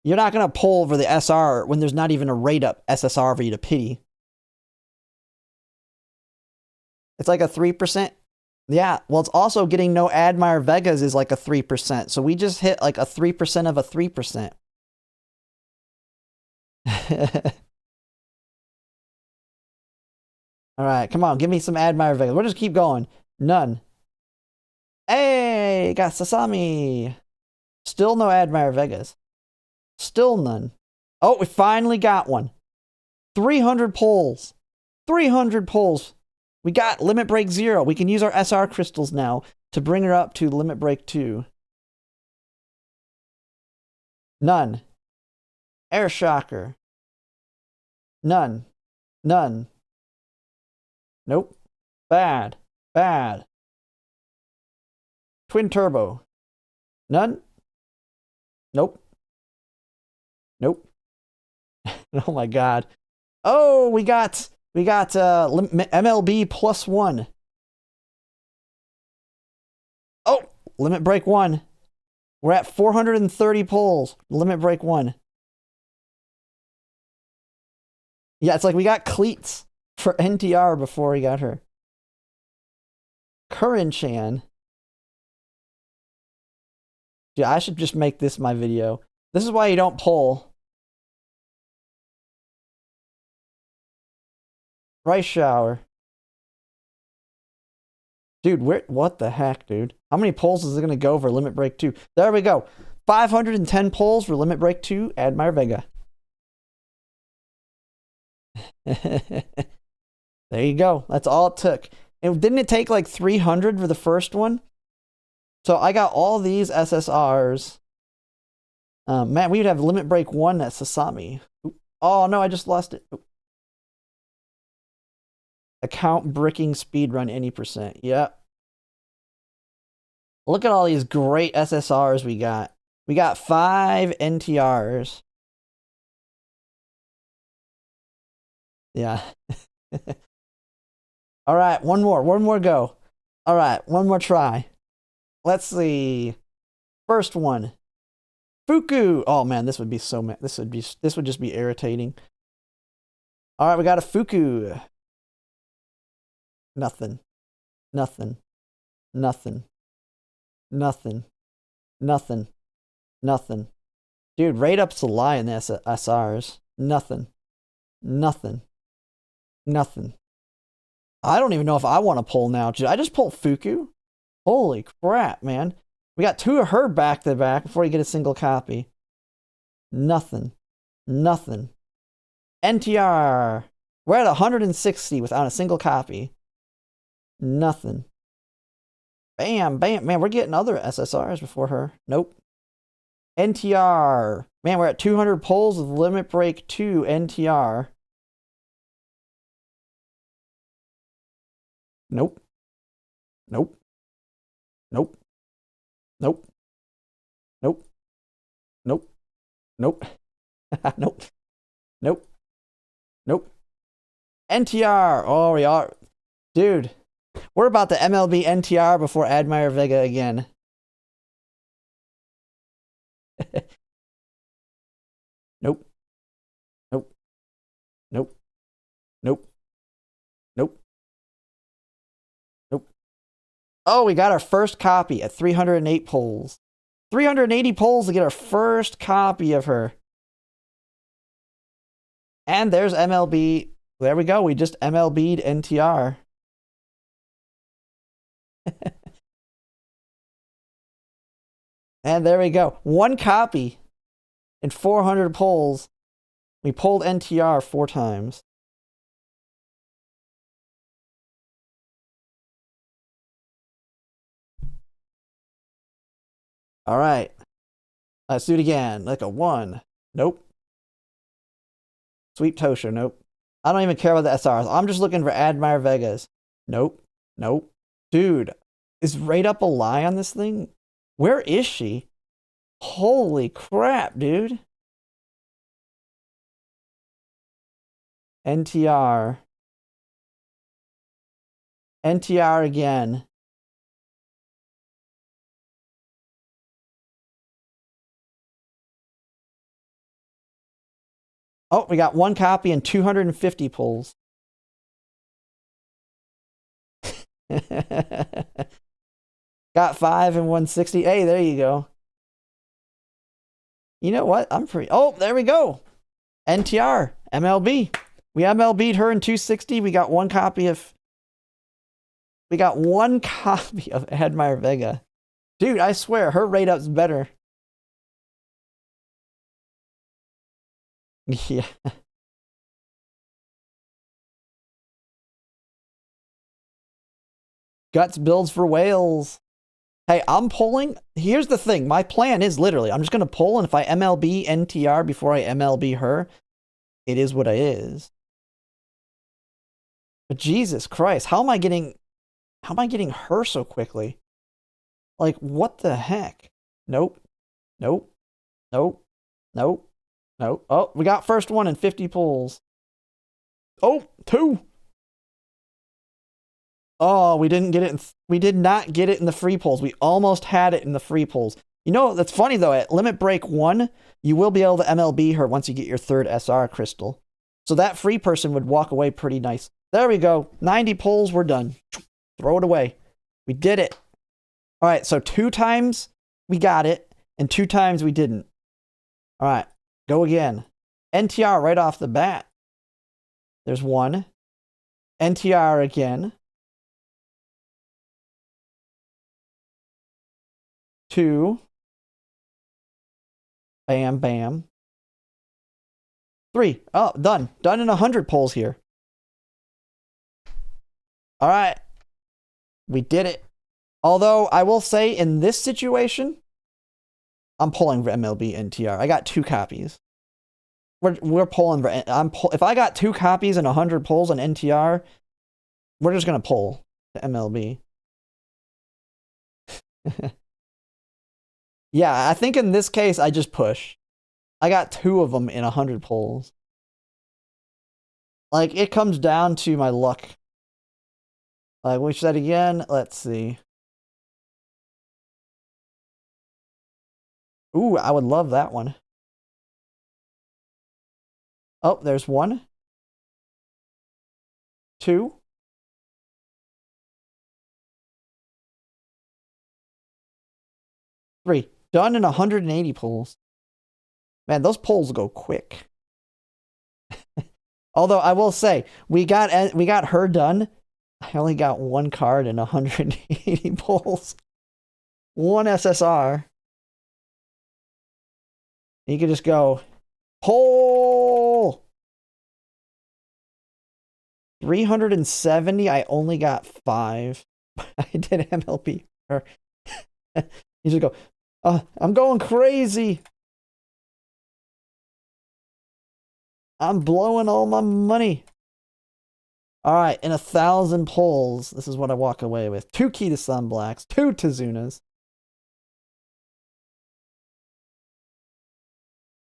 You're not gonna pull for the SR when there's not even a rate up SSR for you to pity. It's like a 3%. Yeah, well, it's also getting no Admire Vegas is like a 3%. So we just hit like a 3% of a 3%. All right, come on, give me some Admire Vegas. We'll just keep going. None. Hey, got Sasami. Still no Admire Vegas. Still none. Oh, we finally got one. 300 pulls. 300 pulls. We got Limit Break 0. We can use our SR crystals now to bring her up to Limit Break 2. None. Air Shocker. None. None. Nope. Bad. Bad. Twin Turbo. None. Nope. Nope. Oh my god. Oh, we got MLB +1. Oh, limit break 1. We're at 430 pulls. Limit break 1. Yeah, it's like we got cleats for NTR before we got her. Curran-chan. Dude, I should just make this my video. This is why you don't pull. Rice shower. Dude, what the heck, dude? How many pulls is it going to go for limit break 2? There we go. 510 pulls for limit break 2, Admire Vega. There you go. That's all it took. And didn't it take like 300 for the first one? So I got all these SSRs. Man, we would have limit break 1 at Sasami. Oh no, I just lost it. Account bricking speedrun any %. Yep. Look at all these great SSRs we got. We got 5 NTRs. Yeah. All right, one more go. All right, one more try. Let's see. First one. Fuku. Oh man, this would be so this would just be irritating. All right, we got a Fuku. Nothing. Nothing. Nothing. Nothing. Nothing. Nothing. Dude, rate up's a lie in the SRs. Nothing. Nothing. Nothing. I don't even know if I want to pull now. Did I just pull Fuku? Holy crap, man. We got 2 of her back to back before you get a single copy. Nothing. Nothing. NTR. We're at 160 without a single copy. Nothing. Bam, bam. Man, we're getting other SSRs before her. Nope. NTR. Man, we're at 200 pulls with limit break 2 NTR. Nope. Nope. Nope. Nope. Nope. Nope. Nope. Nope. Nope. Nope. NTR. Oh, we are. Dude, we're about the MLB NTR before Admire Vega again. Nope. Nope. Nope. Nope. Nope. Nope. Oh, we got our first copy at 308 pulls. 380 pulls to get our first copy of her. And there's MLB. There we go. We just MLB'd NTR. And there we go. 1 copy in 400 pulls. We pulled NTR 4 times. All right. Let's do it again. Like a 1. Nope. Sweep Tosha. Nope. I don't even care about the SRs. I'm just looking for Admire Vegas. Nope. Nope. Dude, is rate up a lie on this thing? Where is she? Holy crap, dude. NTR. NTR again. Oh, we got 1 copy and 250 pulls. Got 5 and 160. Hey, there you go. You know what? I'm pretty. Oh, there we go. NTR, MLB. We MLB'd her in 260. We got 1 copy of. We got 1 copy of Admire Vega. Dude, I swear, her rate up's better. Yeah. Guts builds for whales. Hey, I'm pulling. Here's the thing. My plan is literally, I'm just going to pull, and if I MLB NTR before I MLB her, it is what it is. But Jesus Christ, how am I getting her so quickly? Like, what the heck? Nope. Nope. Nope. Nope. Nope. Oh, we got first one in 50 pulls. Oh, 2. Oh, we didn't get it. We did not get it in the free pulls. We almost had it in the free pulls. You know, that's funny though. At limit break 1, you will be able to MLB her once you get your 3rd SR crystal. So that free person would walk away pretty nice. There we go. 90 pulls. We're done. Throw it away. We did it. All right. So 2 times we got it and 2 times we didn't. All right. Go again. NTR right off the bat. There's 1. NTR again. 2. Bam, bam. 3. Oh, done. Done in 100 pulls here. All right. We did it. Although, I will say, in this situation, I'm pulling for MLB NTR. I got 2 copies. We're pulling for... if I got 2 copies and 100 pulls on NTR, we're just going to pull to MLB. Yeah, I think in this case, I just push. I got 2 of them in 100 pulls. Like, it comes down to my luck. Like, we said again, let's see. Ooh, I would love that one. Oh, there's 1. 2. 3. Done in 180 pulls. Man, those pulls go quick. Although I will say, we got her done. I only got 1 card in 180 pulls. 1 SSR. You can just go, pull! 370, I only got 5. I did MLB. You just go, I'm going crazy. I'm blowing all my money. All right, in 1,000 pulls, this is what I walk away with. 2 Key to Sunblacks, 2 Tizunas.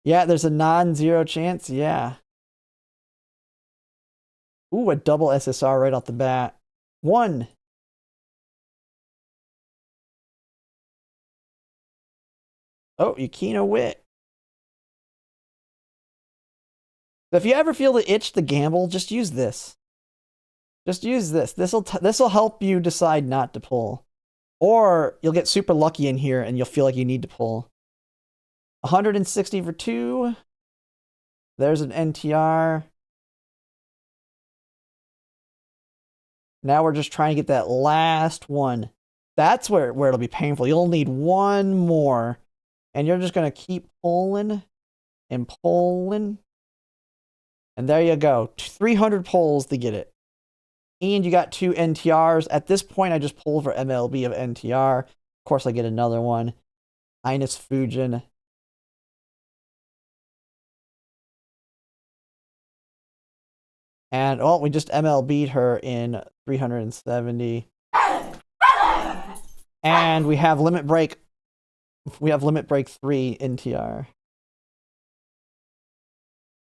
Yeah, there's a non-zero chance. Yeah. Ooh, a double SSR right off the bat. 1. Oh, Yukino Wit. So if you ever feel the itch to gamble, just use this. Just use this. This'll help you decide not to pull. Or you'll get super lucky in here and you'll feel like you need to pull. 160 for 2. There's an NTR. Now we're just trying to get that last one. That's where it'll be painful. You'll need 1 more. And you're just going to keep pulling and pulling. And there you go. 300 pulls to get it. And you got 2 NTRs. At this point, I just pull for MLB of NTR. Of course, I get another one. Ines Fujin. And, oh, we just MLB'd her in 370. And we have limit break. We have limit break 3 NTR.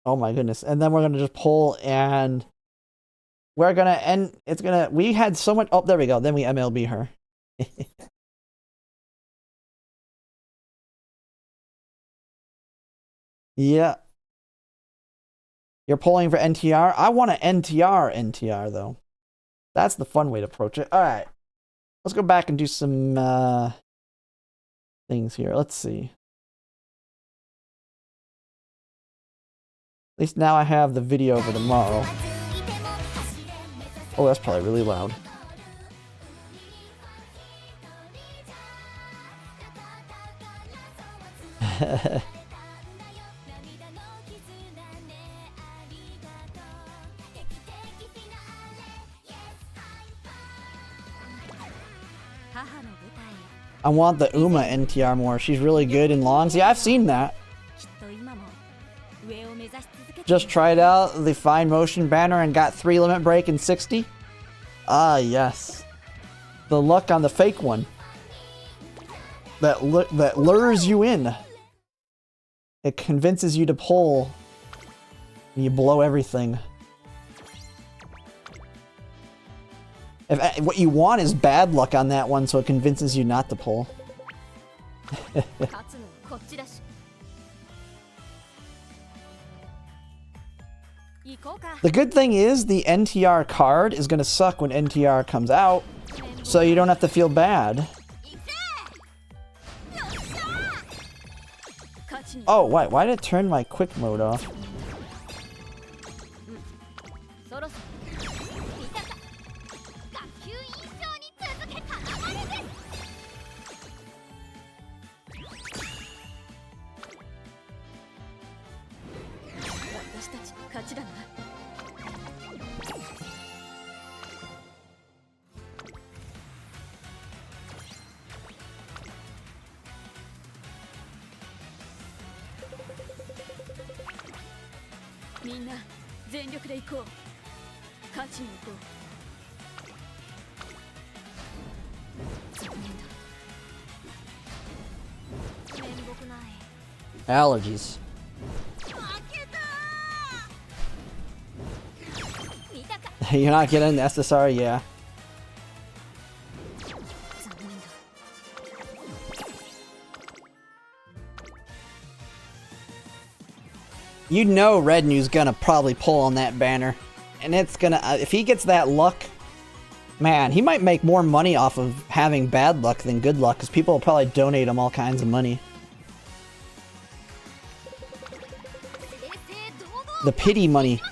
Oh my goodness. And then we're going to just pull and we're going to end. It's going to, we had so much. Oh, there we go. Then we MLB her. Yeah. You're pulling for NTR. I want an NTR though. That's the fun way to approach it. All right. Let's go back and do some things here. Let's see. At least now I have the video for tomorrow. Oh, that's probably really loud. I want the Uma NTR more. She's really good in lawns. Yeah, I've seen that. Just tried out the fine motion banner and got 3 limit break in 60. Ah, yes. The luck on the fake one. That lures you in. It convinces you to pull. And you blow everything. If what you want is bad luck on that one, so it convinces you not to pull. The good thing is the NTR card is gonna suck when NTR comes out, so you don't have to feel bad. Oh, why did it turn my quick mode off? Allergies. You're not getting the SSR? Yeah. You know Red New's gonna probably pull on that banner. And it's gonna... if he gets that luck... Man, he might make more money off of having bad luck than good luck, because people will probably donate him all kinds of money. The pity money.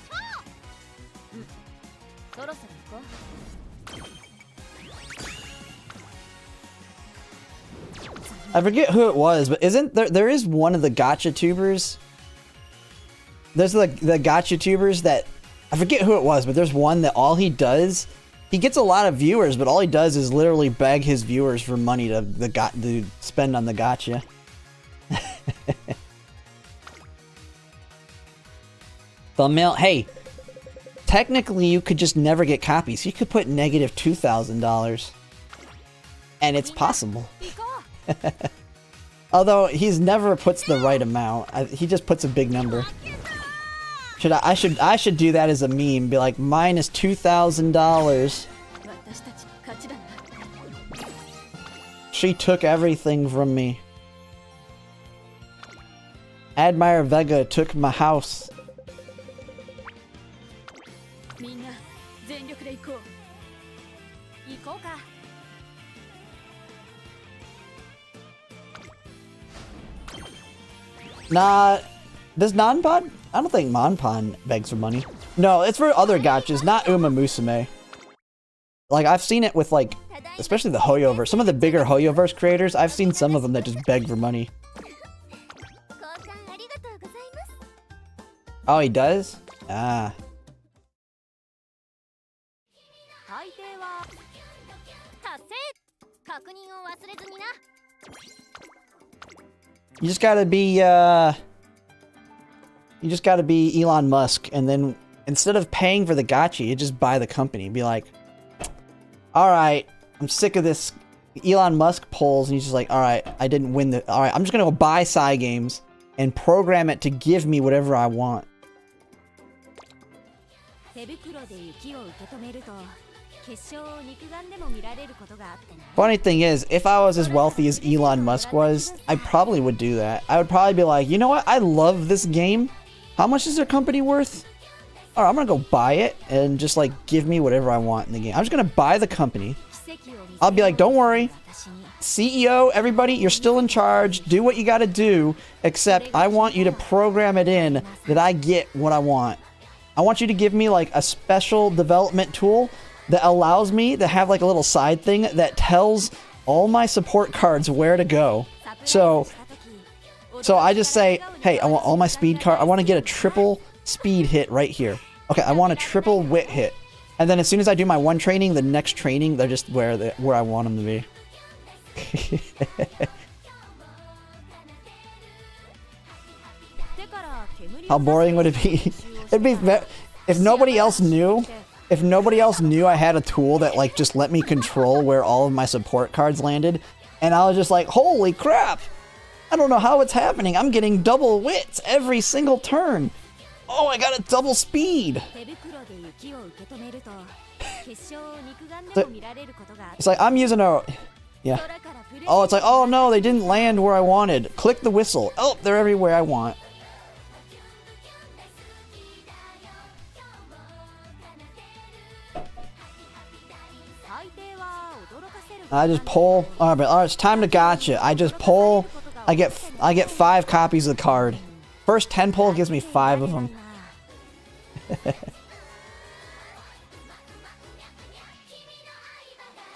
I forget who it was, but isn't there is one of the Gacha tubers. There's the Gacha tubers that I forget who it was, but there's one that all he does, he gets a lot of viewers, but all he does is literally beg his viewers for money to spend on the Gacha. Thumbnail. Hey, technically you could just never get copies. You could put negative $2,000, and it's possible. Although he's never puts the right amount. He just puts a big number. I should do that as a meme. Be like minus $2,000. She took everything from me. Admire Vega took my house. Nah, does Nanpan? I don't think Nanpan begs for money. No, it's for other gachas, not Umamusume. Like, I've seen it with, like, especially the Hoyoverse. Some of the bigger Hoyoverse creators, I've seen some of them that just beg for money. Oh, he does? Ah. You just gotta be Elon Musk, and then instead of paying for the gacha, you just buy the company. Be like, alright, I'm sick of this. Elon Musk polls, and he's just like, alright, I didn't win the... Alright, I'm just gonna go buy Cygames and program it to give me whatever I want. Funny thing is, if I was as wealthy as Elon Musk was, I probably would do that. I would probably be like, you know what? I love this game. How much is their company worth? Alright, I'm gonna go buy it and just like give me whatever I want in the game. I'm just gonna buy the company. I'll be like, don't worry. CEO, everybody, you're still in charge. Do what you gotta do, except I want you to program it in that I get what I want. I want you to give me like a special development tool that allows me to have like a little side thing that tells all my support cards where to go. So I just say, hey, I want all my speed I want to get a triple speed hit right here. Okay, I want a triple wit hit. And then as soon as I do my one training, the next training, they're just where I want them to be. How boring would it be? It'd be if nobody else knew. If nobody else knew I had a tool that like just let me control where all of my support cards landed, and I was just like, holy crap! I don't know how it's happening. I'm getting double wits every single turn. Oh, I got a double speed! 手袋で雪を受け止めると結晶を肉眼でも見られることがある。 It's like, I'm using a... Yeah. Oh, it's like, oh no, they didn't land where I wanted. Click the whistle. Oh, they're everywhere I want. I just pull. Alright, it's time to gacha. I just pull. I get 5 copies of the card. First 10 pull gives me 5 of them.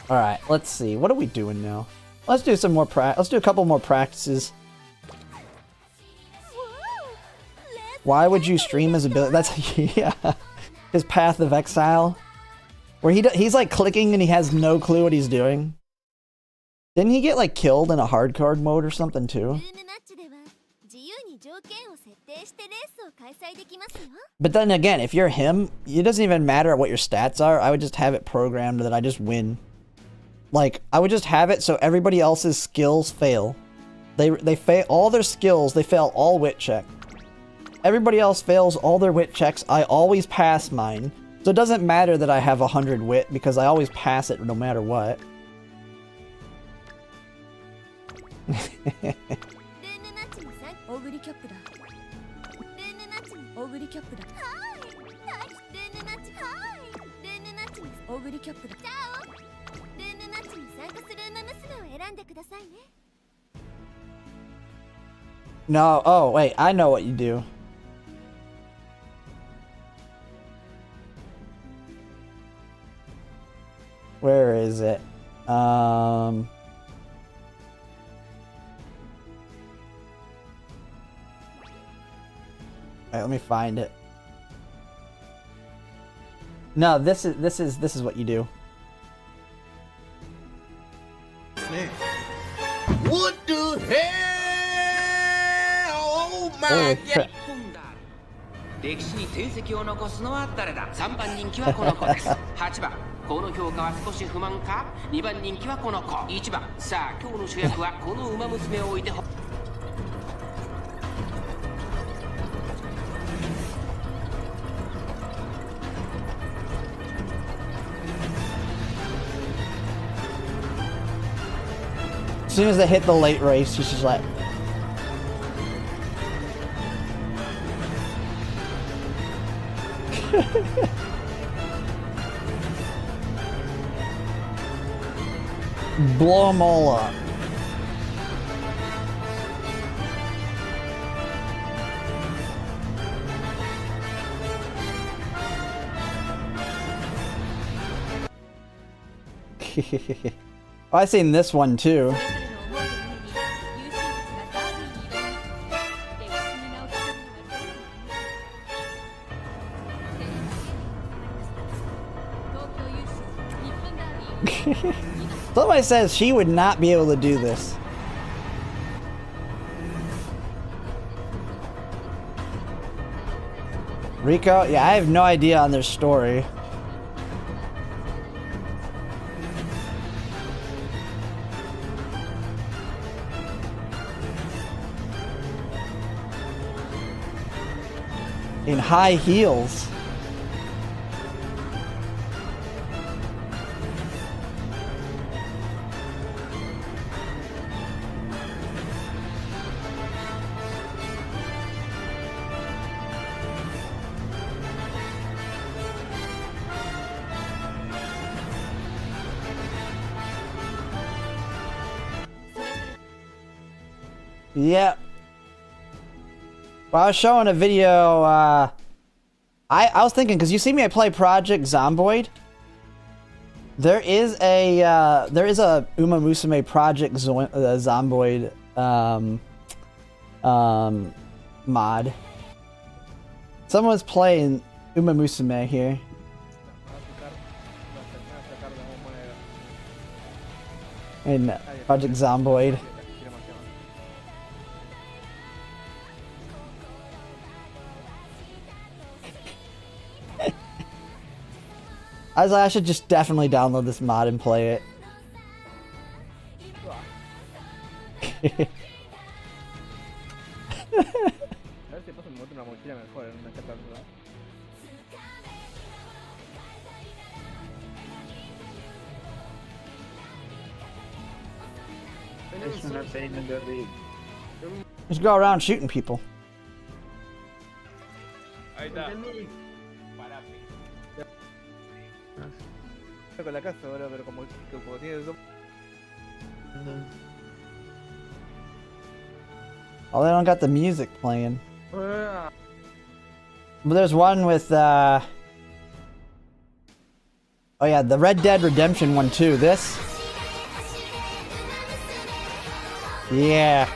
Alright, let's see. What are we doing now? Let's do some more let's do a couple more practices. Why would you stream his ability? That's yeah. His Path of Exile. Where he's like clicking and he has no clue what he's doing. Didn't he get like killed in a hard card mode or something too? But then again, if you're him, it doesn't even matter what your stats are. I would just have it programmed that I just win. Like, I would just have it so everybody else's skills fail. They fail all their skills, they fail all wit check. Everybody else fails all their wit checks, I always pass mine. So it doesn't matter that I have 100 wit, because I always pass it no matter what. No, oh wait, I know what you do. Where is it? Wait, let me find it. No, this is what you do. What the hell? Oh my god! 歴史に定石を残すのは誰だ。3番人気はこの子です。8番、この評価は少し不満か。2番人気はこの子。1番、さあ今日の主役はこの馬娘を置いて。As soon as they hit the late race, she's just like... Blow them all up. Oh, I've seen this one too. Somebody says she would not be able to do this. Rico? Yeah, I have no idea on their story. In high heels. Yeah. Well, I was showing a video, I was thinking, because you see me I play Project Zomboid. There is a Umamusume Project Zomboid, mod. Someone's playing Umamusume here. In Project Zomboid. I was like, I should just definitely download this mod and play it. paso me monto una mochila mejor en una chapa, ¿verdad? Just go around shooting people. Ahí está. Con la casa ahora, pero como tiene dos. Oh, they don't got the music playing. But there's one with, oh yeah, the Red Dead Redemption one too. This? Yeah.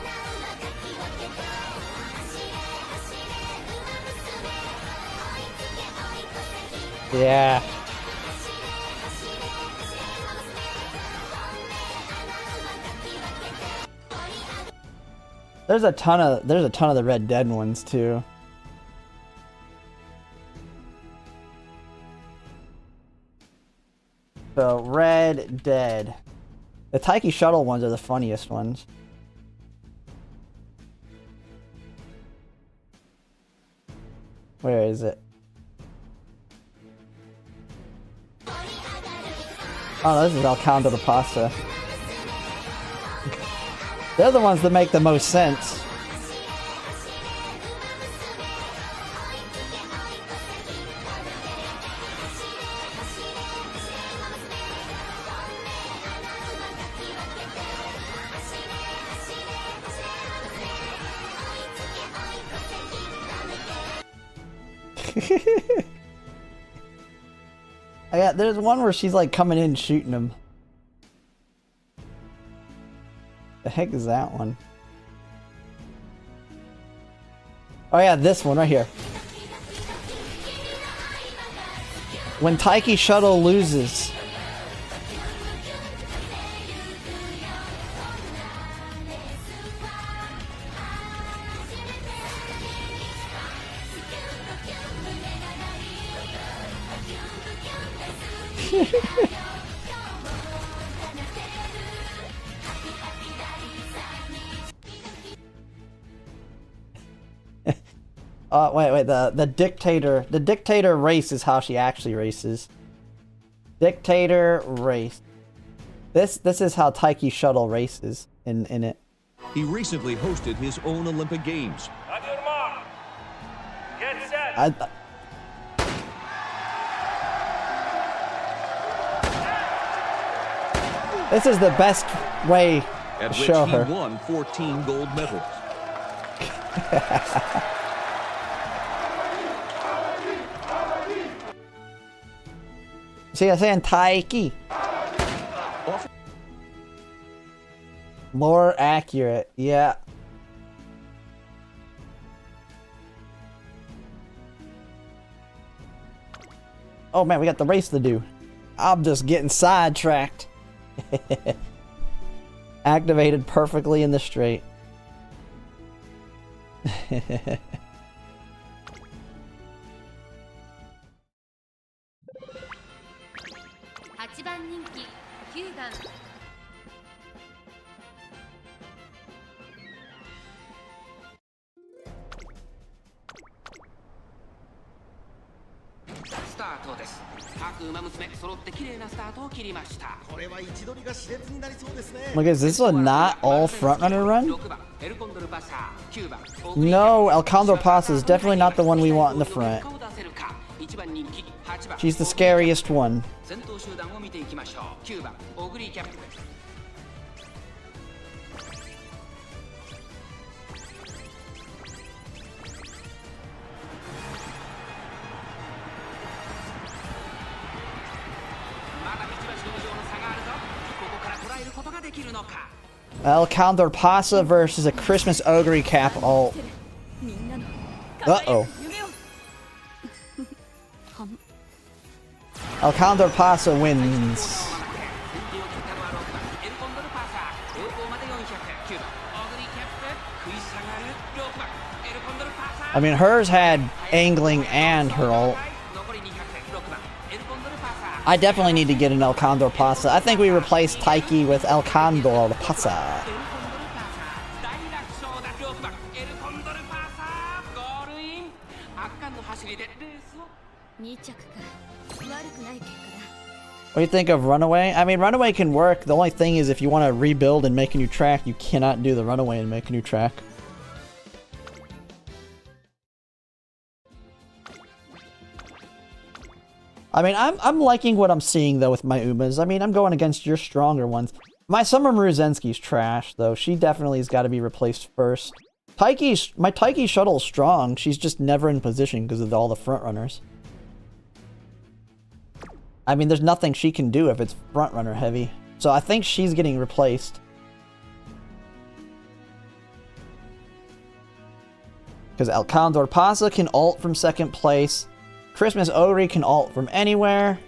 Yeah. There's a ton of the Red Dead ones too. So Red Dead. The Taiki Shuttle ones are the funniest ones. Where is it? Oh, no, this is Alcando de Pasta. They're the ones that make the most sense. Yeah, there's one where she's like coming in and shooting him. The heck is that one? Oh yeah, this one right here. When Taiki Shuttle loses. Wait, the dictator race is how she actually races. Dictator race. This is how Taiki Shuttle races in it. He recently hosted his own Olympic Games. On your mark. Get set. This is the best way At to which show he her. won 14 gold medals. See, I'm saying Taiki. More accurate, yeah. Oh man, we got the race to do. I'm just getting sidetracked. Activated perfectly in the straight. 8番人気9番 スタートです。各馬娘揃って綺麗なスタートを切りました。これは位置取りが熾烈になりそうですね。 Look, is this one not all frontrunner run? 6番エルコンドルパサー、9番 No, El Condor Pasa is definitely not the one we want in the front. 1番人気8番 She's the scariest one. 先頭集団を見ていきましょう。9番オグリーキャップです。まだ道橋の上の差があるぞ。ここから捉えることができるのか。 El Condor Pasa versus a Christmas Oguri Cap ult. みんなの Uh-oh. 夢を El Condor Pasa wins. I mean, hers had angling and her ult. I definitely need to get an El Condor Pasa. I think we replace Taiki with El Condor Pasa. じでレースを。2着か悪くない結果だ。 What do you think of Runaway? I mean, Runaway can work. The only thing is if you want to rebuild and make a new track, you cannot do the Runaway and make a new track. I mean, I'm liking what I'm seeing, though, with my Umas. I mean, I'm going against your stronger ones. My Summer Maruzensky's trash, though. She definitely has got to be replaced first. My Taiki Shuttle's strong. She's just never in position because of all the front runners. I mean, there's nothing she can do if it's front runner heavy. So I think she's getting replaced. Because El Condor Pasa can ult from second place. Christmas Oguri can ult from anywhere.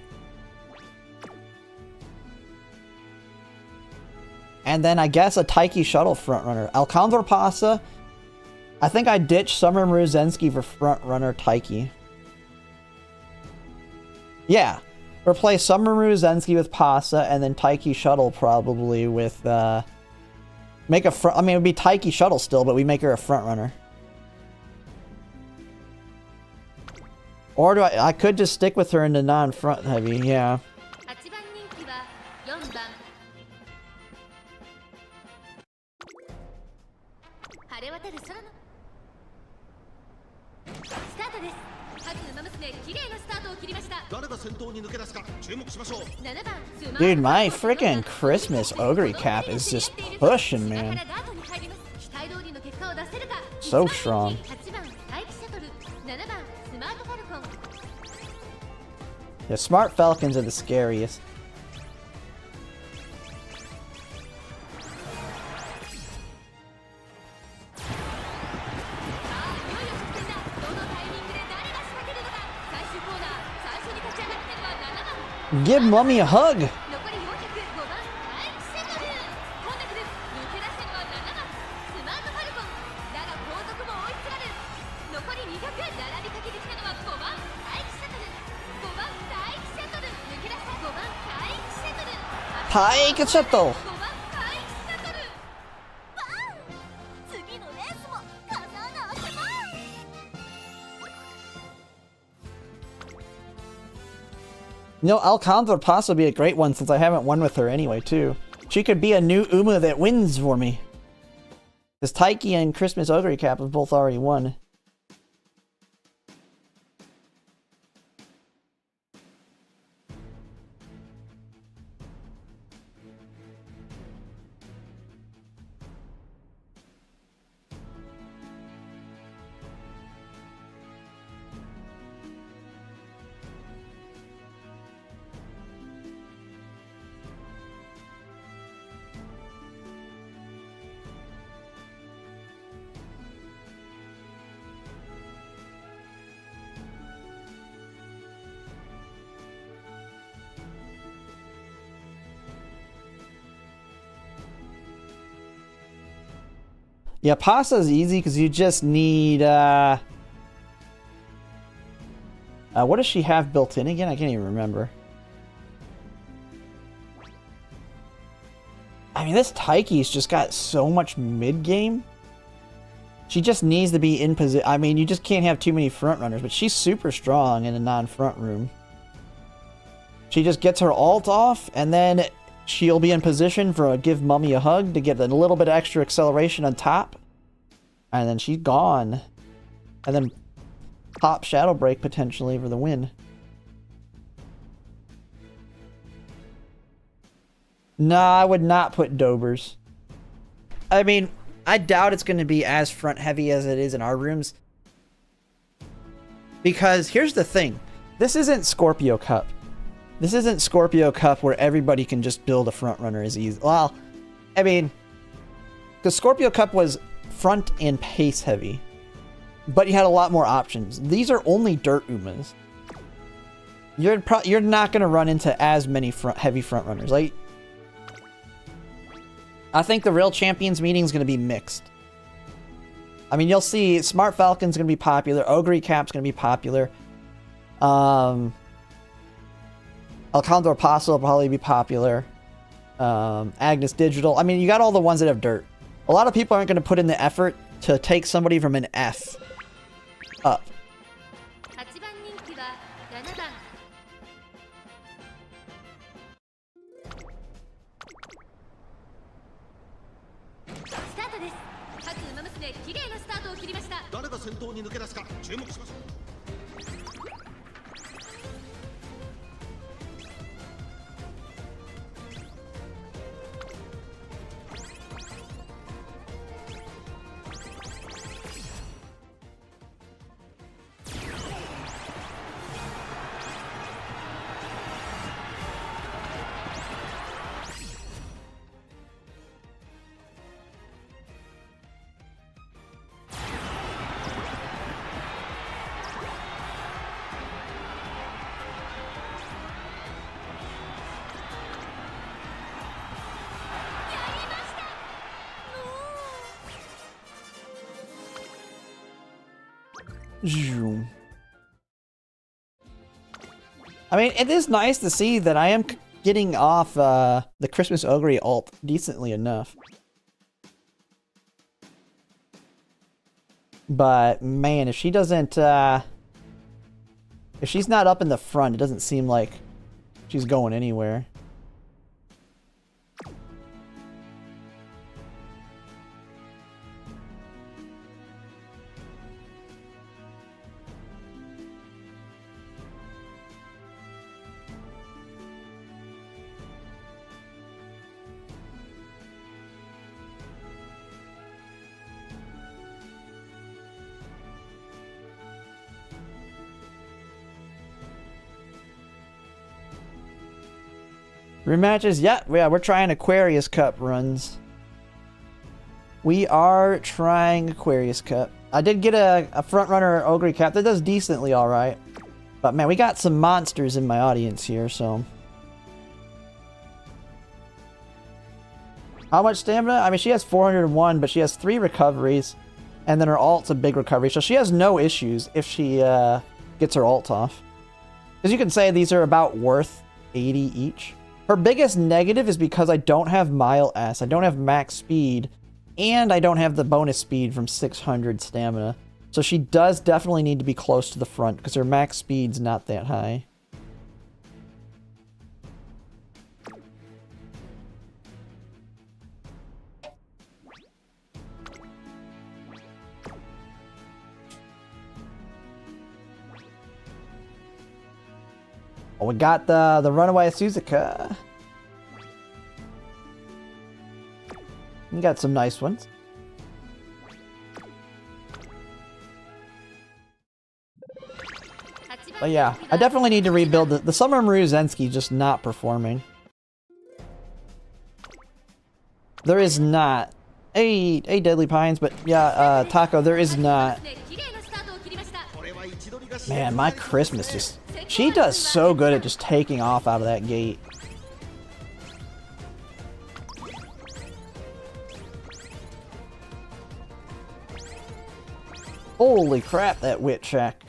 And then I guess a Taiki Shuttle frontrunner. El Condor Pasa. I think I ditched Summer Maruzensky for frontrunner Taiki. Yeah. Replace Summer Maruzensky with Pasa and then Taiki Shuttle probably with make a front. I mean, it would be Taiki Shuttle still, but we make her a frontrunner. Or do I could just stick with her in the non-front heavy, yeah. 8番人気は4番晴れ渡る空のスタートです。各馬娘綺麗なスタートを切りました。誰が先頭に抜け出すか注目しましょう。7番スマート Dude, my freaking Christmas Oguri cap is just pushing, man. 期待通りの結果を出せるか。 So strong. 8番待機シャトル、7番スマートファルコン。 Yeah, smart Falcons are the scariest. Give Mummy a hug! 残り400、5番待機シャトル。飛んでくる。抜け出したのは7番スマートファルコン。だが後続も追いすがる。残り200、並びかけてきたのは5番待機シャトル。5番待機シャトル。抜け出した5番待機シャトル。Taiki Shuttle! 5番待機シャトル。バン。次のレースも飾らなあかん。 You know, El Condor would possibly be a great one since I haven't won with her anyway, too. She could be a new Uma that wins for me. Because Taiki and Christmas Oguri Cap have both already won. Yeah, Pasta's easy because you just need, what does she have built in again? I can't even remember. I mean, this Taiki's just got so much mid-game. She just needs to be in position. I mean, you just can't have too many front runners, but she's super strong in a non-front room. She just gets her ult off, and then she'll be in position for a give Mummy a hug to get a little bit extra acceleration on top. And then she's gone. And then pop Shadow Break potentially for the win. Nah, I would not put Dobers. I mean, I doubt it's going to be as front heavy as it is in our rooms. Because here's the thing. This isn't Scorpio Cup. This isn't Scorpio Cup where everybody can just build a front runner as easy. Well, I mean, because Scorpio Cup was front and pace heavy, but you had a lot more options. These are only dirt Umas. You're not gonna run into as many heavy front runners. Like, I think the real champions meeting is gonna be mixed. I mean, you'll see Smart Falcon's gonna be popular. Oguri Cap's gonna be popular. El Condor Paso will probably be popular. Agnes Digital. I mean, you got all the ones that have dirt. A lot of people aren't going to put in the effort to take somebody from an F up. 8です。各馬娘綺麗なスタートを切りました。誰が先頭に抜け出すか注目しましょう。I mean, it is nice to see that I am getting off the Christmas Oguri ult decently enough. But man, if she doesn't, if she's not up in the front, it doesn't seem like she's going anywhere. Rematches? Yeah, we're trying Aquarius Cup runs. We are trying Aquarius Cup. I did get a front runner Oguri cap that does decently alright. But man, we got some monsters in my audience here, so. How much stamina? I mean, she has 401, but she has 3 recoveries. And then her ult's a big recovery, so she has no issues if she gets her ult off. As you can say, these are about worth 80 each. Her biggest negative is because I don't have Mile S, I don't have max speed, and I don't have the bonus speed from 600 stamina. So she does definitely need to be close to the front because her max speed's not that high. Oh, we got the runaway Suzuka. We got some nice ones. But yeah, I definitely need to rebuild the Summer Maru Zensky just not performing. There is not a Deadly Pines, but yeah, Taco, there is not. Man, my Christmas just... She does so good at just taking off out of that gate. Holy crap, that wit check.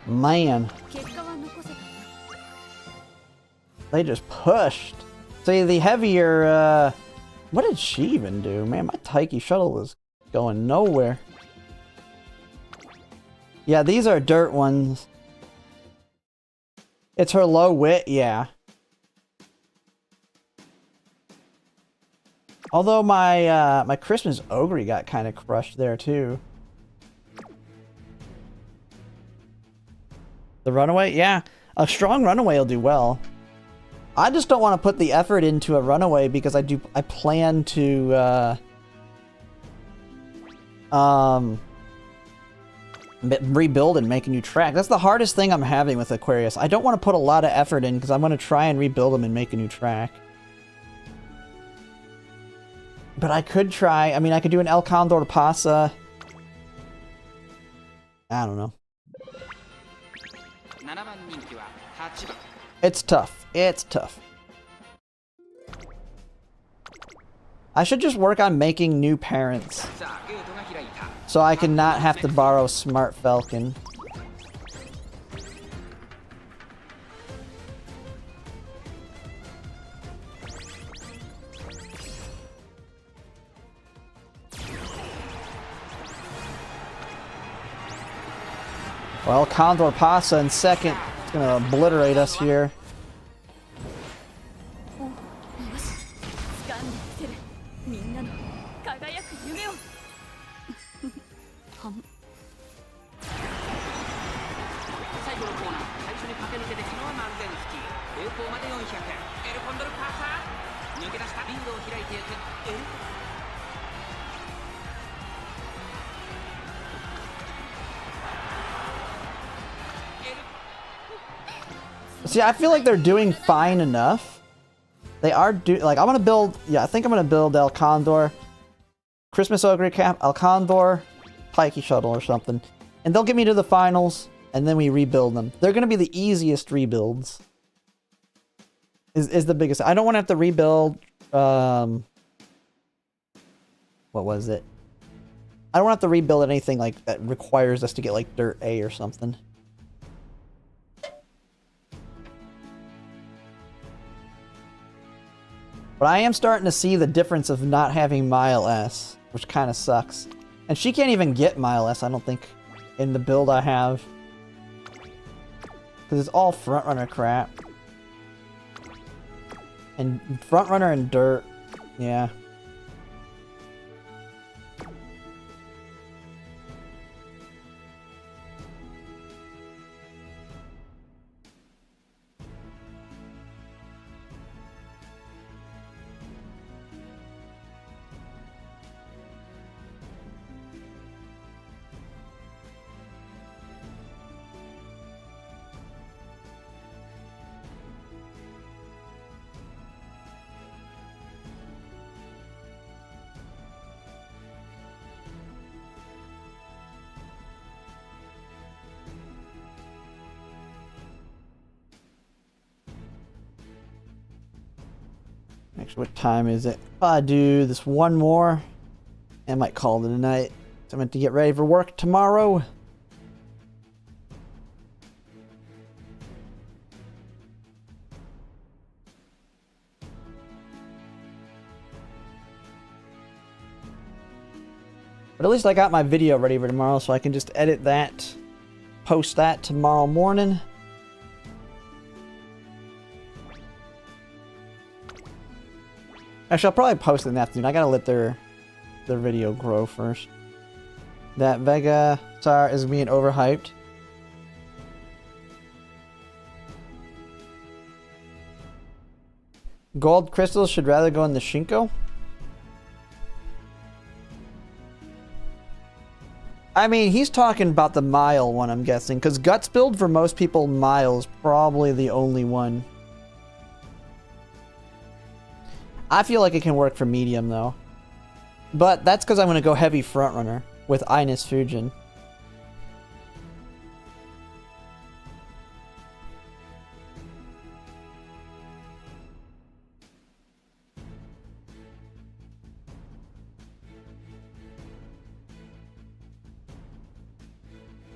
Man. They just pushed. See, the heavier, what did she even do? Man, my Taiki shuttle was going nowhere. Yeah, these are dirt ones. It's her low wit, yeah. Although my, my Christmas Oguri got kind of crushed there, too. The runaway? Yeah. A strong runaway will do well. I just don't want to put the effort into a runaway because I plan to rebuild and make a new track. That's the hardest thing I'm having with Aquarius. I don't want to put a lot of effort in because I want to try and rebuild them and make a new track. But I could try. I mean, I could do an El Condor Pasa. I don't know. It's tough. It's tough. I should just work on making new parents. So I can not have to borrow Smart Falcon. Well, Condor Pasa in second. It's gonna obliterate us here. よし掴んでみせるみんなの輝く夢をはん最後のコーナー最初に駆け抜けてきたのはマンゼンスキー栄光まで400エルコンドルパーサー抜け出したリードを開いていくSee, I feel like they're doing fine enough. They are like, I'm gonna build, yeah, I think I'm gonna build El Condor, Christmas Oguri Cap, El Condor, Taiki Shuttle or something. And they'll get me to the finals, and then we rebuild them. They're gonna be the easiest rebuilds. Is the biggest. I don't want to have to rebuild, what was it? I don't want to have to rebuild anything like that requires us to get like Dirt A or something. But I am starting to see the difference of not having Mile S, which kind of sucks. And she can't even get Mile S, I don't think, in the build I have. Because it's all Frontrunner crap. And Frontrunner and Dirt, yeah. Actually, what time is it? I'll do this one more. I might call it a night. So I'm meant to get ready for work tomorrow. But at least I got my video ready for tomorrow, so I can just edit that, post that tomorrow morning. Actually, I'll probably post it in the afternoon. I gotta let their video grow first. That Vega Star is being overhyped. Gold crystals should rather go in the Shinko. I mean, he's talking about the Mile one, I'm guessing. Because Guts build for most people, Mile is probably the only one. I feel like it can work for medium, though. But that's because I'm going to go heavy frontrunner with Ines Fujin.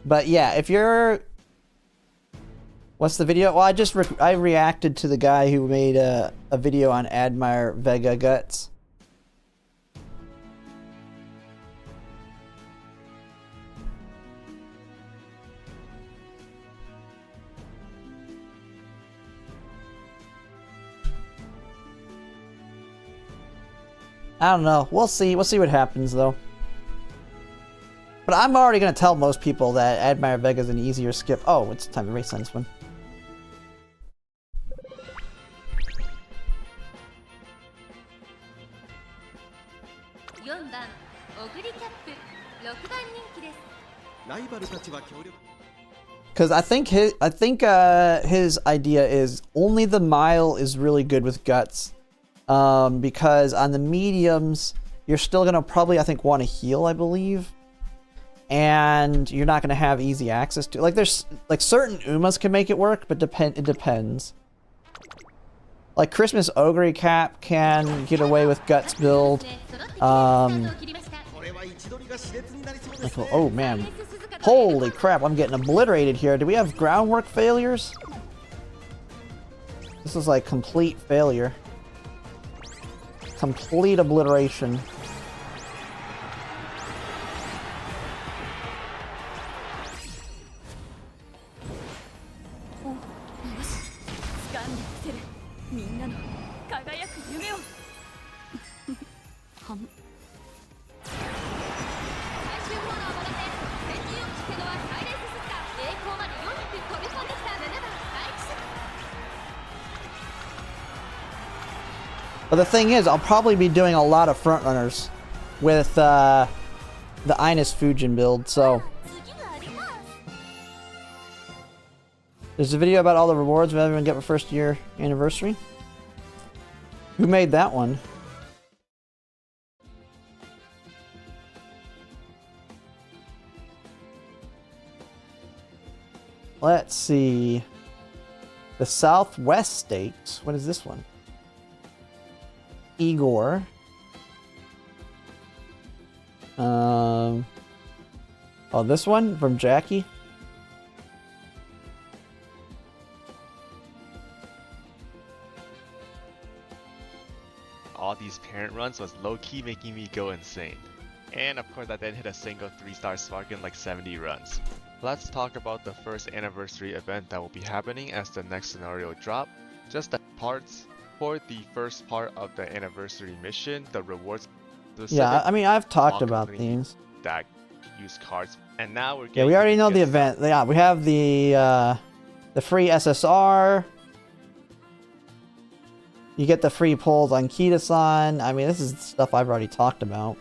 But yeah, if you're... What's the video? Well, I reacted to the guy who made a video on Admire Vega Guts. I don't know. We'll see. We'll see what happens, though. But I'm already going to tell most people that Admire Vega is an easier skip. Oh, it's time to race on this one. Because I think his idea is only the Mile is really good with Guts. Because on the mediums, you're still going to probably, I think, want to heal, I believe. And you're not going to have easy access to... Like, there's... Like, certain Umas can make it work, but it depends. Like, Christmas Oguri Cap can get away with Guts build. Like, oh, man. Holy crap, I'm getting obliterated here. Do we have groundwork failures? This is, like, complete failure. Complete obliteration. But the thing is, I'll probably be doing a lot of front runners with the Ines Fujin build. So there's a video about all the rewards we haven't even get for first year anniversary. Who made that one? Let's see. The Southwest States. What is this one? Igor. Oh, this one from Jackie. All these parent runs was low-key making me go insane. And of course I didn't hit a single 3-star spark in like 70 runs. Let's talk about the first anniversary event that will be happening as the next scenario drop. Just the parts for the first part of the anniversary mission, the rewards. Yeah, I mean, I've talked about these. That use cards, and now we're getting. Yeah, we already know the event. Yeah, we have the free SSR. You get the free polls on Kita-san. I mean, this is stuff I've already talked about.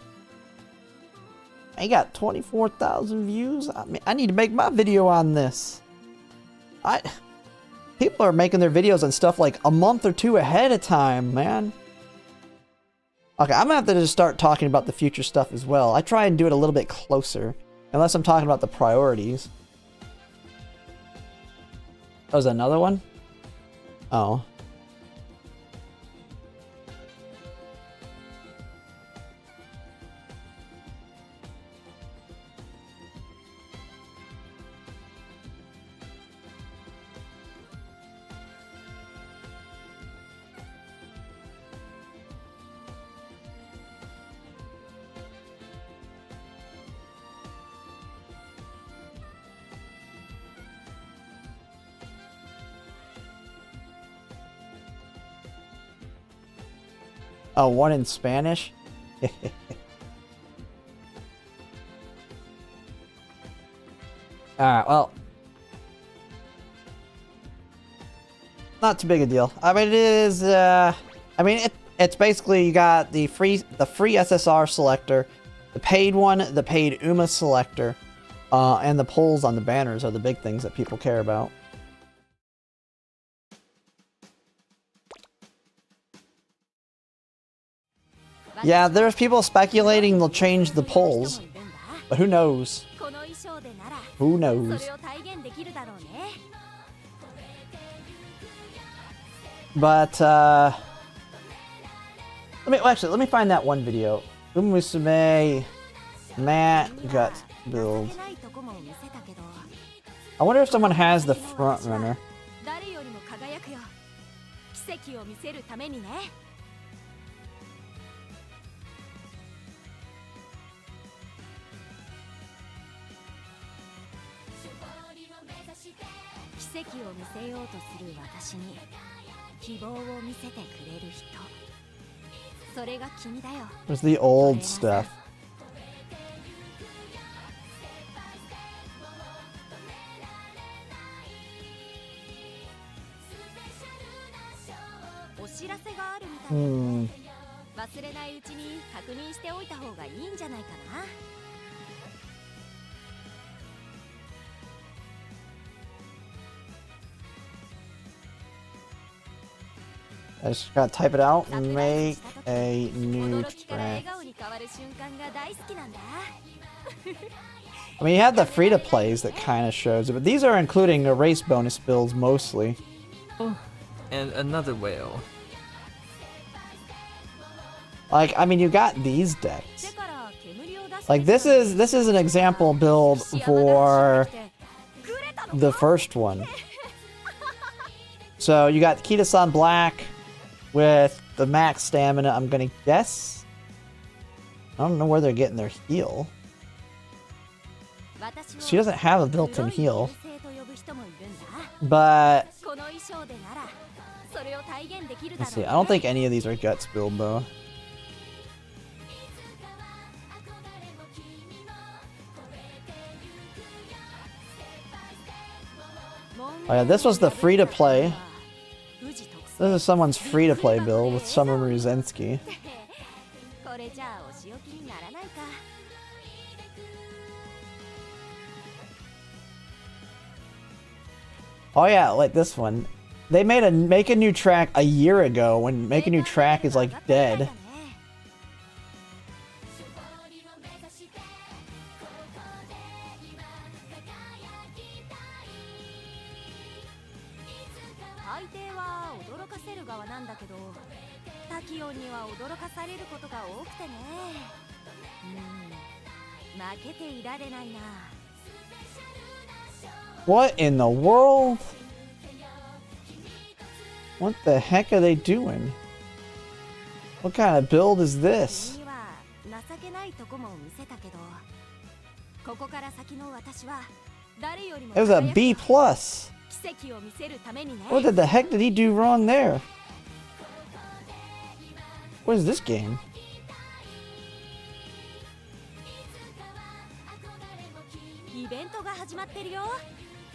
I got 24,000 views. I mean, I need to make my video on this. People are making their videos on stuff like a month or two ahead of time, man. Okay, I'm gonna have to just start talking about the future stuff as well. I try and do it a little bit closer, unless I'm talking about the priorities. Oh, is that another one? Oh. Oh, one in Spanish? Alright, well. Not too big a deal. I mean, it is, it's basically you got the free SSR selector, the paid one, the paid UMA selector, and the polls on the banners are the big things that people care about. Yeah, there's people speculating they'll change the polls, but who knows? Who knows? But let me find that one video. Umamusume Matt Gut build. I wonder if someone has the front runner. There's the old stuff. I just gotta type it out and make a new track. I mean, you have the free-to-plays that kind of shows it, but these are including the race bonus builds mostly. Oh, and another whale. Like, I mean, you got these decks. Like, this is an example build for the first one. So you got Kita-san Black with the max stamina, I'm gonna guess. I don't know where they're getting their heal. She doesn't have a built-in heal. But let's see, I don't think any of these are guts build though. Oh yeah, this was the free-to-play. This is someone's free-to-play build with Summer Mruzensky. これじゃあお仕置きにならないか。 Oh yeah, like this one. They made a Make a New Track a year ago when Make a New Track is like dead. What in the world? What the heck are they doing? What kind of build is this? It was a B+. What the heck did he do wrong there? What is this game?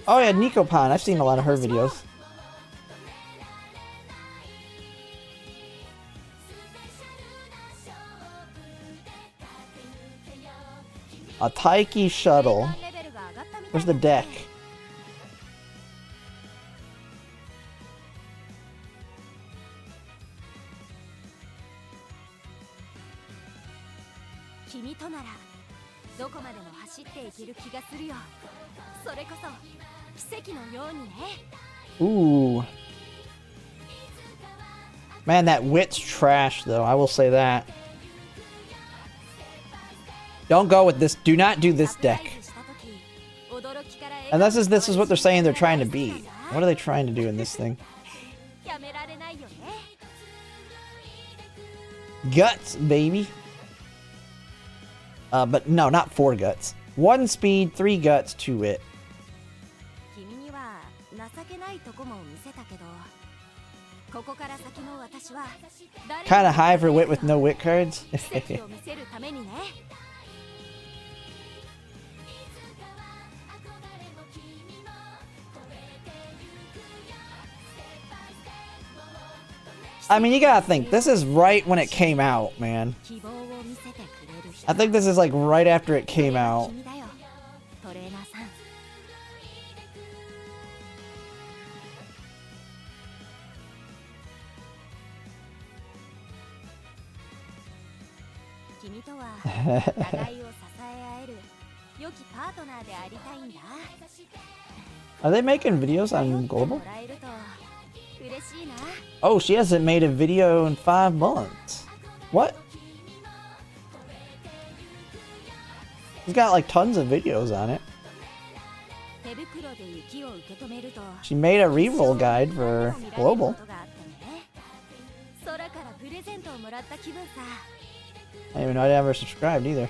Oh yeah, Nicopan. I've seen a lot of her videos. A Taiki shuttle. Where's the deck? Ooh. Man, that wit's trash though, I will say that. Don't go with this. Do not do this deck. Unless this is what they're saying they're trying to beat. What are they trying to do in this thing? Guts, baby. But no, not 4 guts. 1 speed, 3 guts, 2 wit. Kinda high for wit with no wit cards. I mean, you gotta think, this is right when it came out, man. I think this is like right after it came out. Are they making videos on Global? Oh, she hasn't made a video in 5 months. What? She's got like tons of videos on it. She made a reroll guide for Global. I didn't even know I ever subscribed either.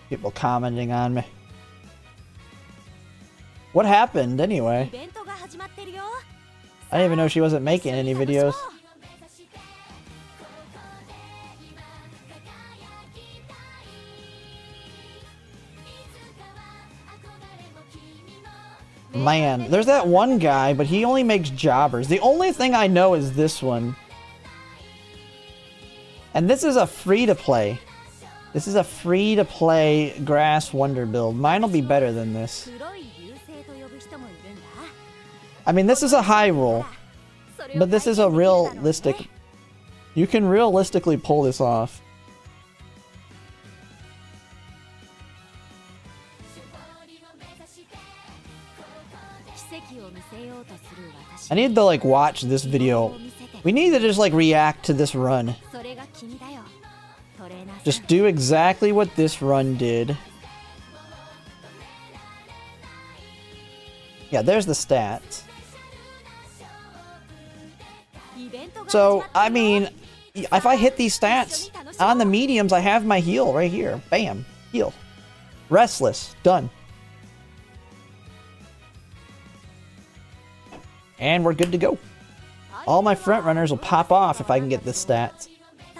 People commenting on me. What happened anyway? I didn't even know she wasn't making any videos. Man, there's that one guy, but he only makes jobbers. The only thing I know is this one. And this is a free-to-play. This is a free-to-play Grass Wonder build. Mine will be better than this. I mean, this is a high roll, but this is a realistic... You can realistically pull this off. I need to, like, watch this video. We need to just, like, react to this run. Just do exactly what this run did. Yeah, there's the stats. So, I mean, if I hit these stats on the mediums, I have my heal right here. Bam. Heal. Restless. Done. And we're good to go. All my front runners will pop off if I can get the stats.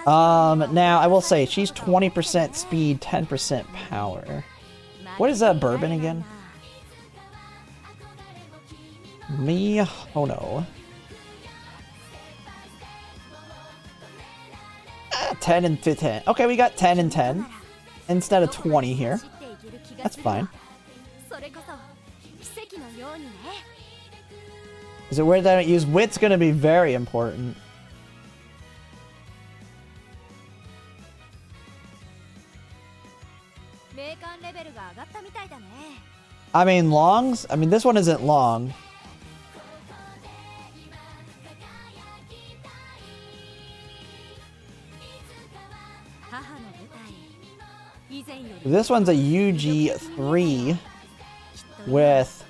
Now, I will say, she's 20% speed, 10% power. What is that bourbon again? Me, oh no. 10 and 10. Okay, we got 10 and 10 instead of 20 here. That's fine. Is it weird that I don't use wit's gonna be very important? I mean, longs? I mean, this one isn't long. This one's a UG3 with...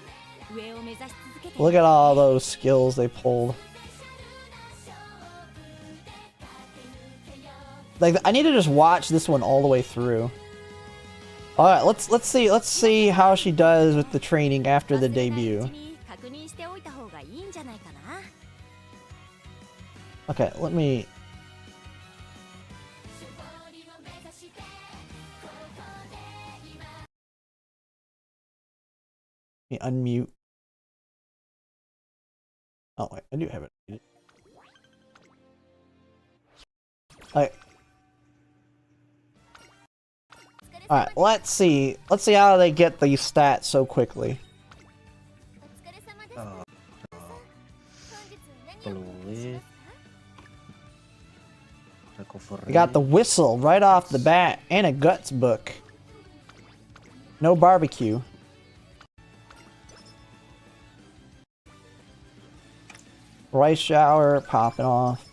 Look at all those skills they pulled. Like, I need to just watch this one all the way through. All right, let's see how she does with the training after the debut. Okay, let me. Let me unmute. Oh wait, I do have it. Alright. Alright, let's see. Let's see how they get these stats so quickly. I got the whistle right off the bat and a guts book. No barbecue. Rice shower popping off.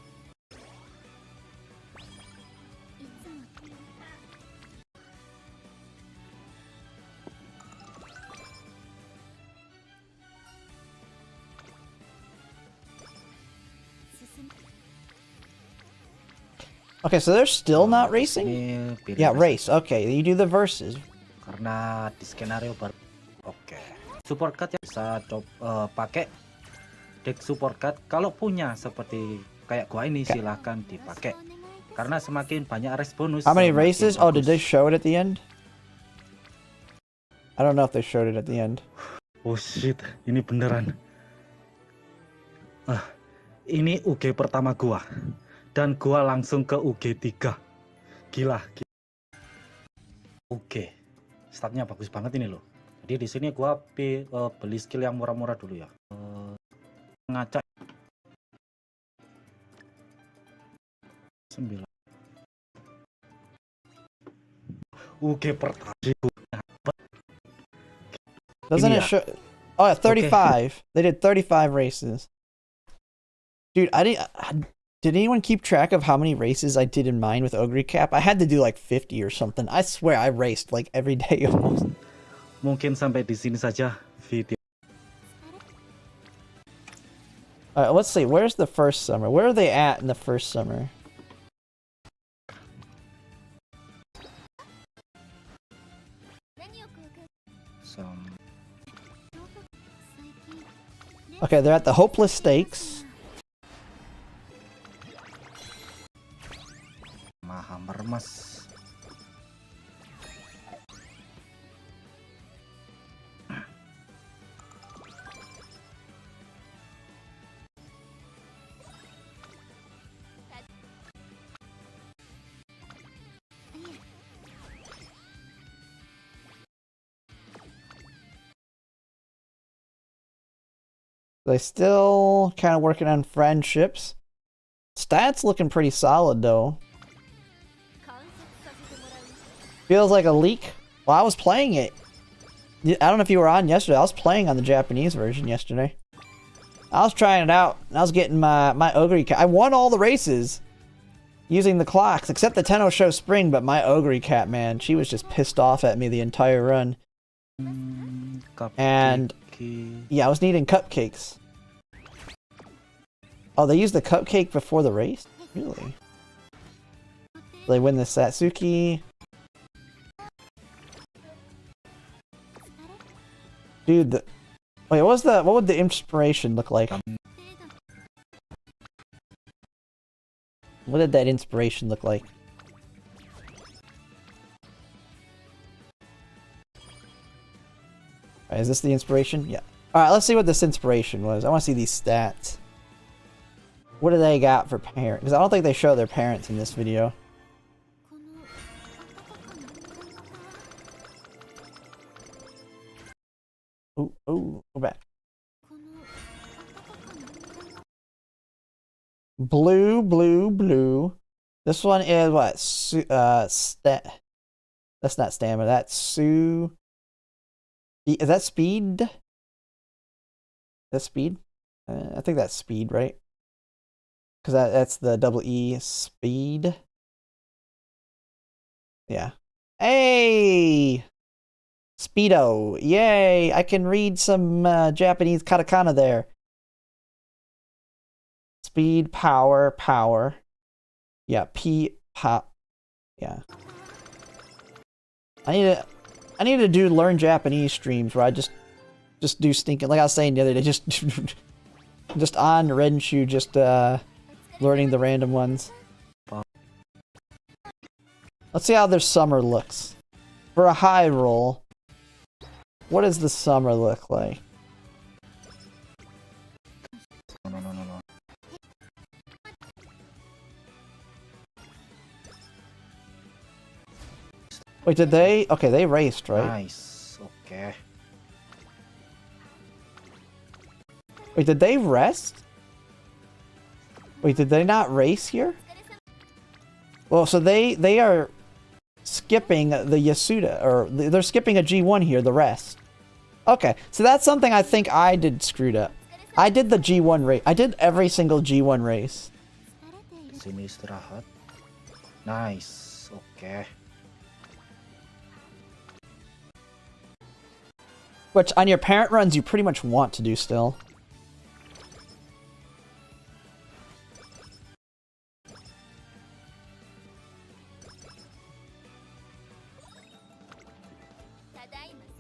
Okay, so they're still not racing? Yeah, race. Okay, you do the verses. Karena di skenario baru. Oke. Support card yang bisa pakai deck support card kalau punya seperti kayak gua ini silahkan dipakai. Karena semakin banyak race bonus. How many races? Oh, did they show it at the end? I don't know if they showed it at the end. Oh shit, ini beneran. Ini UG pertama gua. Dan gua langsung ke UG3. Gila. UG. Statnya bagus banget ini loh. Jadi di sini gua beli skill yang murah-murah dulu ya. Ngacak 9. UG pertama. Doesn't it show? Oh, yeah, 35. Okay. They did 35 races. Dude, did anyone keep track of how many races I did in mine with Oguri Cap? I had to do like 50 or something. I swear I raced like every day almost. Mungkin sampai di sini saja video. Alright, let's see. Where's the first summer? Where are they at in the first summer? Okay, they're at the Hopeless Stakes. Maha mermas. They still kind of working on friendships. Stats looking pretty solid though. Feels like a leak. Well, I was playing it. I don't know if you were on yesterday. I was playing on the Japanese version yesterday. I was trying it out. And I was getting my Oguri Cat. I won all the races using the clocks, except the Tenno Show Spring, but my Oguri Cat, man, she was just pissed off at me the entire run. And yeah, I was needing cupcakes. Oh, they used the cupcake before the race? Really? They win the Satsuki. Dude, wait, what would the inspiration look like? What did that inspiration look like? Is this the inspiration? Yeah. Alright, let's see what this inspiration was. I want to see these stats. What do they got for parents? Because I don't think they show their parents in this video. Ooh, ooh, go back. Blue, blue, blue. This one is what? That's not stamina. That's Is that speed? That's speed? I think that's speed, right? Because that's the double E, speed. Yeah. Hey! Speedo. Yay! I can read some Japanese katakana there. Speed, power, power. Yeah, yeah. I need to do learn Japanese streams where I just do stinking, like I was saying the other day, just on Renshu, just learning the random ones. Let's see how their summer looks. For a high roll, what does the summer look like? No. Wait, did they? Okay, they raced, right? Nice. Okay. Wait, did they rest? Wait, did they not race here? Well, so they are skipping the Yasuda, or they're skipping a G1 here, the rest. Okay, so that's something I think I did screwed up. I did the G1 race. I did every single G1 race. Sini istirahat. Nice. Okay. Which, on your parent runs, you pretty much want to do still.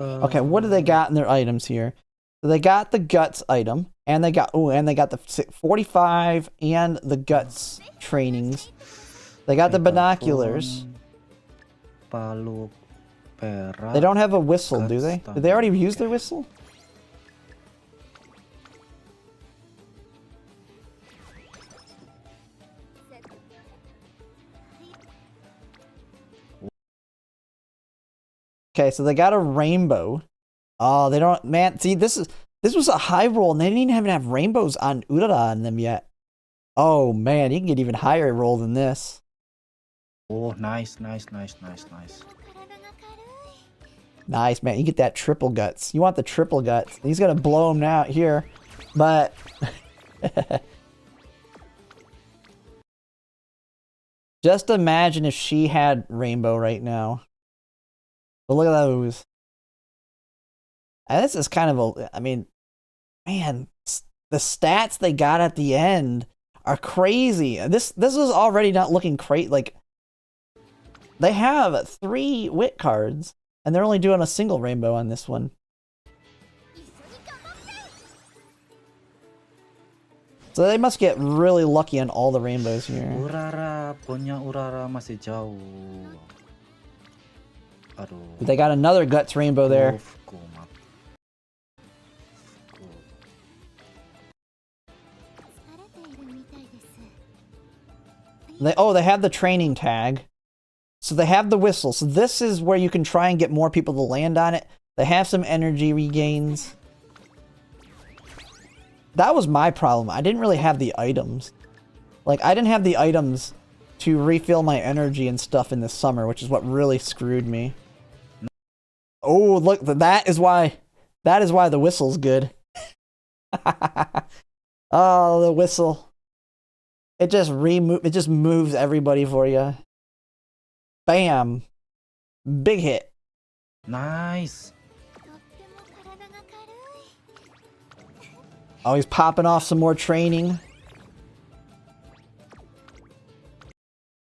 Okay, what do they got in their items here? So they got the guts item, and they got the 45 and the guts trainings. They got the binoculars. They don't have a whistle, do they? Did they already use their whistle? Okay, so they got a rainbow. Oh, they don't, man. See, this was a high roll, and they didn't even have rainbows on Urara on them yet. Oh man, you can get even higher roll than this. Oh, nice. Nice, man. You get that triple guts. You want the triple guts. He's gonna blow them out here, but just imagine if she had rainbow right now. But look at those. And this is kind of a, I mean, man, the stats they got at the end are crazy. This is already not looking great. Like, they have 3 wit cards, and they're only doing a single rainbow on this one. So they must get really lucky on all the rainbows here. Urara, punya Urara masih jauh. Aduh. They got another guts rainbow there. They have the training tag. So they have the whistle. So this is where you can try and get more people to land on it. They have some energy regains. That was my problem. I didn't really have the items. Like, I didn't have the items to refill my energy and stuff in the summer, which is what really screwed me. Oh, look, that is why the whistle's good. Oh, the whistle. It just moves everybody for you. Bam. Big hit. Nice. Oh, he's popping off some more training.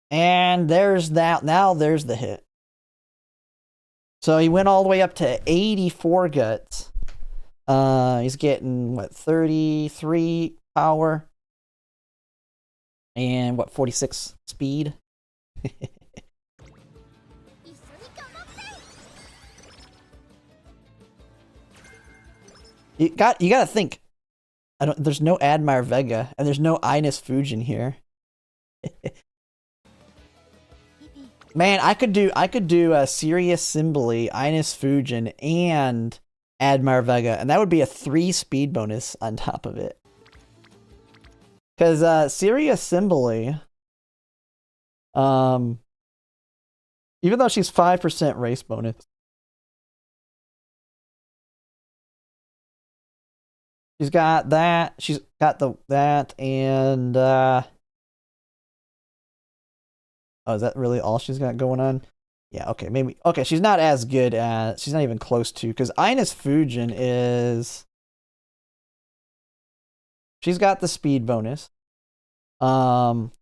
And there's that. Now there's the hit. So he went all the way up to 84 guts. He's getting, what, 33 power? And, what, 46 speed? You gotta think. There's no Admire Vega, and there's no Ines Fujin here. Man, I could do a Sirius Symboli, Ines Fujin, and Admire Vega, and that would be a 3 speed bonus on top of it. Because Sirius Symboli, even though she's 5% race bonus, she's got that. She's got that, and oh, is that really all she's got going on? Yeah, okay, maybe. Okay, she's not as good as... She's not even close to... Because Ines Fujin is... She's got the speed bonus.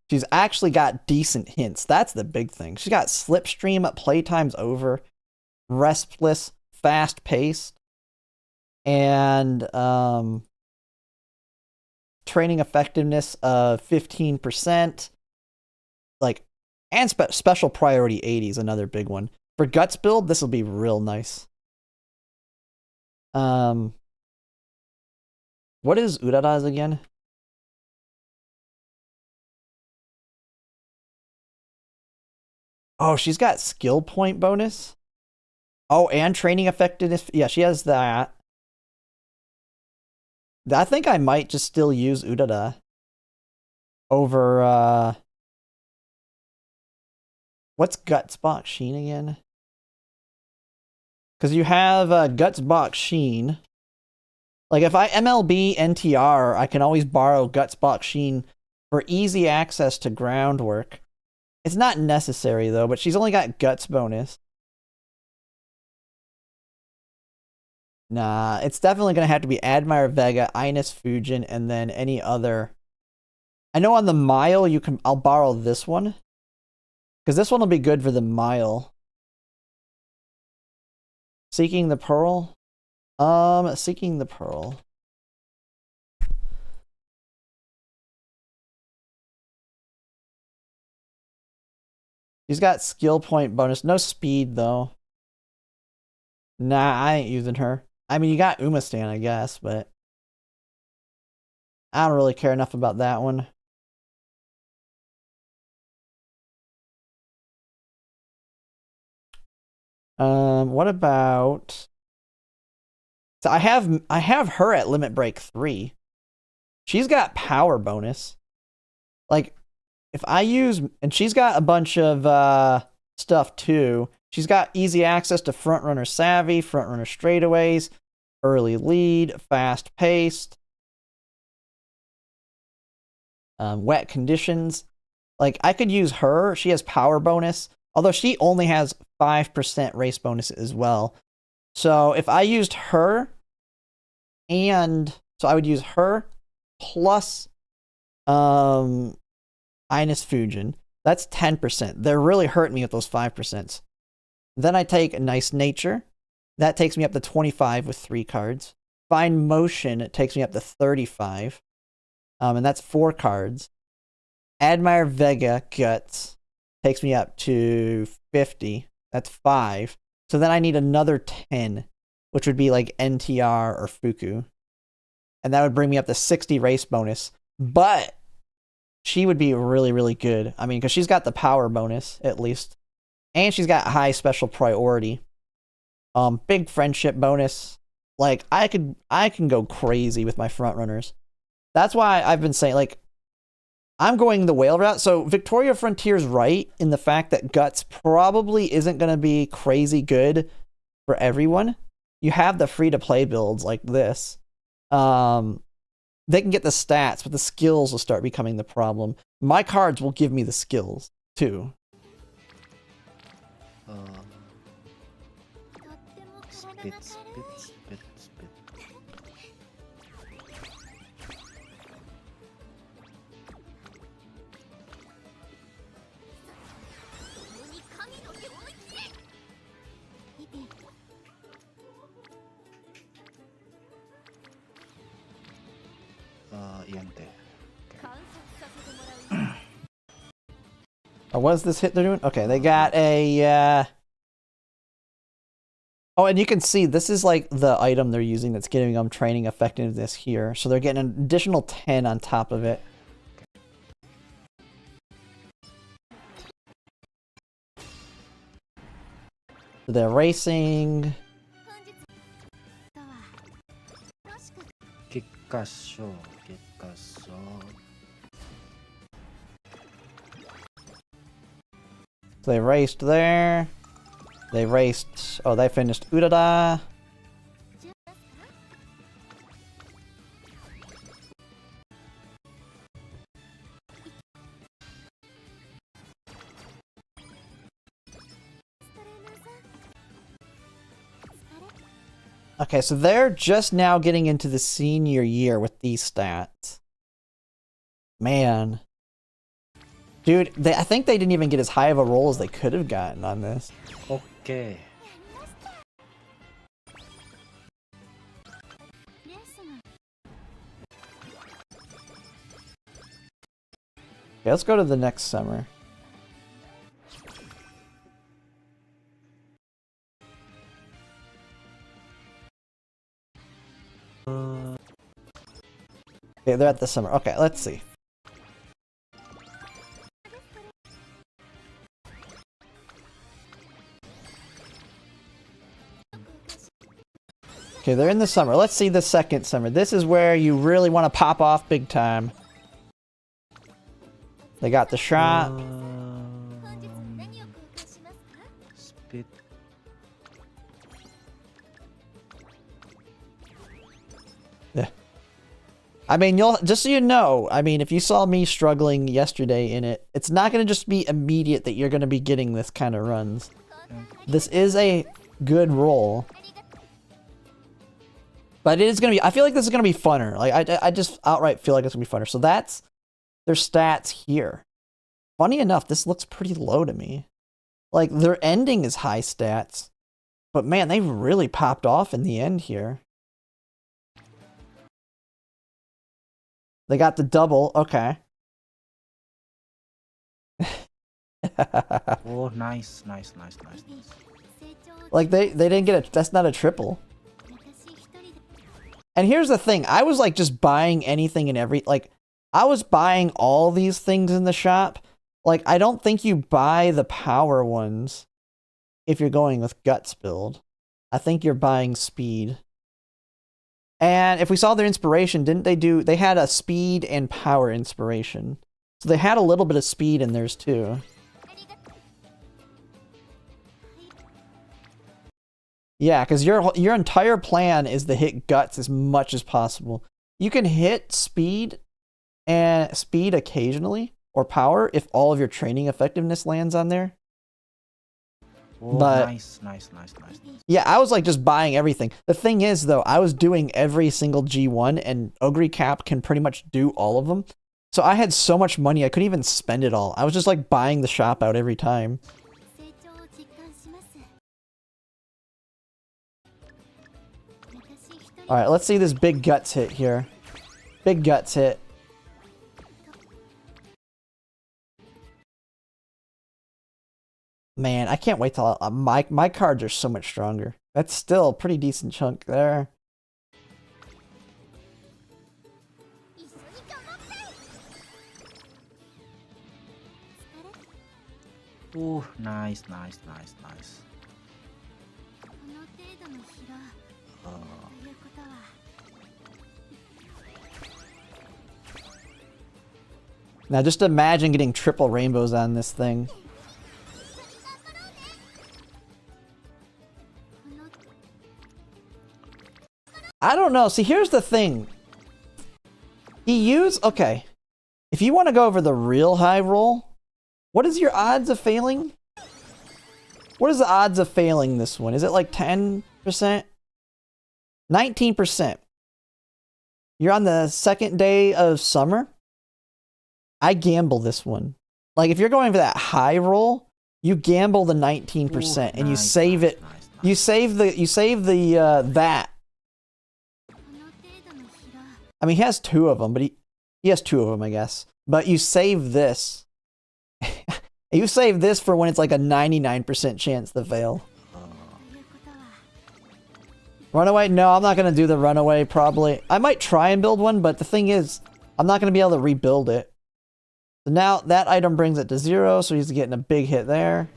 She's actually got decent hints. That's the big thing. She's got Slipstream, Playtime's Over, Restless, Fast Paced, and training effectiveness of 15%. Like... And special priority 80 is another big one. For Guts build, this will be real nice. What is Urara's again? Oh, she's got skill point bonus. Oh, and training effectiveness. Yeah, she has that. I think I might just still use Urara over what's Guts Box Sheen again? Because you have Guts Box Sheen. Like, if I MLB NTR, I can always borrow Guts Box Sheen for easy access to groundwork. It's not necessary, though, but she's only got Guts bonus. Nah, it's definitely going to have to be Admire Vega, Ines Fujin, and then any other. I know on the mile, I'll borrow this one. Because this one will be good for the mile. Seeking the Pearl? Seeking the Pearl. She's got skill point bonus. No speed, though. Nah, I ain't using her. I mean, you got Umastan, I guess, but... I don't really care enough about that one. What about... So I have her at Limit Break 3. She's got power bonus. Like, if I use... And she's got a bunch of stuff, too. She's got easy access to Frontrunner Savvy, Frontrunner Straightaways, Early Lead, Fast Paced, Wet Conditions. Like, I could use her. She has power bonus. Although she only has 5% race bonus as well. So if I used her, so I would use her plus Ines Fujin. That's 10%. They're really hurting me with those 5%. Then I take Nice Nature. That takes me up to 25 with 3 cards. Fine Motion, it takes me up to 35. And that's 4 cards. Admire Vega Guts takes me up to 50. That's 5. So then I need another 10, which would be like NTR or Fuku. And that would bring me up to 60 race bonus. But she would be really, really good. I mean, because she's got the power bonus, at least. And she's got high special priority. Big friendship bonus. Like, I can go crazy with my front runners. That's why I've been saying, like, I'm going the whale route. So Victoria Frontier's right in the fact that Guts probably isn't going to be crazy good for everyone. You have the free-to-play builds like this. They can get the stats, but the skills will start becoming the problem. My cards will give me the skills, too. Speed. Oh, what is this hit they're doing? Okay, they got a Oh, and you can see this is like the item they're using that's giving them training effectiveness here. So they're getting an additional 10 on top of it. So they're racing. Kikaso. So they raced there. They raced. Oh, they finished Urara. Okay, so they're just now getting into the senior year with these stats. Man. Dude, I think they didn't even get as high of a roll as they could have gotten on this. Okay. Okay, let's go to the next summer. Okay, they're at the summer. Okay, let's see. Okay, they're in the summer. Let's see the second summer. This is where you really want to pop off big time. They got the shop. Speed. Yeah. I mean, you'll just so you know, I mean, if you saw me struggling yesterday in it, it's not going to just be immediate that you're going to be getting this kind of runs. This is a good roll. But it is going to be, I feel like this is going to be funner. Like, I just outright feel like it's going to be funner. So that's their stats here. Funny enough, this looks pretty low to me. Like, their ending is high stats. But man, they really popped off in the end here. They got the double, okay. Oh, nice. Like, they didn't get that's not a triple. And here's the thing, I was like just buying anything and I was buying all these things in the shop. Like, I don't think you buy the power ones if you're going with Guts build. I think you're buying speed. And if we saw their inspiration, they had a speed and power inspiration. So they had a little bit of speed in theirs too. Yeah, because your entire plan is to hit Guts as much as possible. You can hit speed occasionally, or power, if all of your training effectiveness lands on there. Oh, but nice. Yeah, I was like just buying everything. The thing is, though, I was doing every single G1, and Oguri Cap can pretty much do all of them. So I had so much money, I couldn't even spend it all. I was just like buying the shop out every time. Alright, let's see this big Guts hit here. Big Guts hit. Man, I can't wait till my cards are so much stronger. That's still a pretty decent chunk there. Oh, nice. Now just imagine getting triple rainbows on this thing. I don't know. See, here's the thing. Okay. If you want to go over the real high roll, what is your odds of failing? What is the odds of failing this one? Is it like 10%? 19%. You're on the second day of summer. I gamble this one. Like, if you're going for that high roll, you gamble the 19% and you save it. You save the that. I mean, he has two of them, but he has two of them, I guess. But you save this. You save this for when it's like a 99% chance to fail. Runaway? No, I'm not going to do the runaway, probably. I might try and build one, but the thing is, I'm not going to be able to rebuild it. So now that item brings it to 0, so he's getting a big hit there.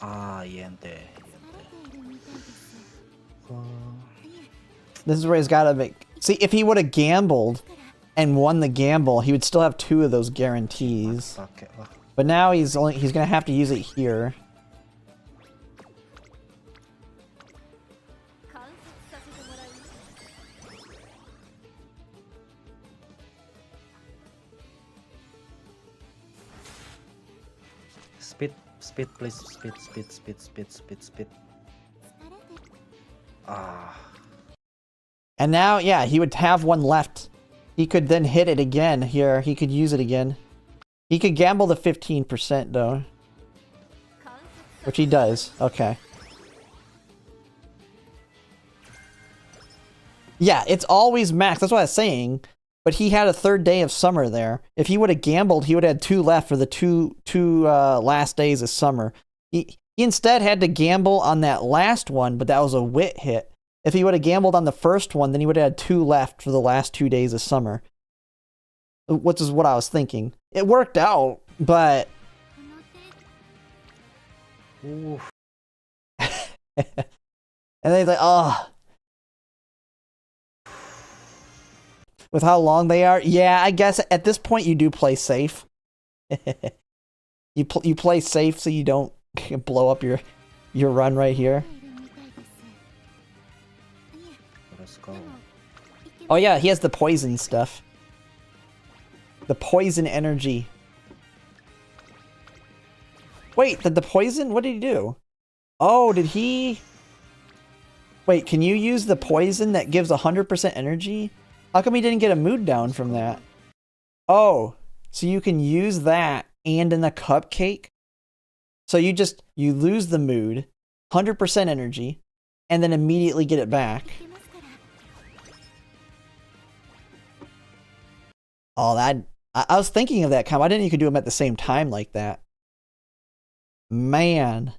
Ah, yente. This is where he's got to make... See, if he would have gambled and won the gamble, he would still have 2 of those guarantees. But now he's going to have to use it here. Speed, please. Speed. Ah. And now, yeah, he would have 1 left. He could then hit it again here. He could use it again. He could gamble the 15% though. Which he does. Okay. Yeah, it's always max. That's what I was saying. But he had a 3rd day of summer there. If he would have gambled, he would have had 2 left for the two last days of summer. He instead had to gamble on that last one, but that was a wit hit. If he would have gambled on the first one, then he would have had 2 left for the last 2 days of summer. Which is what I was thinking. It worked out, but... Oof. And then he's like, oh... With how long they are? Yeah, I guess at this point you do play safe. You play safe so you don't blow up your run right here. Let's go. Oh yeah, he has the poison stuff. The poison energy. Wait, the poison? What did he do? Oh, did he... Wait, can you use the poison that gives 100% energy? How come he didn't get a mood down from that? Oh, so you can use that and in the cupcake? So you lose the mood, 100% energy, and then immediately get it back. Oh, that... I was thinking of that combo. I didn't know you could do them at the same time like that. Man.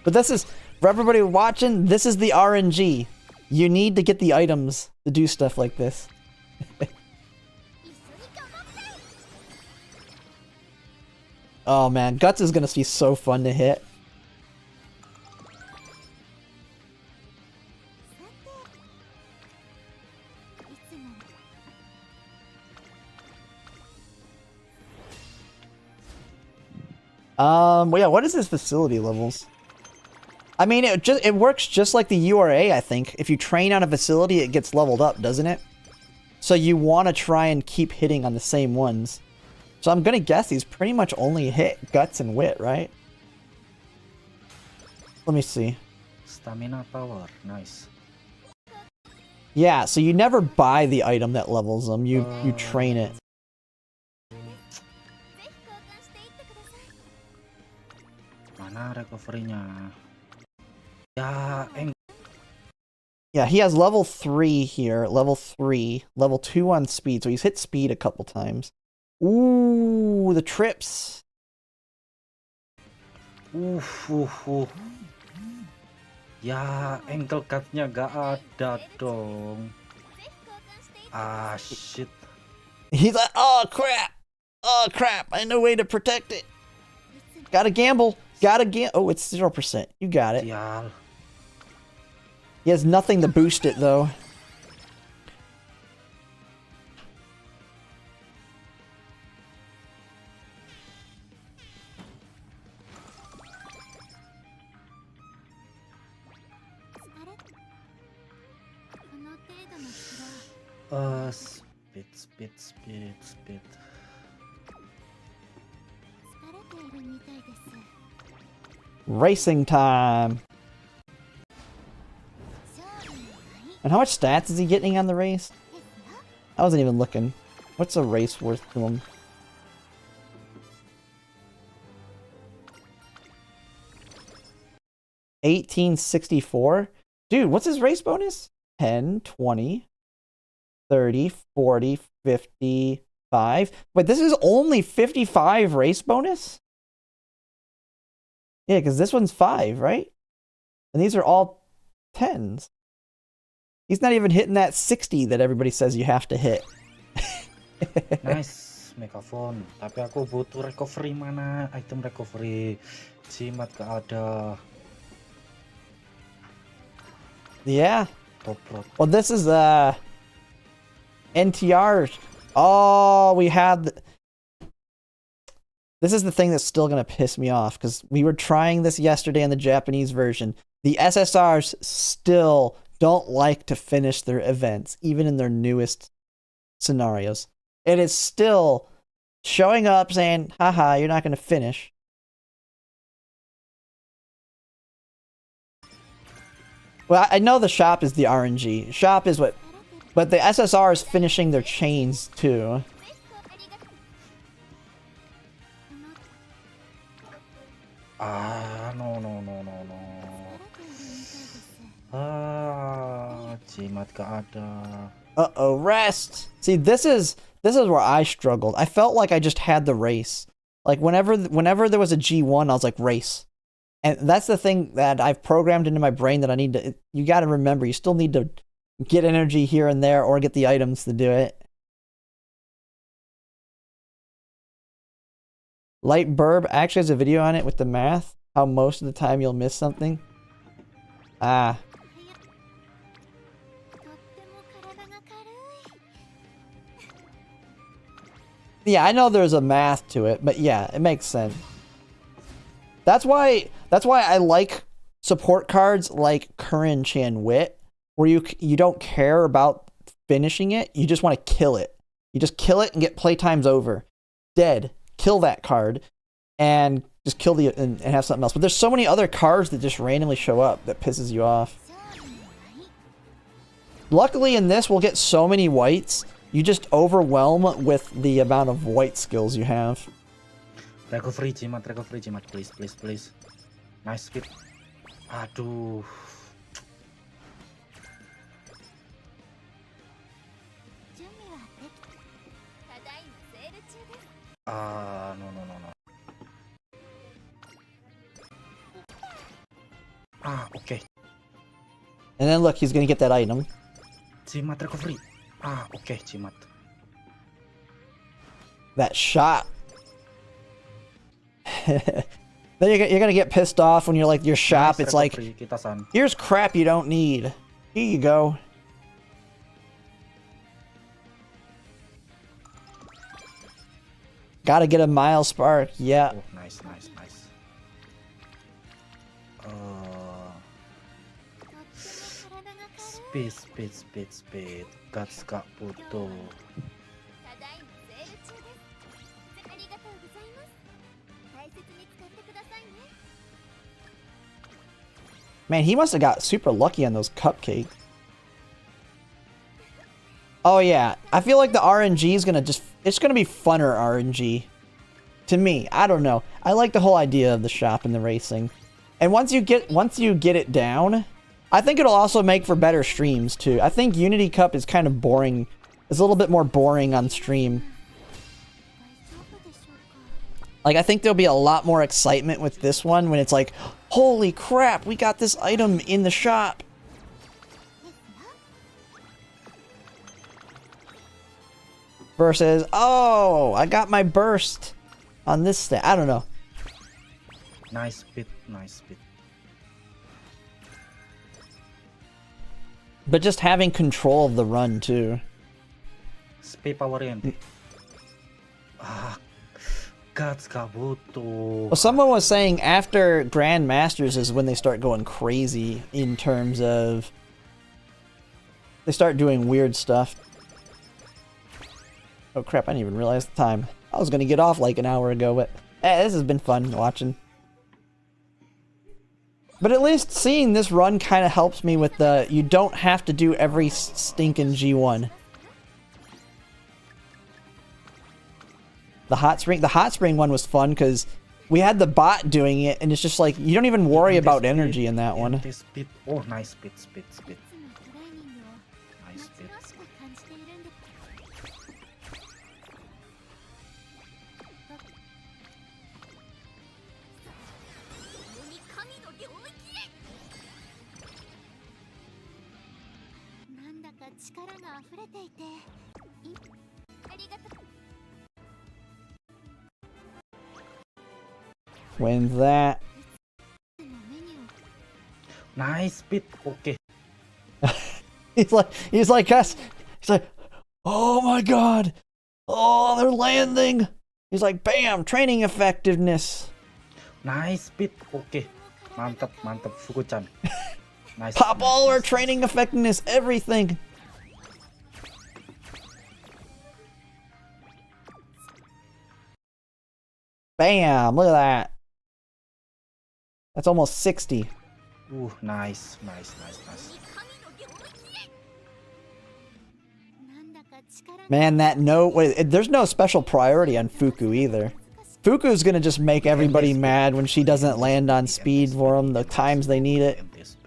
But this is... For everybody watching, this is the RNG. You need to get the items to do stuff like this. Oh man, Guts is gonna be so fun to hit. Well, yeah, what is his facility levels? I mean, it works just like the URA, I think. If you train on a facility, it gets leveled up, doesn't it? So you want to try and keep hitting on the same ones. So I'm gonna guess he's pretty much only hit Guts and Wit, right? Let me see. Stamina power, nice. Yeah, so you never buy the item that levels them. You train it. Mana recovery-nya? Yeah, he has level 3 here, level 3, level 2 on speed, so he's hit speed a couple times. Ooh, the trips. Ya, ankle cut-nya gak ada dong. Ah, shit. He's like, oh crap! Oh crap, I know way to protect it. Gotta gamble. Oh, it's 0%. You got it. Yeah. He has nothing to boost it, though. Speed. Racing time. And how much stats is he getting on the race? I wasn't even looking. What's a race worth to him? $1864? Dude, what's his race bonus? 10, 20. 30, 40, 55. Wait, this is only 55 race bonus? Yeah, because this one's 5, right? And these are all 10s. He's not even hitting that 60 that everybody says you have to hit. Nice, megaphone. Tapi aku butuh recovery, mana item recovery. Jimat gak ada. Yeah. Top rod. Well, this is NTR. Oh, we had. This is the thing that's still gonna piss me off because we were trying this yesterday in the Japanese version. The SSRs still don't like to finish their events, even in their newest scenarios. It is still showing up saying, haha, you're not gonna finish. Well, I know the shop is the RNG. Shop is what, but the SSR is finishing their chains too. No. Jimat gak ada. Uh-oh, rest! See, this is where I struggled. I felt like I just had the race. Like, whenever there was a G1, I was like, race. And that's the thing that I've programmed into my brain that I need to... You gotta remember, you still need to get energy here and there or get the items to do it. Light Burb actually has a video on it with the math. How most of the time you'll miss something. Ah. Yeah, I know there's a math to it, but yeah, it makes sense. That's why I like support cards like Curran Chan Wit, where you don't care about finishing it, you just want to kill it. You just kill it and get playtimes over. Dead. Kill that card and just kill the and have something else. But there's so many other cards that just randomly show up that pisses you off. Luckily in this we'll get so many whites, you just overwhelm with the amount of white skills you have. Recovery jimat, please, please, please. Nice speed. Aduh. No. Okay. And then look, he's gonna get that item. Jimat recovery. Okay, jimat. That shot. Then you're gonna get pissed off when you're like your shop. Nice it's like, here's crap you don't need. Here you go. Gotta get a mile spark. Yeah. Oh, nice. Speed. Guts gak butuh. Man, he must have got super lucky on those cupcakes. Oh yeah, I feel like the RNG is gonna it's gonna be funner RNG. To me, I don't know. I like the whole idea of the shop and the racing. And once you get it down, I think it'll also make for better streams too. I think Unity Cup is kind of boring. It's a little bit more boring on stream. Like, I think there'll be a lot more excitement with this one when it's like, holy crap, we got this item in the shop. Versus, oh, I got my burst on this thing. I don't know. Nice speed. But just having control of the run too. Speed power in. Guts gak butuh. Well, someone was saying after Grand Masters is when they start going crazy in terms of they start doing weird stuff. Oh crap, I didn't even realize the time. I was gonna get off like an hour ago, but this has been fun watching. But at least seeing this run kind of helps me with the, you don't have to do every stinking G1. The hot spring one was fun because we had the bot doing it, and it's just like, you don't even worry about energy in that one. Oh, nice speed. Nice speed. Win that. Nice speed. Okay. he's like us. He's like, oh my god. Oh, they're landing. He's like, bam, training effectiveness. Nice speed. Okay. Mantap, mantap, Fuku-chan. Nice. Pop nice, all nice. our training effectiveness, everything. Bam, look at that. That's almost 60. Nice, nice, nice, nice. Man, that there's no special priority on Fuku either. Fuku's gonna just make everybody mad when she doesn't land on speed for them the times they need it.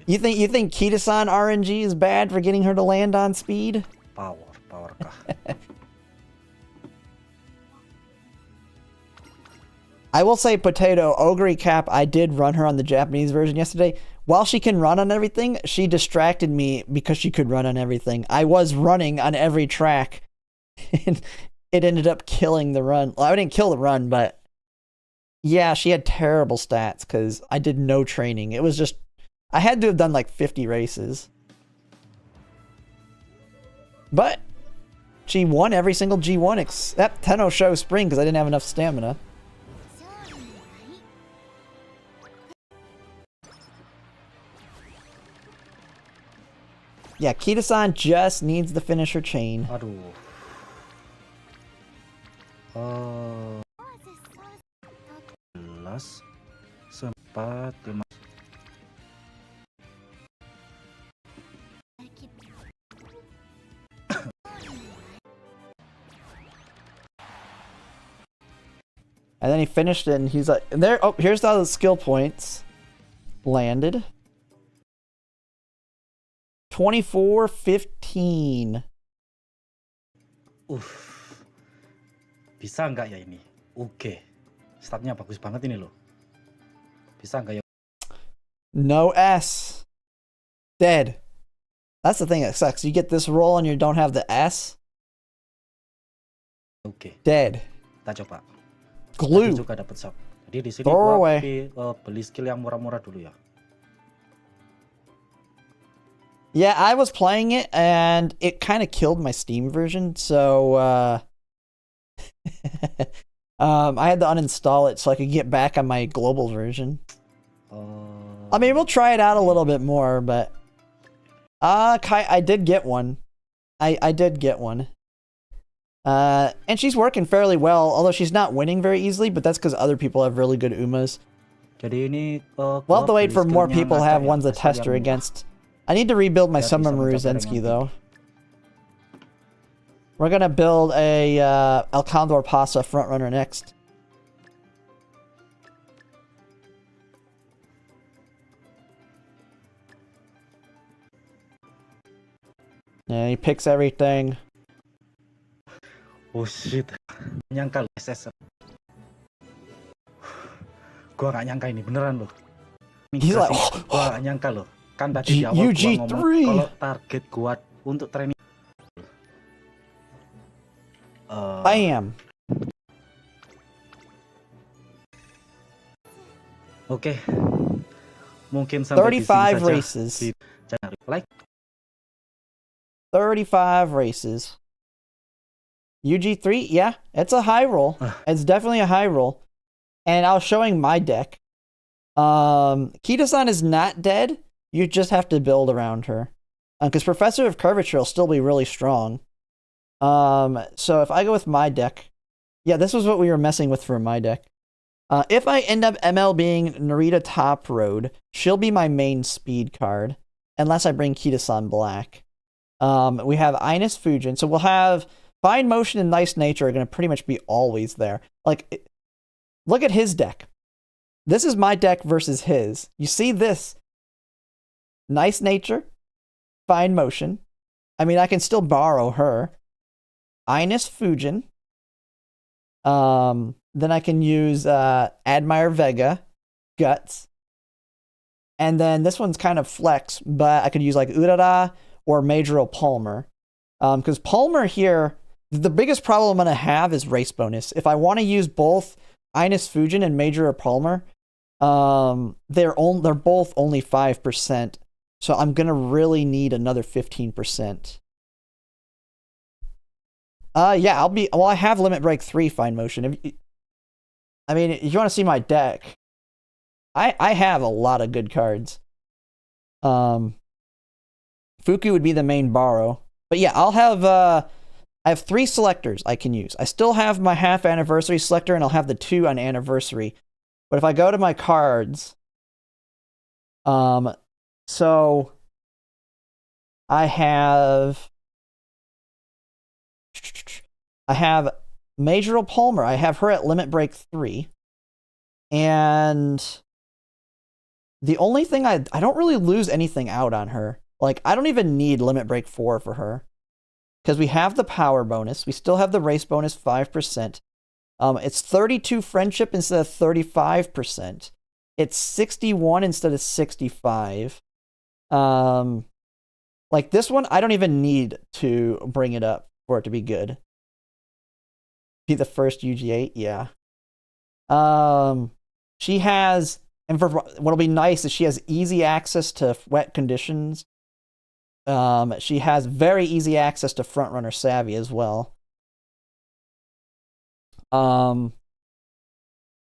You think Kita-san RNG is bad for getting her to land on speed? Power kah. I will say, Potato, Oguri Cap, I did run her on the Japanese version yesterday. While she can run on everything, she distracted me because she could run on everything. I was running on every track, and it ended up killing the run. Well, I didn't kill the run, but yeah, she had terrible stats because I did no training. It was just, I had to have done like 50 races. But she won every single G1 except Tenno Show Spring because I didn't have enough stamina. Yeah, Kita-san just needs to finish her chain. Aduh. Belas, sempat, 5. And then he finished it and he's like, there, oh, here's all the skill points. Landed. 24-15. Bisa nggak ya ini? Oke. Statnya bagus banget ini loh. Bisa nggak ya? No S. Dead. That's the thing that sucks. You get this roll and you don't have the S. Oke. Dead. Kita coba. Glue. Tadi juga dapat sub. Jadi di sini Throw gua away. beli skill yang murah-murah dulu ya. Yeah, I was playing it and it kind of killed my Steam version, so I had to uninstall it so I could get back on my global version. I mean, we'll try it out a little bit more, but Kai, I did get one. I did get one. And she's working fairly well, although she's not winning very easily, but that's because other people have really good Umas. Jadi ini We'll have to wait for more people to have ones to test her against. I need to rebuild my Summaru Zensky though. We're gonna build a El Condor Pasa frontrunner next. Yeah, he picks everything. Oh shit. Nyangka SS. Gua gak nyangka ini beneran loh. He's like, gua gak nyangka loh. Kan tadi di awal gua ngomong kalau target gua untuk training Bam. Oke. Mungkin sampai di sini 35 saja. races. Like 35 races. UG3, yeah, it's a high roll. It's definitely a high roll. And I was showing my deck. Kita-san is not dead. You just have to build around her. Because Professor of Curvature will still be really strong. So if I go with my deck, yeah, this was what we were messing with for my deck. If I end up ML being Narita Top Road, she'll be my main speed card. Unless I bring Kita-san black. We have Ines Fujin. So we'll have Fine Motion and Nice Nature are going to pretty much be always there. Like, look at his deck. This is my deck versus his. You see this? Nice Nature, Fine Motion. I mean, I can still borrow her. Ines Fujin. Then I can use Admire Vega, Guts. And then this one's kind of flex, but I could use like Urara or Majoro Palmer. Because Palmer here, the biggest problem I'm going to have is race bonus. If I want to use both Ines Fujin and Major or Palmer, they're both only 5%. So I'm going to really need another 15%. Yeah, I have Limit Break 3 Fine Motion. If you want to see my deck, I have a lot of good cards. Fuku would be the main borrow. But yeah, I have 3 selectors I can use. I still have my half anniversary selector, and I'll have the 2 on anniversary. But if I go to my cards, so I have Major Palmer. I have her at Limit Break 3. And the only thing I don't really lose anything out on her. Like, I don't even need Limit Break 4 for her. Because we have the power bonus. We still have the race bonus 5%. It's 32 friendship instead of 35%. It's 61 instead of 65. Like this one, I don't even need to bring it up for it to be good. Be the first UG8, yeah. She has, and for what'll be nice is she has easy access to wet conditions. She has very easy access to Frontrunner Savvy as well. But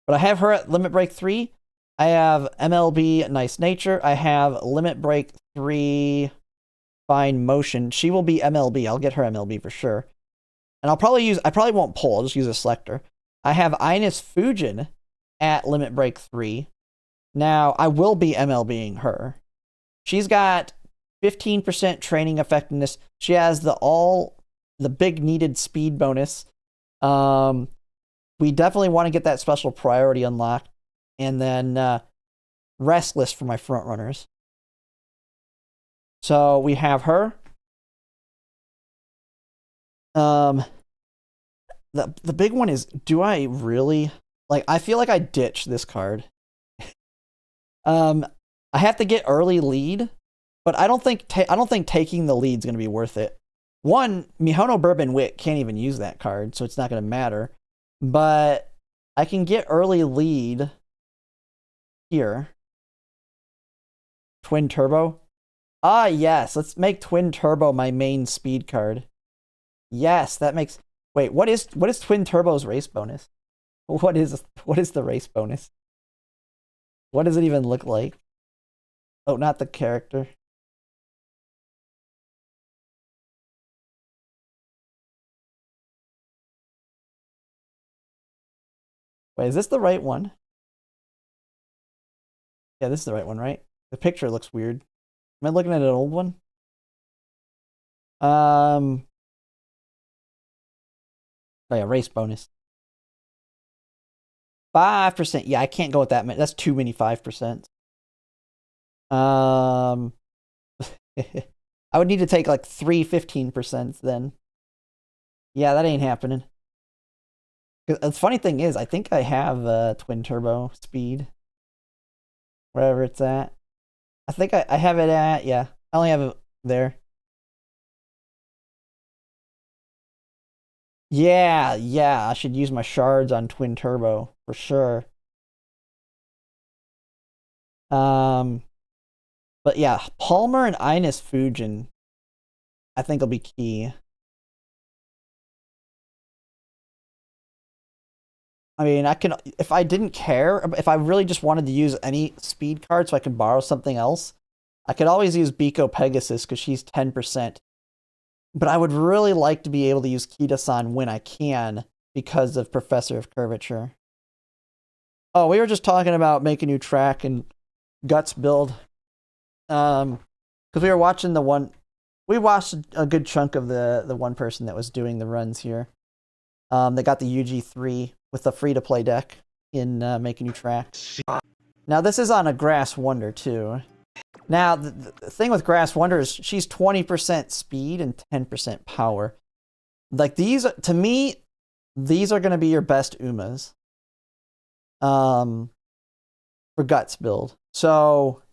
I have her at Limit Break 3. I have MLB Nice Nature. I have Limit Break 3 Fine Motion. She will be MLB. I'll get her MLB for sure. And I probably won't pull. I'll just use a selector. I have Ines Fujin at Limit Break 3. Now, I will be MLBing her. She's got 15% training effectiveness. She has the big needed speed bonus. We definitely want to get that special priority unlocked. And then Restless for my front runners. So we have her. The big one is, do I really I feel like I ditch this card. I have to get early lead, but I don't think taking the lead is going to be worth it. One, Mihono Bourbon Wit can't even use that card, so it's not going to matter. But I can get early lead here. Twin Turbo. Ah, yes. Let's make Twin Turbo my main speed card. Yes, that makes... Wait, what is Twin Turbo's race bonus? What is the race bonus? What does it even look like? Oh, not the character. Wait, is this the right one? Yeah, this is the right one, right? The picture looks weird. Am I looking at an old one? Oh yeah, race bonus. 5%. Yeah, I can't go with that many. That's too many 5%. I would need to take like 3 15% then. Yeah, that ain't happening. The funny thing is, I think I have Twin Turbo speed. Wherever it's at. I think I have it at, yeah. I only have it there. Yeah, I should use my shards on Twin Turbo for sure. But yeah, Palmer and Ines Fujin, I think will be key. I mean, if I didn't care, if I really just wanted to use any speed card so I can borrow something else, I could always use Biko Pegasus because she's 10%. But I would really like to be able to use Kita-san when I can because of Professor of Curvature. Oh, we were just talking about making a new track and Guts build. Because we were watching we watched a good chunk of the one person that was doing the runs here. They got the UG3 with the free-to-play deck in Make a New Track. Now, this is on a Grass Wonder, too. Now, the thing with Grass Wonder is she's 20% speed and 10% power. Like, to me, these are going to be your best Umas. For Guts build. So,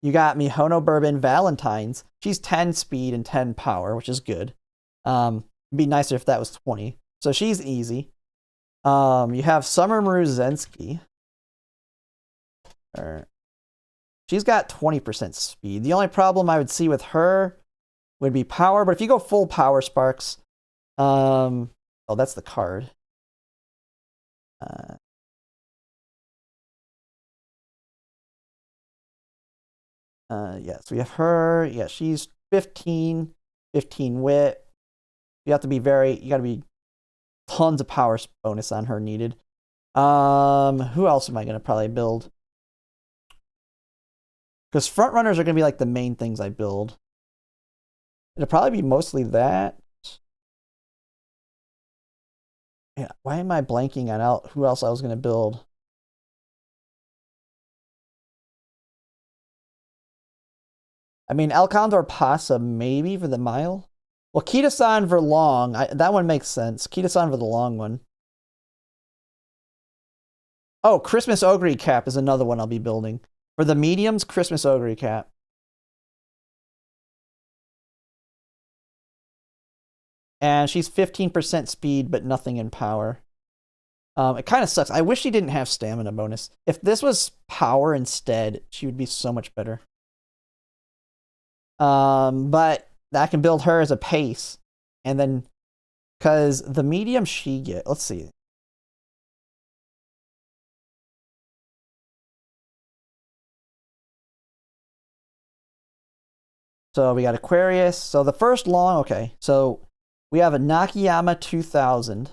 You got Mihono Bourbon Valentine's. She's 10 speed and 10 power, which is good. It'd be nicer if that was 20. So she's easy. You have Summer Maru Zensky. She's got 20% speed. The only problem I would see with her would be power, but if you go full power, Sparks, oh, that's the card. Yeah, so we have her. Yeah, she's 15 wit. You have to be you gotta be tons of power bonus on her needed. Who else am I gonna probably build? Because front runners are gonna be like the main things I build. It'll probably be mostly that. Yeah, why am I blanking on who else I was gonna build? I mean, El Condor Pasa maybe for the mile. Well, Kita-san for long. That one makes sense. Kita-san for the long one. Oh, Christmas Oguri Cap is another one I'll be building. For the mediums, Christmas Oguri Cap. And she's 15% speed, but nothing in power. It kind of sucks. I wish she didn't have stamina bonus. If this was power instead, she would be so much better. But I can build her as a pace. And then, because the medium she get, let's see. So we got Aquarius. So the first long, okay. So we have a Nakayama 2000.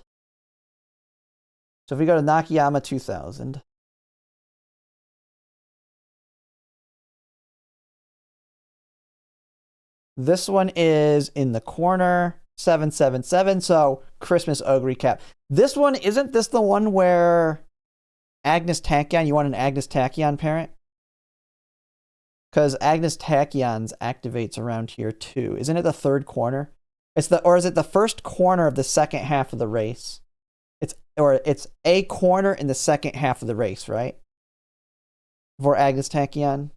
So if we go to Nakayama 2000. This one is in the corner, 777. So Christmas Oguri Cap. This one, isn't this the one where Agnes Tachyon, you want an Agnes Tachyon parent? Because Agnes Tachyon's activates around here too. Isn't it the third corner? Or is it the first corner of the second half of the race? It's a corner in the second half of the race, right? For Agnes Tachyon.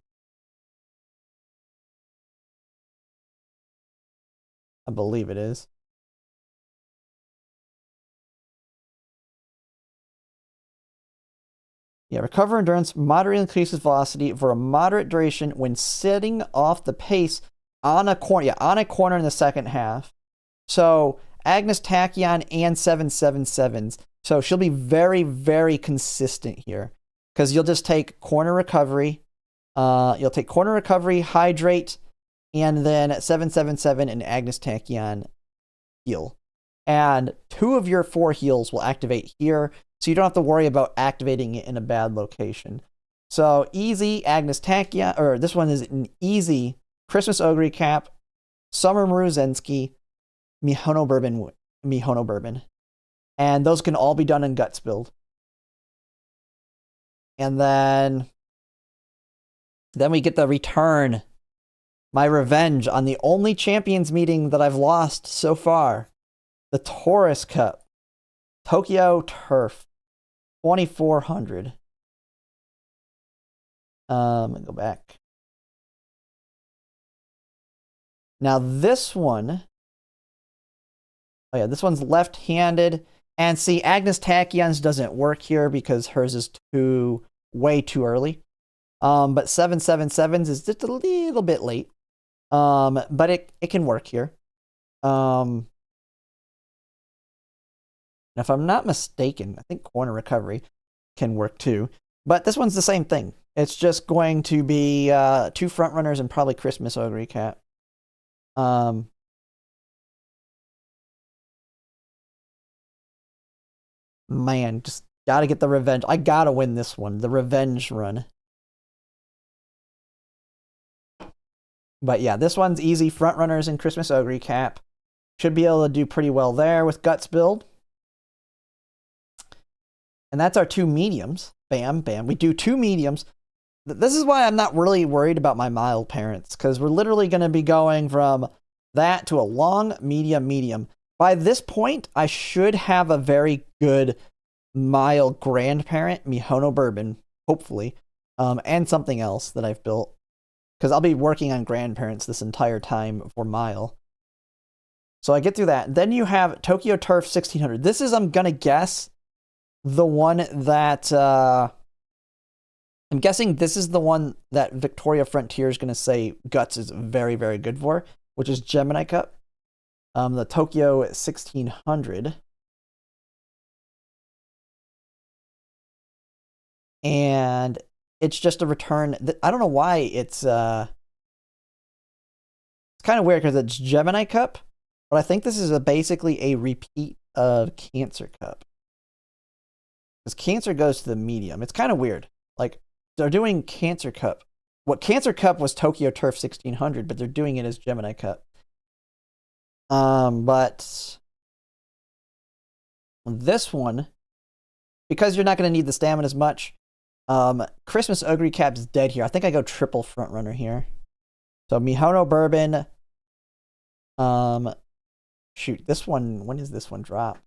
I believe it is. Yeah, recover endurance, moderately increases velocity for a moderate duration when setting off the pace on a corner. Yeah, on a corner in the second half. So Agnes Tachyon and 777s. So she'll be very, very consistent here. Because you'll just take corner recovery. You'll take corner recovery, hydrate, and then 777 and Agnes Tachyon heal. And 2 of your 4 heals will activate here, so you don't have to worry about activating it in a bad location. So easy Agnes Tachyon, or this one is an easy Christmas Oguri Cap, Summer Maru Zensky, Mihono Bourbon. And those can all be done in Guts build. And then we get the return. My revenge on the only champions meeting that I've lost so far. The Taurus Cup. Tokyo Turf. 2400. Let me go back. Now this one. Oh yeah, this one's left-handed. And see, Agnes Tachyon's doesn't work here because hers is way too early. But 777's is just a little bit late. But it can work here. And if I'm not mistaken, I think corner recovery can work too. But this one's the same thing. It's just going to be 2 front runners and probably Christmas Oguri Cap. Man, just gotta get the revenge. I gotta win this one. The revenge run. But yeah, this one's easy. Front runners and Christmas Oguri Cap. Should be able to do pretty well there with Guts build. And that's our 2 mediums. Bam, bam. We do 2 mediums. This is why I'm not really worried about my mild parents, because we're literally going to be going from that to a long, medium, medium. By this point, I should have a very good mild grandparent, Mihono Bourbon, hopefully, and something else that I've built. because I'll be working on grandparents this entire time for Mile. So I get through that. Then you have Tokyo Turf 1600. This is, I'm gonna guess, the one that I'm guessing this is the one that Victoria Frontier is gonna say Guts is very, very good for, which is Gemini Cup. The Tokyo 1600. And it's just a return. I don't know why it's kind of weird because it's Gemini Cup, but I think this is basically a repeat of Cancer Cup. Because Cancer goes to the medium. It's kind of weird. Like, they're doing Cancer Cup. What Cancer Cup was Tokyo Turf 1600, but they're doing it as Gemini Cup. But this one, because you're not going to need the stamina as much, Christmas Oguri Cap's dead here. I think I go triple front runner here. So Mihono Bourbon. Shoot, this one, when does this one drop?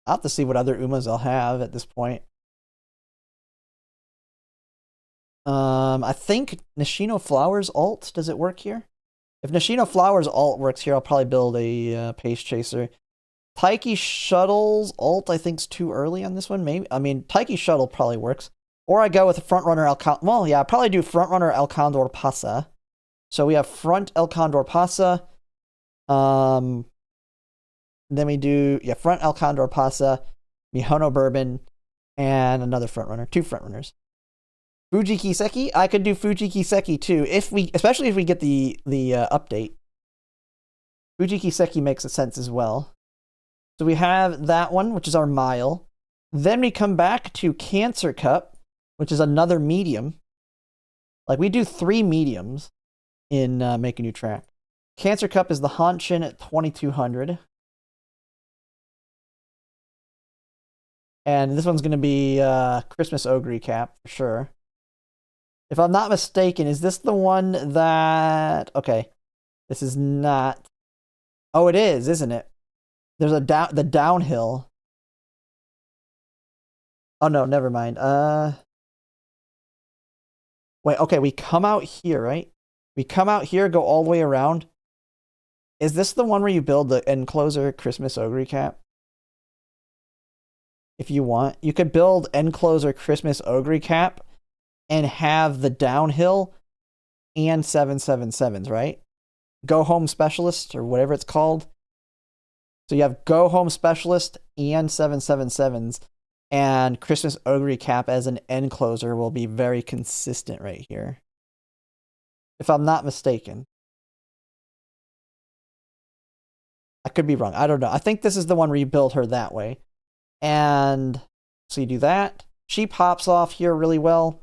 I'll have to see what other Umas I'll have at this point. I think Nishino Flowers alt, does it work here? If Nishino Flowers alt works here, I'll probably build a Pace Chaser. Taiki Shuttle's ult, I think, is too early on this one. Maybe, I mean, Taiki Shuttle probably works. Or I go with Frontrunner El Condor. Well, yeah, I'll probably do Frontrunner El Condor Pasa. So we have Front El Condor Pasa. Then we do, yeah, Front El Condor Pasa, Mihono Bourbon, and another Frontrunner. 2 Frontrunners. Fuji Kiseki, I could do Fuji Kiseki too, especially if we get the update. Fuji Kiseki makes sense as well. So we have that one, which is our Mile. Then we come back to Cancer Cup, which is another medium. Like, we do 3 mediums in Make a New Track. Cancer Cup is the Hanshin at 2200. And this one's going to be Christmas Oguri Cap, for sure. If I'm not mistaken, is this the one that... Okay, this is not... Oh, it is, isn't it? There's the downhill. Oh no, never mind. Wait, okay, we come out here, right? We come out here, go all the way around. Is this the one where you build the Encloser Christmas Oguri Cap? If you want. You could build Encloser Christmas Oguri Cap and have the downhill and 777s, right? Go Home Specialist, or whatever it's called. So you have Go Home Specialist and 777s, and Christmas Oguri Cap as an end closer will be very consistent right here. If I'm not mistaken. I could be wrong. I don't know. I think this is the one where you build her that way. And so you do that. She pops off here really well.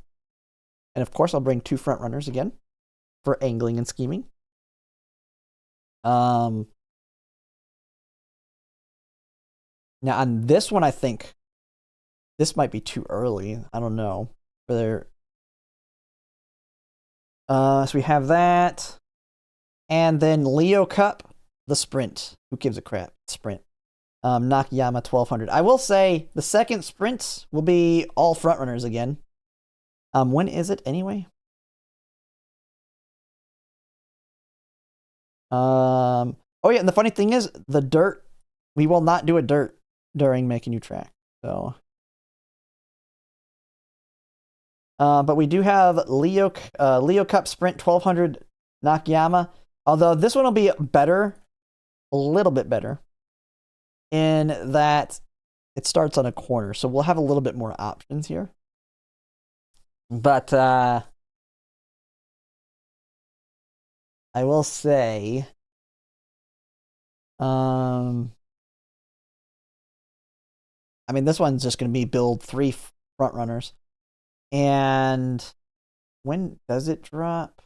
And of course, I'll bring 2 front runners again for angling and scheming. Now, on this one, I think this might be too early. I don't know. So we have that. And then Leo Cup, the sprint. Who gives a crap? Sprint. Nakayama 1200. I will say the second sprint will be all front runners again. When is it anyway? Oh yeah, and the funny thing is, the dirt, we will not do a dirt during Make a New Track. So, but we do have Leo Cup Sprint 1200 Nakayama. Although this one will be better, a little bit better, in that it starts on a corner, so we'll have a little bit more options here. But I will say, I mean, this one's just going to be build 3 front runners. And when does it drop?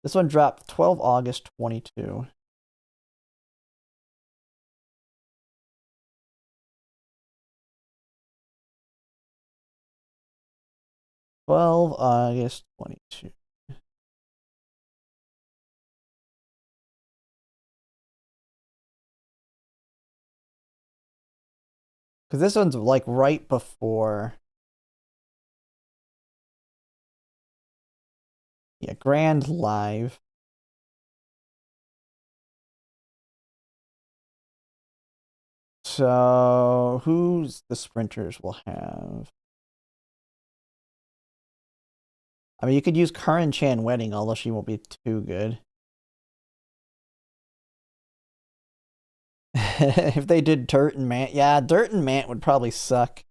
This one dropped 12 August 22. August 22. Because this one's like right before. Yeah, Grand Live. So, who's the sprinters we'll have? I mean, you could use Karin Chan Wedding, although she won't be too good. If they did Dirt and Mant, yeah, Dirt and Mant would probably suck.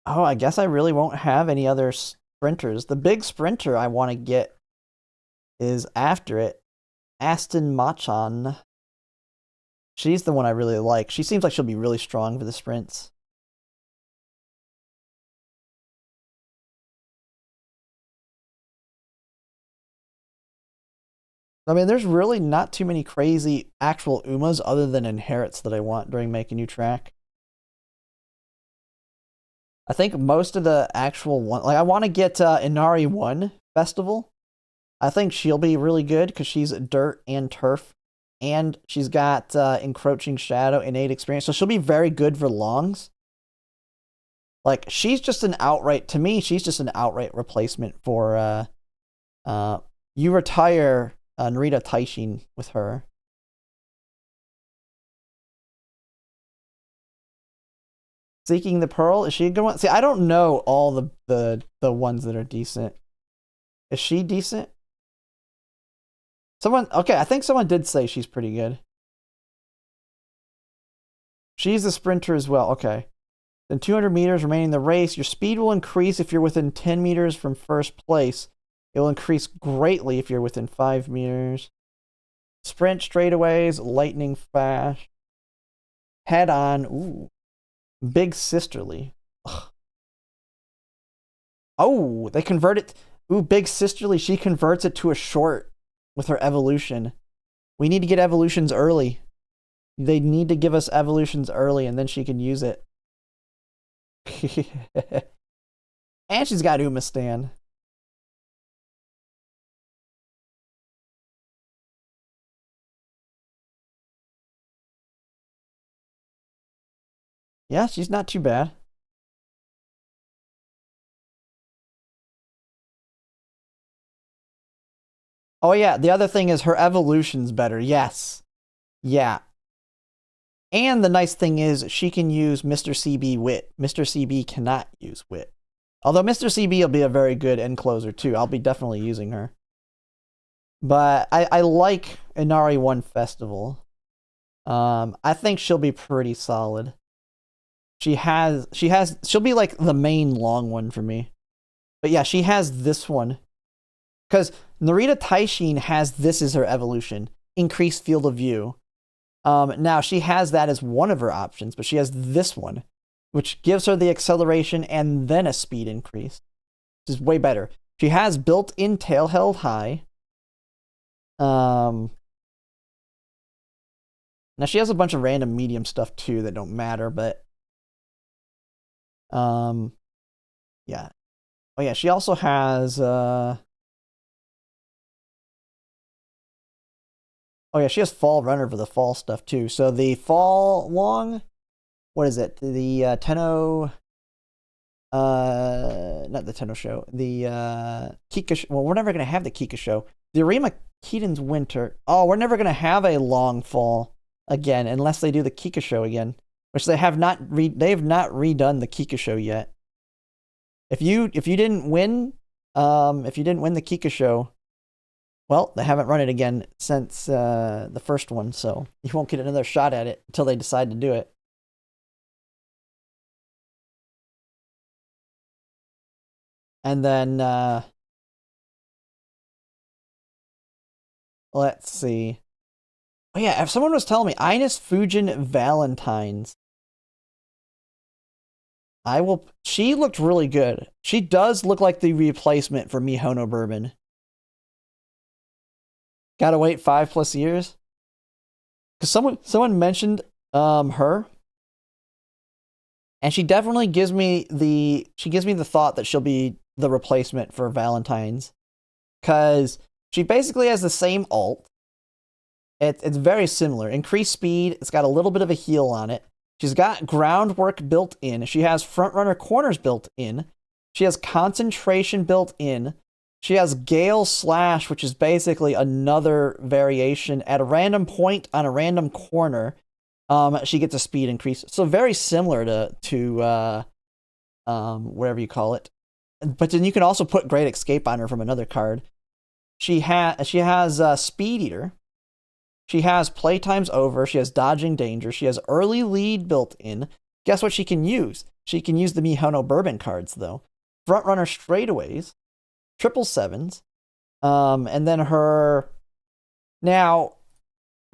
Oh, I guess I really won't have any other sprinters. The big sprinter I want to get is after it, Aston Machan. She's the one I really like. She seems like she'll be really strong for the sprints. I mean, there's really not too many crazy actual Umas other than Inherits that I want during Make a New Track. I think most of the actual one, like I want to get Inari 1 Festival. I think she'll be really good because she's Dirt and Turf. And she's got Encroaching Shadow, Innate Experience. So she'll be very good for longs. Like, she's just an outright, to me, she's just an outright replacement for, you retire Narita Taishin with her. Seeking the Pearl, is she a good one? See, I don't know all the ones that are decent. Is she decent? Okay, I think someone did say she's pretty good. She's a sprinter as well, okay. Then 200 meters remaining in the race. Your speed will increase if you're within 10 meters from first place. It will increase greatly if you're within 5 meters. Sprint straightaways, lightning fast. Head on, ooh. Big Sisterly. Ugh. Oh, they convert it. Ooh, Big Sisterly, she converts it to a short with her evolution. We need to get evolutions early. They need to give us evolutions early and then she can use it. And she's got Umastan. Yeah, she's not too bad. Oh yeah, the other thing is her evolution's better. Yes. Yeah. And the nice thing is she can use Mr. CB Wit. Mr. CB cannot use Wit. Although Mr. CB will be a very good end closer too. I'll be definitely using her. But I like Inari 1 Festival. I think she'll be pretty solid. She'll be like the main long one for me. But yeah, she has this one. Because Narita Taishin has this as her evolution. Increased field of view. Now, she has that as one of her options, but she has this one, which gives her the acceleration and then a speed increase, which is way better. She has built-in tail held high. Now, she has a bunch of random medium stuff, too, that don't matter, but... yeah. Oh, yeah, she also has... Oh yeah, she has Fall Runner for the fall stuff too. So the fall long, what is it? The Tenno, not the Tenno show. The Kika. Well, we're never gonna have the Kika show. The Arima Keaton's winter. Oh, we're never gonna have a long fall again unless they do the Kika show again, which they have not. They have not redone the Kika show yet. If you didn't win, the Kika show. Well, they haven't run it again since the first one, so you won't get another shot at it until they decide to do it. And then, let's see. Oh yeah, if someone was telling me, Ines Fujin Valentine's. She looked really good. She does look like the replacement for Mihono Bourbon. Gotta wait 5+ years? Because someone mentioned her. And she definitely gives me the thought that she'll be the replacement for Valentine's. Because she basically has the same ult. It's very similar. Increased speed, it's got a little bit of a heal on it. She's got groundwork built in. She has front runner corners built in. She has concentration built in. She has Gale Slash, which is basically another variation at a random point on a random corner. She gets a speed increase. So very similar to whatever you call it. But then you can also put Great Escape on her from another card. She has Speed Eater. She has Playtime's Over. She has Dodging Danger. She has Early Lead built in. Guess what she can use? She can use the Mihono Bourbon cards, though. Front Runner Straightaways. 777s. And then her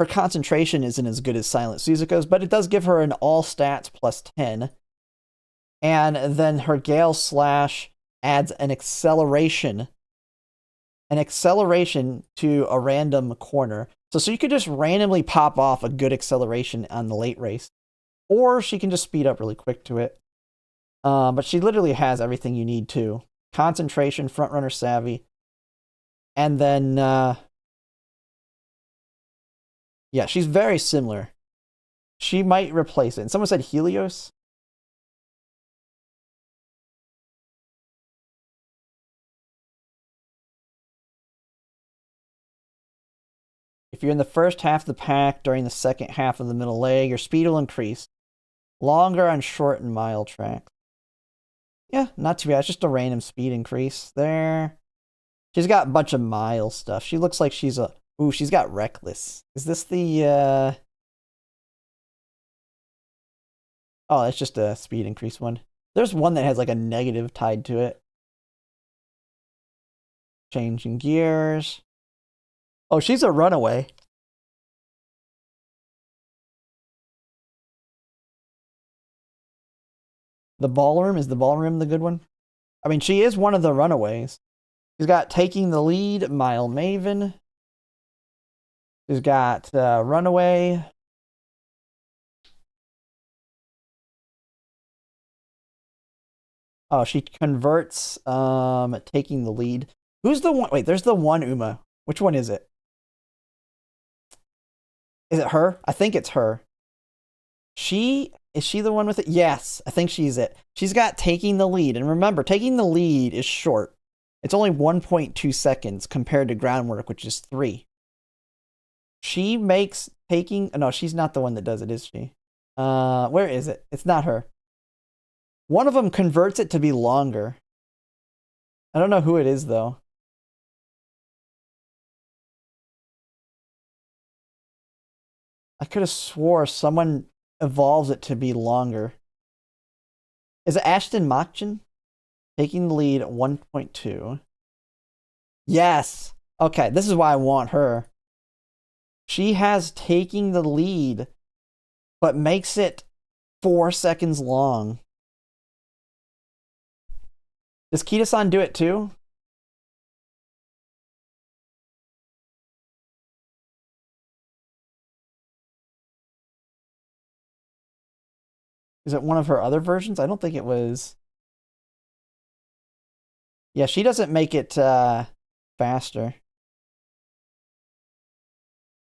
concentration isn't as good as Silent Suzuka's, but it does give her an all stats plus 10. And then her Gale Slash adds an acceleration to a random corner. So you could just randomly pop off a good acceleration on the late race. Or she can just speed up really quick to it. But she literally has everything you need to. Concentration, front runner savvy. And then, yeah, she's very similar. She might replace it. And someone said Helios. If you're in the first half of the pack during the second half of the middle leg, your speed will increase. Longer on short and mile tracks. Yeah, not too bad. It's just a random speed increase there. She's got a bunch of mile stuff. She looks like she's a... Ooh, she's got Reckless. Is this the... Oh, it's just a speed increase one. There's one that has like a negative tied to it. Changing gears. Oh, she's a runaway. The ballroom? Is the ballroom the good one? I mean, she is one of the runaways. She's got Taking the Lead, Mile Maven. She's got Runaway. Oh, she converts Taking the Lead. Who's the one? Wait, there's the one Uma. Which one is it? Is it her? I think it's her. Is she the one with it? Yes, I think she's it. She's got Taking the Lead. And remember, Taking the Lead is short. It's only 1.2 seconds compared to Groundwork, which is 3. She makes Taking... No, she's not the one that does it, is she? Where is it? It's not her. One of them converts it to be longer. I don't know who it is, though. I could have swore someone evolves it to be longer. Is it Ashton Machkin? Taking the Lead at 1.2. Yes! Okay, this is why I want her. She has Taking the Lead, but makes it 4 seconds long. Does Kita-san do it too? Is it one of her other versions? I don't think it was. Yeah, she doesn't make it faster.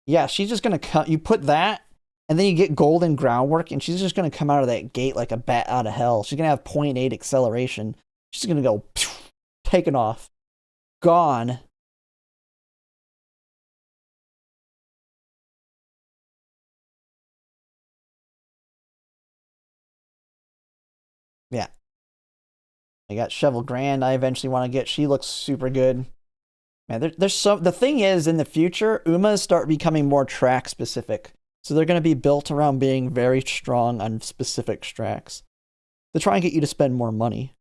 Yeah, she's just going to come. You put that, and then you get golden groundwork, and she's just going to come out of that gate like a bat out of hell. She's going to have 0.8 acceleration. She's going to go taking off. Gone. Yeah. I got Shovel Grand I eventually want to get. She looks super good. Man, there's so... The thing is, in the future, Umas start becoming more track specific. So they're going to be built around being very strong on specific tracks. To try and get you to spend more money.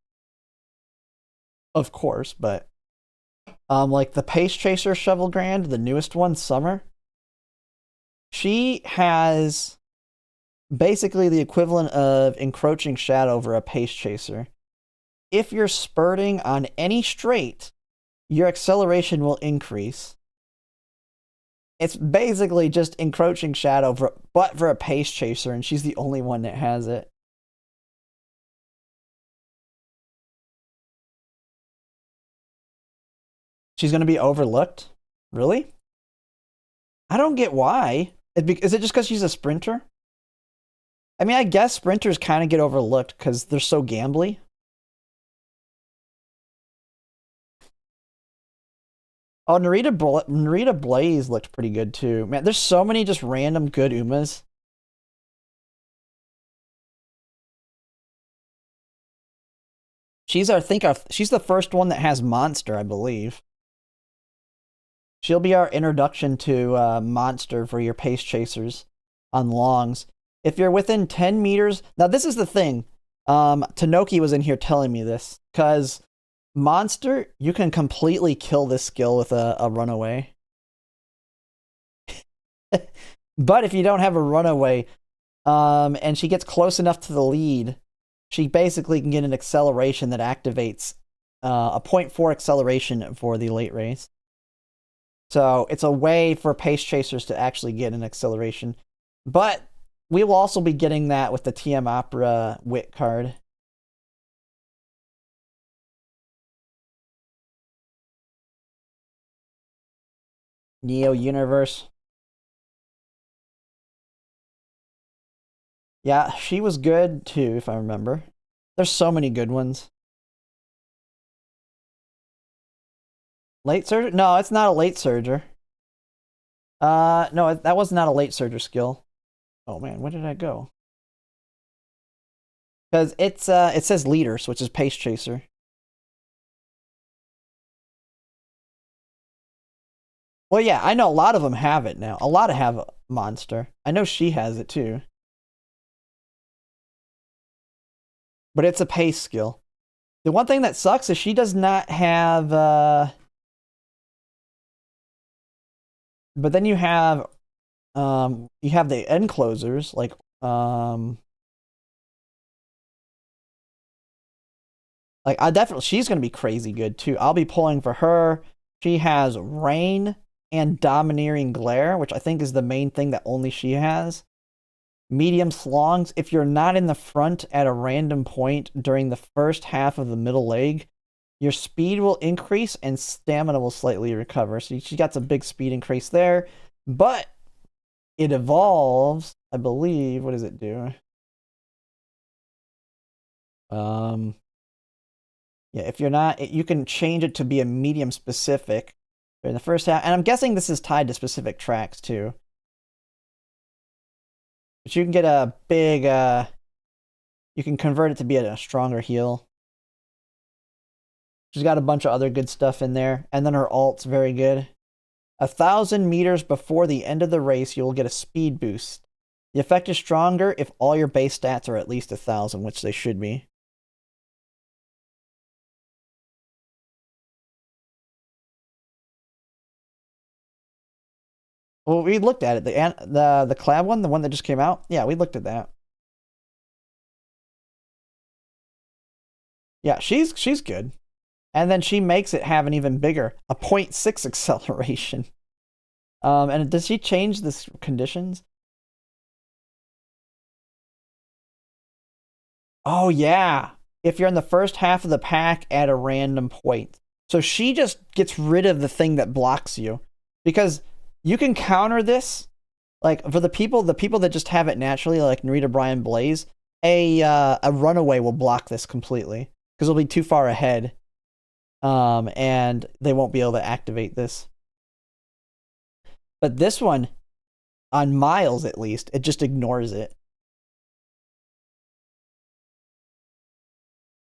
Of course, but... like the Pace Chaser Shovel Grand, the newest one, Summer. She has... basically the equivalent of Encroaching Shadow over a Pace Chaser. If you're spurting on any straight, your acceleration will increase. It's basically just Encroaching Shadow, but for a Pace Chaser, and she's the only one that has it. She's going to be overlooked? Really? I don't get why. Is it just because she's a sprinter? I mean, I guess sprinters kind of get overlooked because they're so gambly. Oh, Narita Blaze looked pretty good too. Man, there's so many just random good Umas. She's she's the first one that has Monster, I believe. She'll be our introduction to Monster for your pace chasers on longs. If you're within 10 meters, now this is the thing. Tanoki was in here telling me this, because Monster, you can completely kill this skill with a runaway. But if you don't have a runaway, and she gets close enough to the lead, she basically can get an acceleration that activates a 0.4 acceleration for the late race. So it's a way for pace chasers to actually get an acceleration. But we will also be getting that with the TM Opera Wit card. Neo Universe. Yeah, she was good too, if I remember. There's so many good ones. Late surger? No, it's not a late surger. No, that was not a late surger skill. Oh man, where did I go? Because it says leaders, which is pace chaser. Well, yeah, I know a lot of them have it now. A lot have Monster. I know she has it too. But it's a pace skill. The one thing that sucks is she does not have... But then you have the end closers, like... she's going to be crazy good too. I'll be pulling for her. She has Rain and Domineering Glare, which I think is the main thing that only she has. Medium Slongs. If you're not in the front at a random point during the first half of the middle leg, your speed will increase and stamina will slightly recover. So she got some big speed increase there, but it evolves, I believe. What does it do? Yeah, if you're not, you can change it to be a medium specific in the first half. And I'm guessing this is tied to specific tracks too. But you can get a big, you can convert it to be a stronger heal. She's got a bunch of other good stuff in there. And then her alt's very good. 1,000 meters before the end of the race, you will get a speed boost. The effect is stronger if all your base stats are at least 1,000, which they should be. Well, we looked at it. The collab one, the one that just came out. Yeah, we looked at that. Yeah, she's good. And then she makes it have an even bigger, a 0.6 acceleration. And does she change the conditions? Oh, yeah. If you're in the first half of the pack at a random point. So she just gets rid of the thing that blocks you. Because you can counter this, like for the people that just have it naturally, like Narita Brian Blaze, a runaway will block this completely because it'll be too far ahead, and they won't be able to activate this. But this one, on miles at least, it just ignores it.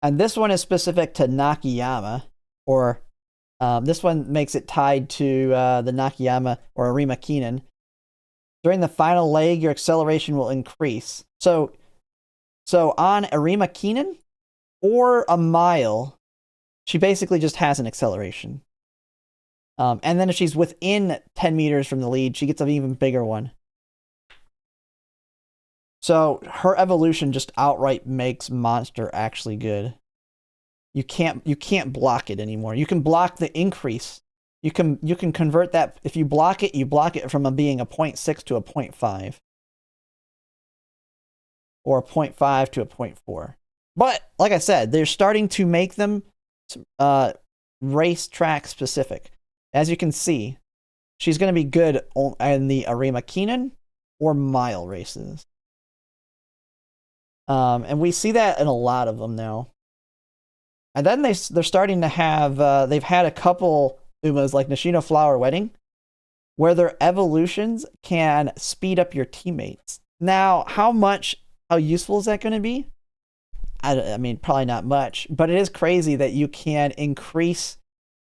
And this one is specific to Nakayama, or this one makes it tied to the Nakayama or Arima Keenan. During the final leg, your acceleration will increase. So on Arima Keenan or a mile, she basically just has an acceleration. And then if she's within 10 meters from the lead, she gets an even bigger one. So her evolution just outright makes Monster actually good. You can't block it anymore. You can block the increase. You can convert that. If you block it from being a 0.6 to a 0.5. Or a 0.5 to a 0.4. But like I said, they're starting to make them racetrack specific. As you can see, she's going to be good in the Arima Keenan or mile races. And we see that in a lot of them now. And then they're starting to have, they've had a couple Uma's like Nishino Flower Wedding, where their evolutions can speed up your teammates. Now, how useful is that going to be? I mean, probably not much, but it is crazy that you can increase,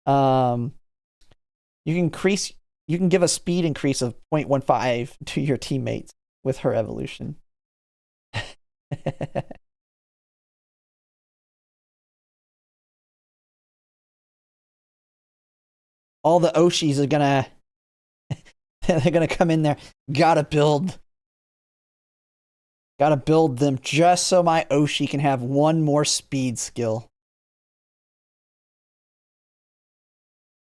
you can give a speed increase of 0.15 to your teammates with her evolution. All the Oshis are gonna they're gonna come in there. Gotta build them just so my Oshi can have one more speed skill.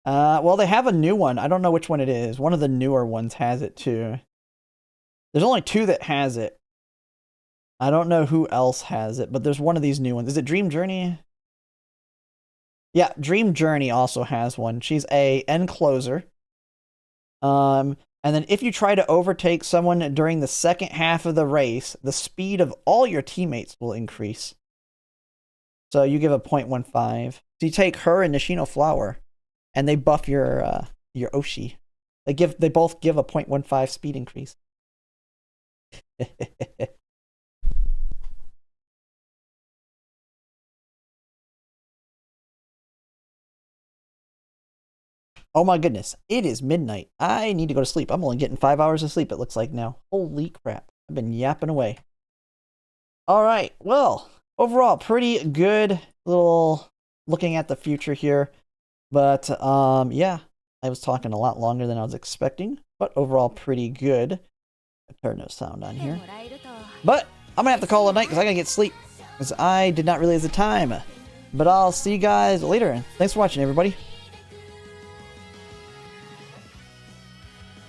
Well, they have a new one. I don't know which one it is. One of the newer ones has it too. There's only 2 that has it. I don't know who else has it, but there's one of these new ones. Is it Dream Journey? Yeah, Dream Journey also has one. She's a end closer. And then if you try to overtake someone during the second half of the race, the speed of all your teammates will increase. So you give a 0.15. So you take her and Nishino Flower, and they buff your Oshi. They both give a 0.15 speed increase. Oh my goodness, it is midnight. I need to go to sleep. I'm only getting 5 hours of sleep, it looks like now. Holy crap. I've been yapping away. Alright, well, overall, pretty good little looking at the future here. But, yeah, I was talking a lot longer than I was expecting. But overall, pretty good. I turned no sound on here. But I'm gonna have to call it a night because I gotta get sleep. Because I did not realize the time. But I'll see you guys later. Thanks for watching, everybody.